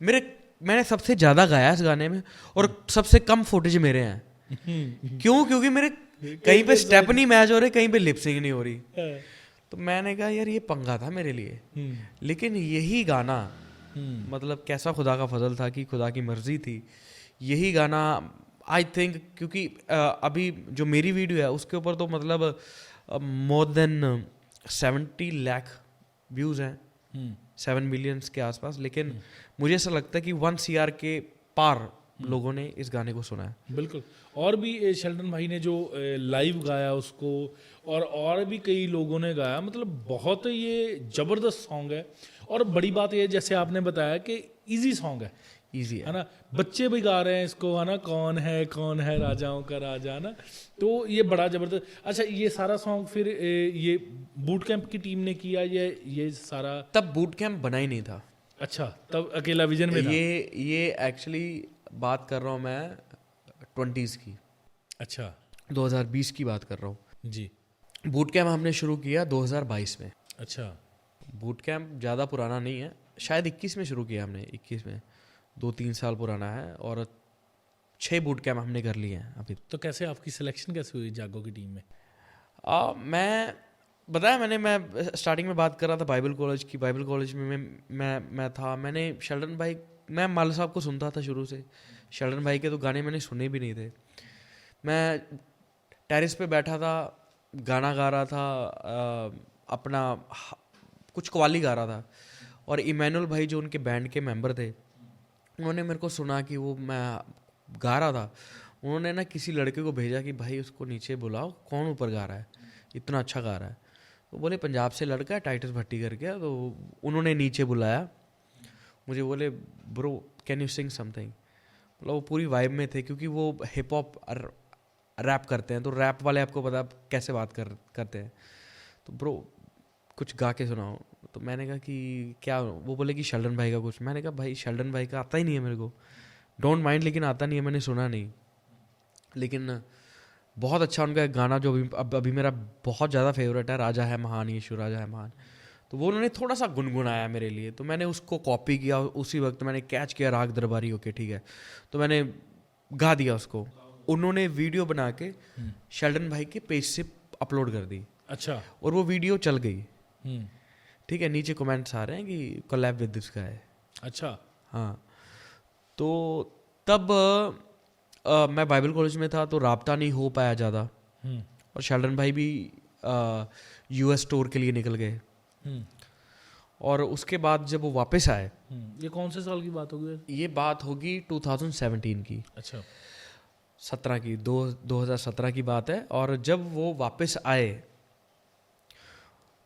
मैंने सबसे ज्यादा गाया इस गाने में, और सबसे कम फुटेज मेरे हैं। क्यों? क्योंकि मेरे कहीं पे स्टेप नहीं मैच हो रहे, कहीं पे लिपसिंग नहीं हो रही। तो मैंने कहा यार ये पंगा था मेरे लिए। लेकिन यही गाना, मतलब कैसा खुदा का फजल था कि खुदा की मर्जी थी, यही गाना आई थिंक, क्योंकि अभी जो मेरी वीडियो है उसके ऊपर तो मतलब मोर देन 70 लाख व्यूज़ हैं, 7 मिलियंस के आसपास। लेकिन मुझे ऐसा लगता है कि 1 CR के पार लोगों ने इस गाने को सुना है। बिल्कुल। और भी शेल्डन भाई ने जो लाइव गाया उसको, और भी कई लोगों ने गाया, मतलब बहुत ये ज़बरदस्त सॉन्ग है। और बड़ी बात ये, जैसे आपने बताया कि इजी सॉन्ग है, इजी है ना, बच्चे भी गा रहे हैं इसको, है ना, कौन है राजाओं का राजा, है ना, तो ये बड़ा ज़बरदस्त। अच्छा, ये सारा सॉन्ग फिर ये बूट कैंप की टीम ने किया, ये सारा? तब बूट कैंप बना ही नहीं था। अच्छा, तब अकेला विजन में था। ये एक्चुअली बात कर रहा हूँ मैं 20s की। अच्छा, 2020 की बात कर रहा हूँ जी। बूट कैंप हमने शुरू किया 2022 में। अच्छा, बूट कैंप ज़्यादा पुराना नहीं है, शायद 21 में शुरू किया हमने, 21 में, 2-3 साल पुराना है। और 6 बूट कैंप हमने कर लिए हैं अभी। तो कैसे आपकी सिलेक्शन कैसे हुई जागो की टीम में? मैं बताया, मैं स्टार्टिंग में बात कर रहा था बाइबल कॉलेज की। बाइबल कॉलेज में मैं था। मैंने शेल्डन भाई, मैं माल साहब को सुनता था शुरू से। शेल्डन भाई के तो गाने मैंने सुने भी नहीं थे। मैं टेरेस पे बैठा था, गाना गा रहा था, अपना कुछ कवाली गा रहा था। और इमैनुअल भाई जो उनके बैंड के मेंबर थे, उन्होंने मेरे को सुना कि वो मैं गा रहा था। उन्होंने ना किसी लड़के को भेजा कि भाई उसको नीचे बुलाओ, कौन ऊपर गा रहा है, इतना अच्छा गा रहा है। तो बोले पंजाब से लड़का है, टाइटस भट्टी करके। तो उन्होंने नीचे बुलाया मुझे, बोले bro can you sing something. मतलब वो पूरी वाइब में थे, क्योंकि वो हिप हॉप रैप करते हैं, तो रैप वाले आपको पता कैसे बात करते हैं। तो ब्रो कुछ गा के सुनाओ। तो मैंने कहा कि क्या? वो बोले कि शेल्डन भाई का कुछ। मैंने कहा भाई शेल्डन भाई का आता ही नहीं है मेरे को, डोंट माइंड, लेकिन आता नहीं है, मैंने सुना नहीं। लेकिन बहुत अच्छा उनका गाना जो अभी मेरा बहुत ज़्यादा फेवरेट है, राजा है महान यीशु राजा है महान। तो वो उन्होंने थोड़ा सा गुनगुनाया मेरे लिए, तो मैंने उसको कॉपी किया। उसी वक्त मैंने कैच किया राग दरबारी, ओके ठीक है, तो मैंने गा दिया उसको। उन्होंने वीडियो बना के शेल्डन भाई के पेज से अपलोड कर दी। अच्छा, और वो वीडियो चल गई, ठीक है। नीचे कमेंट्स आ रहे हैं कि कोलैब विद दिस गाय। अच्छा, हाँ। तो तब मैं बाइबल कॉलेज में था, तो राब्ता नहीं हो पाया ज़्यादा। और शेल्डन भाई भी US टूर के लिए निकल गए। और उसके बाद जब वो वापस आए, ये कौन से साल की बात होगी? ये बात होगी 2017 की, अच्छा। 17 की, 2017 की बात है। और जब वो वापस आए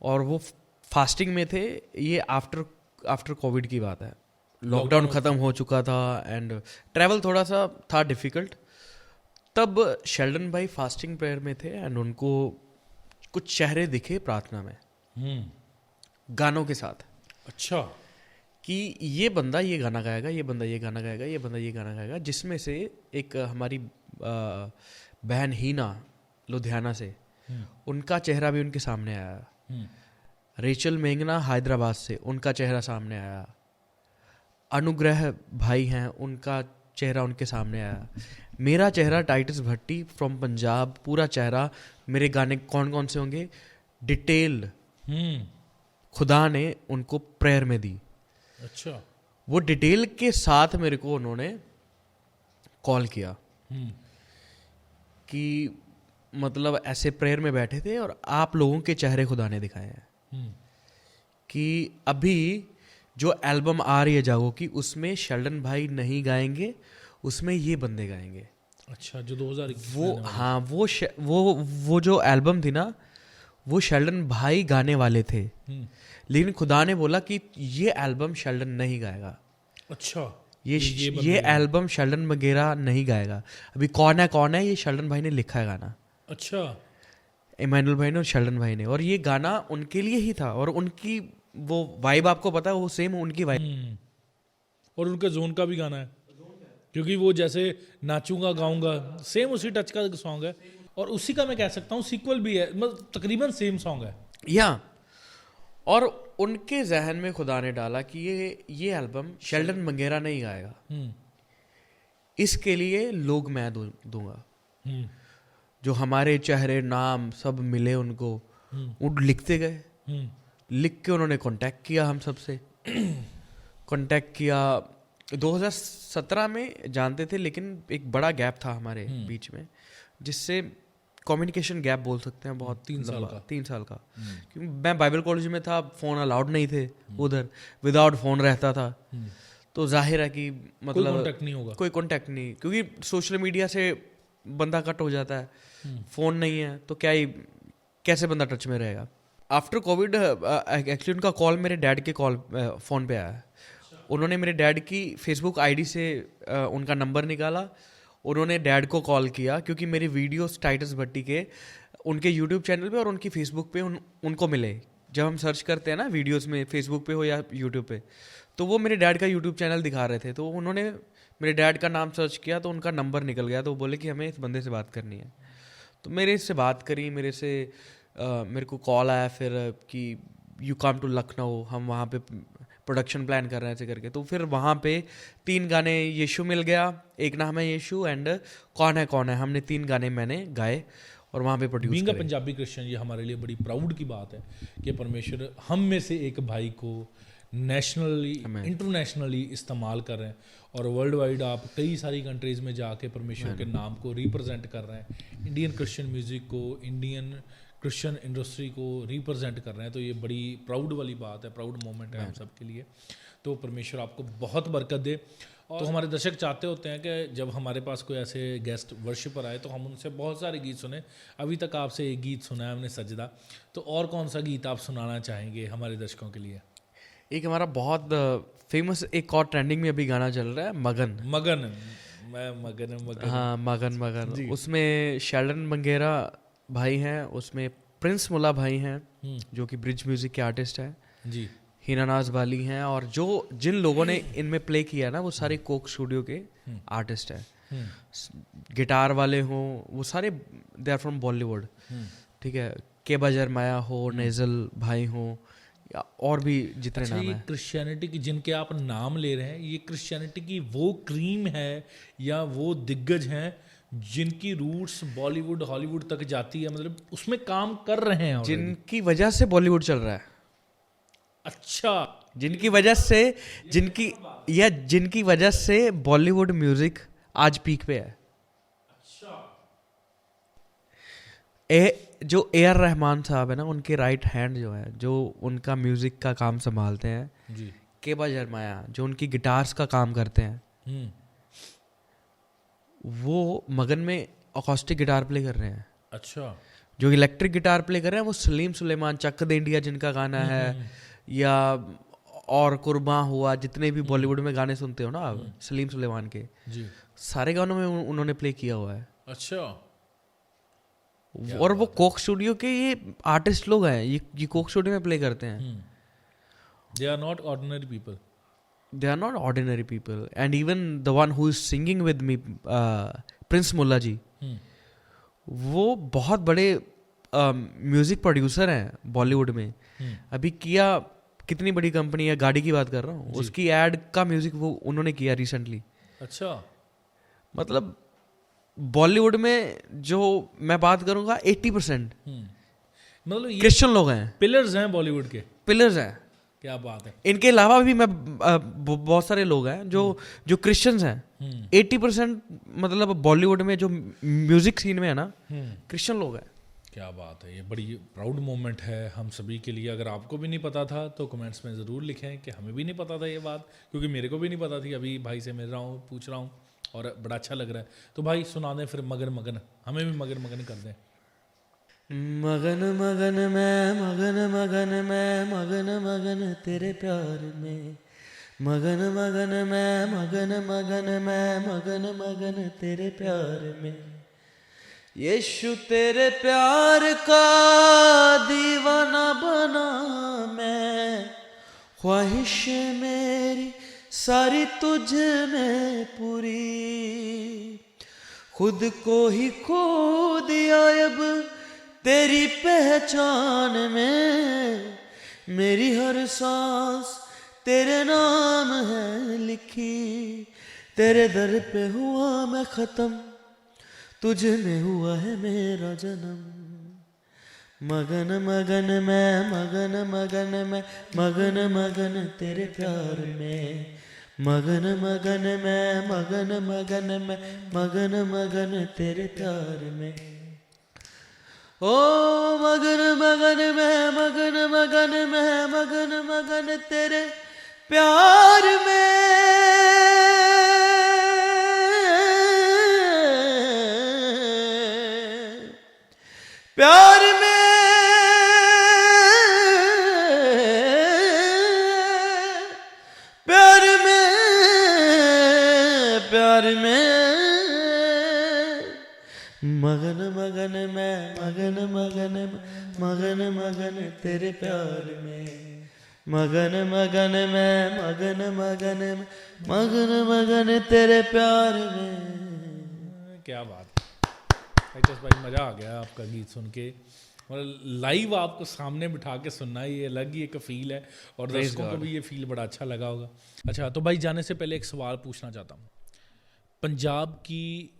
और वो फास्टिंग में थे, ये आफ्टर कोविड की बात है, लॉकडाउन ख़त्म हो चुका था एंड ट्रैवल थोड़ा सा था डिफ़िकल्ट। तब शेल्डन भाई फास्टिंग प्रेयर में थे एंड उनको कुछ चेहरे दिखे प्रार्थना में गानों के साथ। अच्छा। कि ये बंदा ये गाना गाएगा, ये बंदा ये गाना गाएगा, ये बंदा ये गाना गाएगा, जिसमें से एक हमारी बहन हीना लुधियाना से, उनका चेहरा भी उनके सामने आया। रेचल मेंगना हैदराबाद से, उनका चेहरा सामने आया। अनुग्रह भाई हैं, उनका चेहरा उनके सामने आया। मेरा चेहरा टाइटस भट्टी फ्रॉम पंजाब, पूरा चेहरा। मेरे गाने कौन कौन से होंगे, डिटेल खुदा ने उनको प्रेयर में दी। अच्छा। वो डिटेल के साथ मेरे को उन्होंने कॉल किया कि मतलब ऐसे प्रेयर में बैठे थे और आप लोगों के चेहरे खुदा ने दिखाए हैं कि अभी जो एल्बम आ रही है जागो की, उसमें शेल्डन भाई नहीं गाएंगे, उसमें ये बंदे गाएंगे। अच्छा, जो 2021 वो हाँ वो जो एल्बम थी ना, वो शेल्डन भाई गाने वाले थे, लेकिन खुदा ने बोला कि ये एल्बम शेल्डन नहीं गाएगा। अच्छा। ये एल्बम शेल्डन वगैरह नहीं गाएगा। अभी कौन है ये शेल्डन भाई ने लिखा है गाना। अच्छा। इमैनुअल भाई ने और शेल्डन भाई ने, और ये गाना उनके लिए ही था। और उनकी वो वाइब आपको पता है, वो सेम उनकी वाइब। और उनके जोन का भी गाना है, क्योंकि वो जैसे नाचूंगा गाऊंगा सेम उसी टच का सॉन्ग है, और उसी का मैं कह सकता हूँ सीक्वल भी है, मतलब तकरीबन सेम सॉन्ग है। या और उनके जहन में खुदा ने डाला कि ये एल्बम शेल्डन वगैरह नहीं गाएगा, इसके लिए लोग मैं दूंगा। जो हमारे चेहरे नाम सब मिले उनको, वो लिखते गए। लिख के उन्होंने कांटेक्ट किया हम सबसे। कांटेक्ट किया 2017 में जानते थे, लेकिन एक बड़ा गैप था हमारे बीच में, जिससे कम्युनिकेशन गैप बोल सकते हैं बहुत। 3 साल का क्योंकि मैं बाइबल कॉलेज में था, फ़ोन अलाउड नहीं थे उधर, विदाउट फ़ोन रहता था। तो जाहिर है कि मतलब कोई कॉन्टेक्ट नहीं, क्योंकि सोशल मीडिया से बंदा कट हो जाता है। फ़ोन नहीं है तो कैसे बंदा टच में रहेगा। आफ्टर कोविड एक्चुअली उनका कॉल मेरे डैड के फ़ोन पे आया। उन्होंने मेरे डैड की फेसबुक आईडी से उनका नंबर निकाला, उन्होंने डैड को कॉल किया, क्योंकि मेरे वीडियोस टाइटस भट्टी के उनके यूट्यूब चैनल पे और उनकी फेसबुक पे उनको मिले। जब हम सर्च करते हैं ना वीडियोस में, फेसबुक पे हो या यूट्यूब पे, तो वो मेरे डैड का यूट्यूब चैनल दिखा रहे थे। तो उन्होंने मेरे डैड का नाम सर्च किया तो उनका नंबर निकल गया। तो वो बोले कि हमें इस बंदे से बात करनी है। तो मेरे से बात करी, मेरे को कॉल आया फिर कि यू कम टू लखनऊ, हम वहाँ पे प्रोडक्शन प्लान कर रहे हैं ऐसे करके। तो फिर वहाँ पे 3 गाने यीशु मिल गया, एक नाम है यीशु एंड कौन है, हमने 3 गाने मैंने गाए और वहाँ पे produce being a Punjabi Christian, ये हमारे लिए बड़ी प्राउड की बात है कि परमेश्वर हम में से एक भाई को नेशनली इंटरनेशनली इस्तेमाल कर रहे हैं, और वर्ल्ड वाइड आप कई सारी कंट्रीज़ में जाके परमेश्वर के नाम को रिप्रेजेंट कर रहे हैं, इंडियन क्रिश्चियन म्यूज़िक को, इंडियन क्रिश्चियन इंडस्ट्री को रिप्रेजेंट कर रहे हैं। तो ये बड़ी प्राउड वाली बात है, प्राउड मोमेंट है हम सब के लिए। तो परमेश्वर आपको बहुत बरकत दे। तो हमारे दर्शक चाहते होते हैं कि जब हमारे पास कोई ऐसे गेस्ट वर्शिपर आए तो हम उनसे बहुत सारे गीत सुने। अभी तक आपसे एक गीत सुना है हमने, सजदा। तो और कौन सा गीत आप सुनाना चाहेंगे हमारे दर्शकों के लिए? एक हमारा बहुत फेमस एक और ट्रेंडिंग में अभी गाना चल रहा है, मगन। हाँ, मगन। उसमें शेल्डन मंगेरा भाई हैं, उसमें प्रिंस मुल्ला भाई हैं जो कि ब्रिज म्यूजिक के आर्टिस्ट हैं जी, हीना नाज वाली हैं, और जिन लोगों ने इनमें प्ले किया ना वो सारे कोक स्टूडियो के आर्टिस्ट हैं। गिटार वाले हों वो सारे दे आर फ्रॉम बॉलीवुड, ठीक है। के बजर माया हो, नेजल भाई हों, या और भी जितने नाम हैं। क्रिश्चियनिटी की जिनके आप नाम ले रहे हैं, ये क्रिश्चियनिटी की वो क्रीम है या वो दिग्गज हैं जिनकी रूट्स बॉलीवुड हॉलीवुड तक जाती है, मतलब उसमें काम कर रहे हैं already? जिनकी वजह से बॉलीवुड चल रहा है। अच्छा, जिनकी वजह से बॉलीवुड म्यूजिक आज पीक पे है। जो AR रहमान साहब है ना, उनके राइट हैंड जो है, जो उनका म्यूजिक का काम संभालते हैं, जी। केबा जरमाया जो उनकी गिटार्स का काम करते हैं, हम्म। वो मगन में अकॉस्टिक गिटार प्ले कर रहे हैं। अच्छा। जो इलेक्ट्रिक गिटार प्ले कर रहे हैं वो सलीम सुलेमान, चक दे इंडिया जिनका गाना है, या और कुर्बान हुआ, जितने भी बॉलीवुड में गाने सुनते हो ना आप, सलीम सुलेमान के जी। सारे गानों में उन्होंने प्ले किया हुआ है। अच्छा। और वो कोक स्टूडियो के ये आर्टिस्ट लोग हैं, ये कोक स्टूडियो में प्ले करते हैं। They are not ordinary people. They are not ordinary people. And even the one who is singing with me, Prince Mulla ji, वो बहुत बड़े म्यूजिक प्रोड्यूसर हैं बॉलीवुड में। अभी किया कितनी बड़ी कंपनी है, गाड़ी की बात कर रहा हूँ, उसकी एड का म्यूजिक वो उन्होंने किया रिसेंटली। अच्छा। मतलब बॉलीवुड में जो मैं बात करूँगा 80% मतलब ये क्रिश्चियन लोग हैं, पिलर्स हैं बॉलीवुड के। पिलर्स हैं। क्या बात है। इनके अलावा भी मैं बहुत सारे लोग हैं जो क्रिश्चियंस हैं। 80% मतलब बॉलीवुड में जो म्यूजिक सीन में है ना, क्रिश्चियन लोग हैं। क्या बात है, ये बड़ी प्राउड मोमेंट है हम सभी के लिए। अगर आपको भी नहीं पता था तो कमेंट्स में ज़रूर लिखें कि हमें भी नहीं पता था ये बात, क्योंकि मेरे को भी नहीं पता थी। अभी भाई से मिल रहा हूँ, पूछ रहा हूँ और बड़ा अच्छा लग रहा है। तो भाई सुना दें फिर मगन मगन, हमें भी मगन मगन कर दें। मगन मगन मैं, मगन मगन मैं, मगन मगन तेरे प्यार में, मगन मगन मैं, मगन मगन मैं, मगन मगन तेरे प्यार में। यीशु तेरे प्यार का दीवाना बना मैं, ख्वाहिश मेरी सारी तुझ में पूरी, खुद को ही खो दिया अब तेरी पहचान में, मेरी हर सांस तेरे नाम है लिखी, तेरे दर पे हुआ मैं खत्म, तुझ में हुआ है मेरा जन्म। मगन मगन मैं, मगन मगन मैं, मगन मगन तेरे प्यार में, मगन मगन मैं, मगन मगन मैं, मगन मगन तेरे प्यार में। ओ मगन मगन मैं, मगन मगन मैं, मगन मगन तेरे प्यार में, प्यार में, प्यार में, प्यार में। मगन मगन मैं, मगन मगन, मगन मगन तेरे प्यार में, मगन मगन मैं, मगन मगन, मगन मगन तेरे प्यार में। क्या बात है भाई, मज़ा आ गया आपका गीत सुन के। मतलब लाइव आपको सामने बिठा के सुनना ये अलग ही एक फील है, और दर्शकों को भी ये फील बड़ा अच्छा लगा होगा। अच्छा, तो भाई जाने से पहले एक सवाल पूछना चाहता हूँ। पंजाब की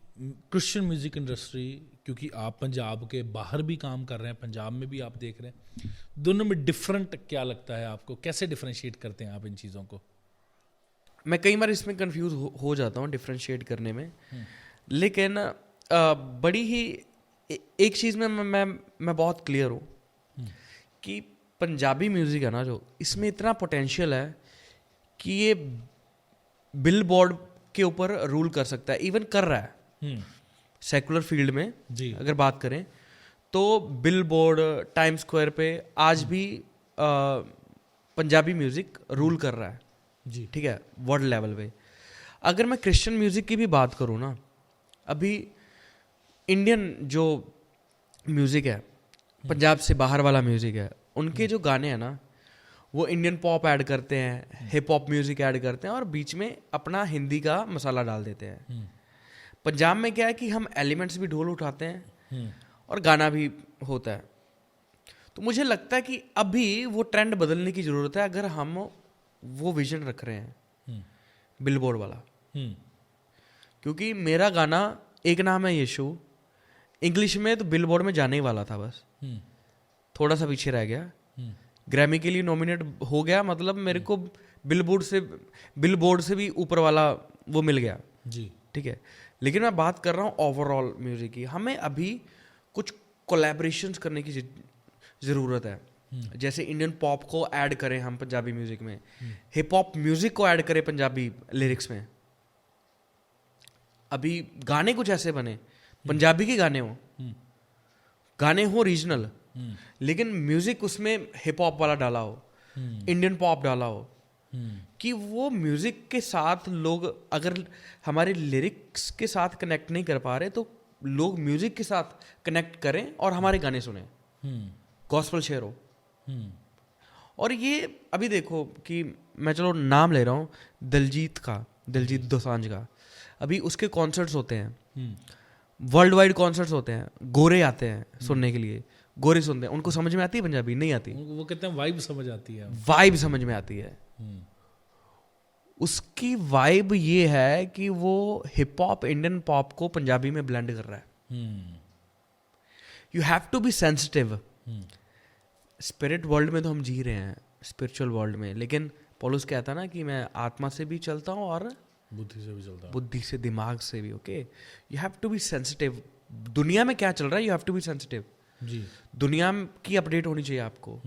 क्रिश्चियन म्यूज़िक इंडस्ट्री, क्योंकि आप पंजाब के बाहर भी काम कर रहे हैं, पंजाब में भी आप देख रहे हैं, दोनों में डिफरेंट क्या लगता है आपको? कैसे डिफरेंशिएट करते हैं आप इन चीज़ों को? मैं कई बार इसमें कंफ्यूज हो जाता हूँ डिफरेंशिएट करने में, लेकिन बड़ी ही एक चीज़ में मैं बहुत क्लियर हूँ कि पंजाबी म्यूज़िक है ना, जो इसमें इतना पोटेंशियल है कि ये बिलबोर्ड के ऊपर रूल कर सकता है, इवन कर रहा है। सेकुलर फील्ड में जी अगर बात करें तो बिलबोर्ड, टाइम स्क्वायर पे आज भी पंजाबी म्यूज़िक रूल कर रहा है जी, ठीक है, वर्ल्ड लेवल पे। अगर मैं क्रिश्चियन म्यूज़िक की भी बात करूँ ना, अभी इंडियन जो म्यूज़िक है, पंजाब से बाहर वाला म्यूज़िक है, उनके जो गाने हैं ना, वो इंडियन पॉप ऐड करते हैं, हिप हॉप म्यूज़िक ऐड करते हैं, और बीच में अपना हिंदी का मसाला डाल देते हैं। पंजाब में क्या है कि हम एलिमेंट्स भी ढोल उठाते हैं और गाना भी होता है। तो मुझे लगता है कि अभी वो ट्रेंड बदलने की ज़रूरत है, अगर हम वो विजन रख रहे हैं बिलबोर्ड वाला। क्योंकि मेरा गाना एक नाम है यीशु, इंग्लिश में तो बिलबोर्ड में जाने ही वाला था, बस थोड़ा सा पीछे रह गया, ग्रैमी के लिए नॉमिनेट हो गया, मतलब मेरे को बिलबोर्ड से भी ऊपर वाला वो मिल गया जी, ठीक है। लेकिन मैं बात कर रहा हूँ ओवरऑल म्यूज़िक की। हमें अभी कुछ कोलैबोरेशंस करने की ज़रूरत है। जैसे इंडियन पॉप को ऐड करें हम पंजाबी म्यूजिक में, हिप हॉप म्यूजिक को ऐड करें पंजाबी लिरिक्स में। अभी गाने कुछ ऐसे बने, पंजाबी के गाने हो रीजनल, लेकिन म्यूजिक उसमें हिप हॉप वाला डाला हो, इंडियन पॉप डाला हो, कि वो म्यूजिक के साथ लोग अगर हमारे लिरिक्स के साथ कनेक्ट नहीं कर पा रहे तो लोग म्यूजिक के साथ कनेक्ट करें और हमारे गाने सुने, गॉस्पेल शेयर हो। और ये अभी देखो कि मैं चलो नाम ले रहा हूँ दिलजीत दोसांझ का, अभी उसके कॉन्सर्ट्स होते हैं, वर्ल्ड वाइड कॉन्सर्ट्स होते हैं, गोरे आते हैं सुनने के लिए, गोरे सुनते हैं, उनको समझ में आती है पंजाबी? नहीं आती। वो कहते हैं वाइब समझ आती है, वाइब समझ में आती है। उसकी वाइब ये है कि वो हिप हॉप इंडियन पॉप को पंजाबी में ब्लेंड कर रहा है। You have to be sensitive. Spirit world में तो हम जी रहे हैं, स्पिरिचुअल वर्ल्ड में, लेकिन पौलुस कहता ना कि मैं आत्मा से भी चलता हूँ और बुद्धि से भी चलता हूँ, बुद्धि से, दिमाग से भी। Okay, you have to be sensitive. दुनिया में क्या चल रहा है, you have to be sensitive. जी, दुनिया की अपडेट होनी चाहिए आपको।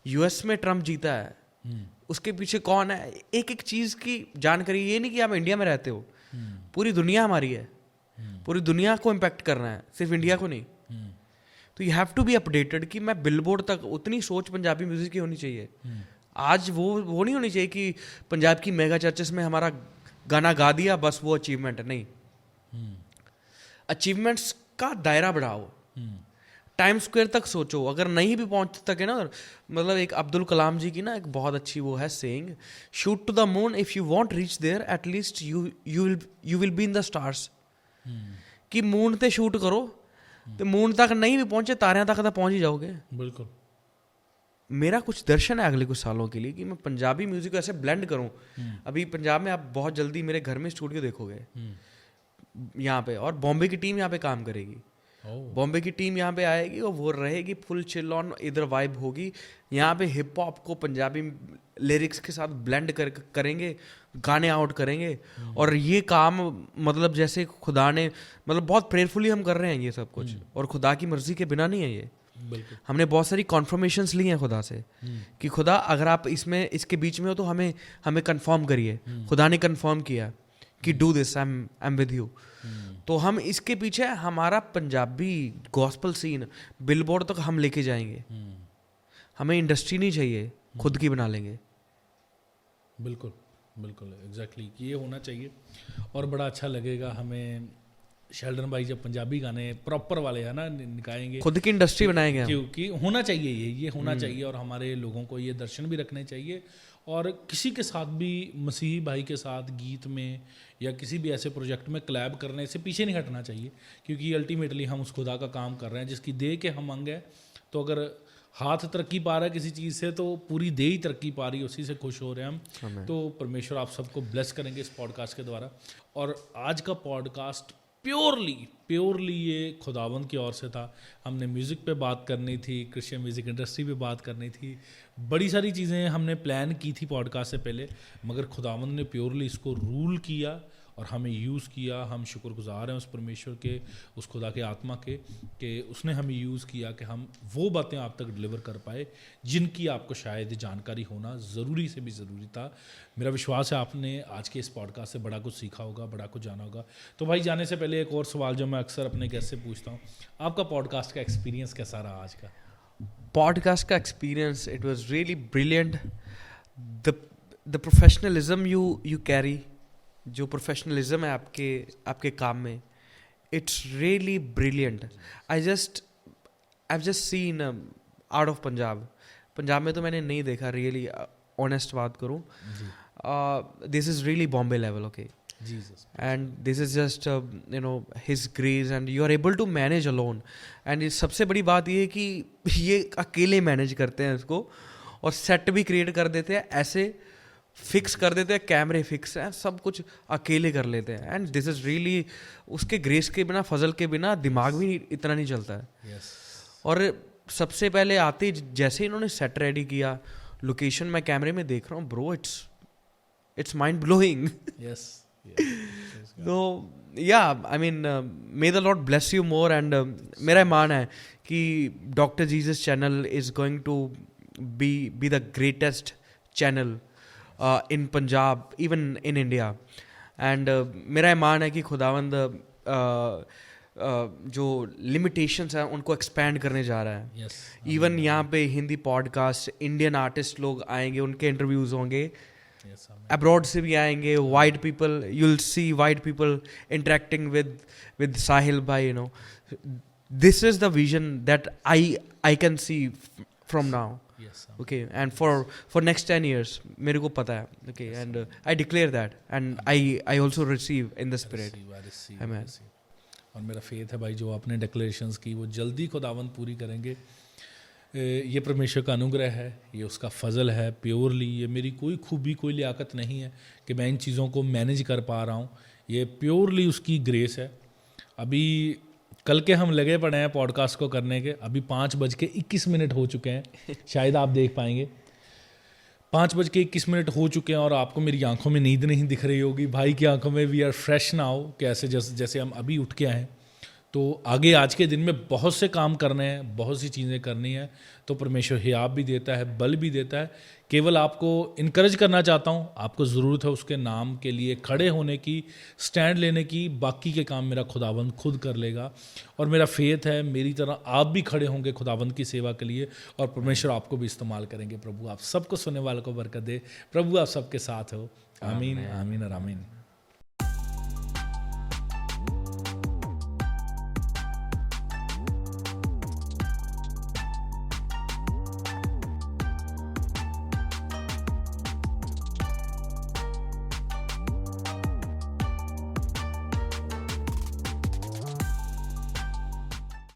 यूएस में ट्रम्प जीता है, उसके पीछे कौन है, एक एक चीज की जानकारी। ये नहीं कि आप इंडिया में रहते हो, पूरी दुनिया हमारी है, पूरी दुनिया को इम्पैक्ट करना है, सिर्फ इंडिया को नहीं। तो you have to be updated कि मैं बिलबोर्ड तक, उतनी सोच पंजाबी म्यूजिक की होनी चाहिए। आज वो नहीं होनी चाहिए कि पंजाब की मेगा चर्चेस में हमारा गाना गा दिया बस वो अचीवमेंट है। नहीं, अचीवमेंट्स का दायरा बढ़ाओ, टाइम स्क्वायर तक सोचो। अगर नहीं भी पहुंच सके ना, मतलब एक अब्दुल कलाम जी की ना एक बहुत अच्छी वो है saying, shoot to the moon, if you want reach there at least you will be in the stars. कि मून ते शूट करो तो मून तक नहीं भी पहुंचे, तारियां तक तो पहुंच ही जाओगे। बिल्कुल। मेरा कुछ दर्शन है अगले कुछ सालों के लिए कि मैं पंजाबी म्यूजिक को ऐसे ब्लेंड करूं। अभी पंजाब में आप बहुत जल्दी मेरे घर में स्टूडियो देखोगे यहाँ पे, और बॉम्बे की टीम यहाँ पे काम करेगी। बॉम्बे की टीम यहाँ पे आएगी और वो रहेगी फुल चिल ऑन, इधर वाइब होगी। यहाँ पे हिप हॉप को पंजाबी लिरिक्स के साथ ब्लेंड करेंगे, गाने आउट करेंगे। और ये काम मतलब जैसे खुदा ने, मतलब बहुत प्रेयरफुली हम कर रहे हैं ये सब कुछ, और खुदा की मर्जी के बिना नहीं है ये। बिल्कुल। हमने बहुत सारी कॉन्फर्मेशंस ली हैं खुदा से कि खुदा अगर आप इसके बीच में हो तो हमें कंफर्म करिए। खुदा ने कंफर्म किया कि do this, I am with you. तो हम इसके पीछे हमारा पंजाबी गॉस्पेल सीन बिलबोर्ड तक हम लेके जाएंगे। हमें इंडस्ट्री नहीं चाहिए, खुद की बना लेंगे। बिल्कुल बिल्कुल, एग्जैक्टली, ये होना चाहिए। और बड़ा अच्छा लगेगा हमें शेल्डन भाई जब पंजाबी गाने प्रॉपर वाले है ना निकालेंगे, खुद की इंडस्ट्री बनाएंगे, क्योंकि होना चाहिए ये होना चाहिए। और हमारे लोगों को ये दर्शन भी रखने चाहिए। और किसी के साथ भी, मसीही भाई के साथ गीत में या किसी भी ऐसे प्रोजेक्ट में क्लैब करने से पीछे नहीं हटना चाहिए, क्योंकि अल्टीमेटली हम उस खुदा का काम कर रहे हैं जिसकी देह के हम अंग हैं। तो अगर हाथ तरक्की पा रहा है किसी चीज़ से तो पूरी देह ही तरक्की पा रही है, उसी से खुश हो रहे हैं हम। तो परमेश्वर आप सबको ब्लेस करेंगे इस पॉडकास्ट के द्वारा। और आज का पॉडकास्ट प्योरली ये खुदावंद की ओर से था। हमने म्यूज़िक पे बात करनी थी, क्रिश्चियन म्यूज़िक इंडस्ट्री पे बात करनी थी, बड़ी सारी चीज़ें हमने प्लान की थी पॉडकास्ट से पहले, मगर खुदावंद ने प्योरली इसको रूल किया और हमें यूज़ किया। हम शुक्रगुजार हैं उस परमेश्वर के, उस खुदा के आत्मा के, कि उसने हमें यूज़ किया कि हम वो बातें आप तक डिलीवर कर पाए जिनकी आपको शायद जानकारी होना ज़रूरी से भी ज़रूरी था। मेरा विश्वास है आपने आज के इस पॉडकास्ट से बड़ा कुछ सीखा होगा, बड़ा कुछ जाना होगा। तो भाई जाने से पहले एक और सवाल जो मैं अक्सर अपने गेस्ट से पूछता हूँ, आपका पॉडकास्ट का एक्सपीरियंस कैसा रहा आज का? पॉडकास्ट का experience, it was really brilliant. The professionalism you carry, जो प्रोफेशनलिज्म है आपके काम में, it's really brilliant. I just seen out of Punjab में तो मैंने नहीं देखा, रियली ऑनेस्ट बात करूँ, this is really Bombay level, okay, and this is just his grace and you are able to manage alone. And सबसे बड़ी बात ये है कि ये अकेले मैनेज करते हैं इसको, और सेट भी क्रिएट कर देते हैं, ऐसे फिक्स कर देते हैं, कैमरे फिक्स हैं, सब कुछ अकेले कर लेते हैं। एंड दिस इज़ रियली, उसके ग्रेस के बिना, फजल के बिना दिमाग भी इतना नहीं चलता है। और सबसे पहले आते ही जैसे इन्होंने सेट रेडी किया, लोकेशन मैं कैमरे में देख रहा हूँ, ब्रो, इट्स माइंड ब्लोइंग। तो या I mean may the lord bless you more and मेरा मान है कि doctor Jesus channel is going to be the greatest channel in Punjab, even in India. एंड मेरा मान है कि खुदावंद जो लिमिटेशंस हैं उनको एक्सपैंड करने जा रहा है. Yes. इवन यहाँ पे हिंदी पॉडकास्ट, इंडियन आर्टिस्ट लोग आएंगे, उनके इंटरव्यूज होंगे, Yes, amen. अब्रॉड से भी आएंगे. White people, you will see white people interacting with Sahil भाई. You know, this is the vision that I can see from now. Yes, amen. Okay, and for next 10 years मेरे को पता है. Okay, and I declare that and I also receive in the spirit. I receive, Amen. I receive. और मेरा फेथ है भाई, जो आपने डिक्लेरेशंस की वो जल्दी खुदावंद पूरी करेंगे. ये परमेश्वर का अनुग्रह है, ये उसका फजल है प्योरली. ये मेरी कोई खूबी, कोई लियाकत नहीं है कि मैं इन चीज़ों को मैनेज कर पा रहा हूँ. ये प्योरली उसकी ग्रेस है. अभी कल के हम लगे पड़े हैं पॉडकास्ट को करने के. अभी 5:21 हो चुके हैं, शायद आप देख पाएंगे. 5:21 हो चुके हैं और आपको मेरी आंखों में नींद नहीं दिख रही होगी. भाई की आंखों में वी आर फ्रेश नाउ, कैसे जैसे हम अभी उठ के आए. तो आगे आज के दिन में बहुत से काम करने हैं, बहुत सी चीज़ें करनी है. तो परमेश्वर हियाब भी देता है, बल भी देता है. केवल आपको इनकरेज करना चाहता हूँ, आपको ज़रूरत है उसके नाम के लिए खड़े होने की, स्टैंड लेने की. बाकी के काम मेरा खुदावंद खुद कर लेगा. और मेरा फेथ है मेरी तरह आप भी खड़े होंगे खुदावंद की सेवा के लिए, और परमेश्वर आपको भी इस्तेमाल करेंगे. प्रभु आप सबको सुनने वालों को बरकत दे. प्रभु आप सबके साथ हो. आमीन, आमीन और आमीन.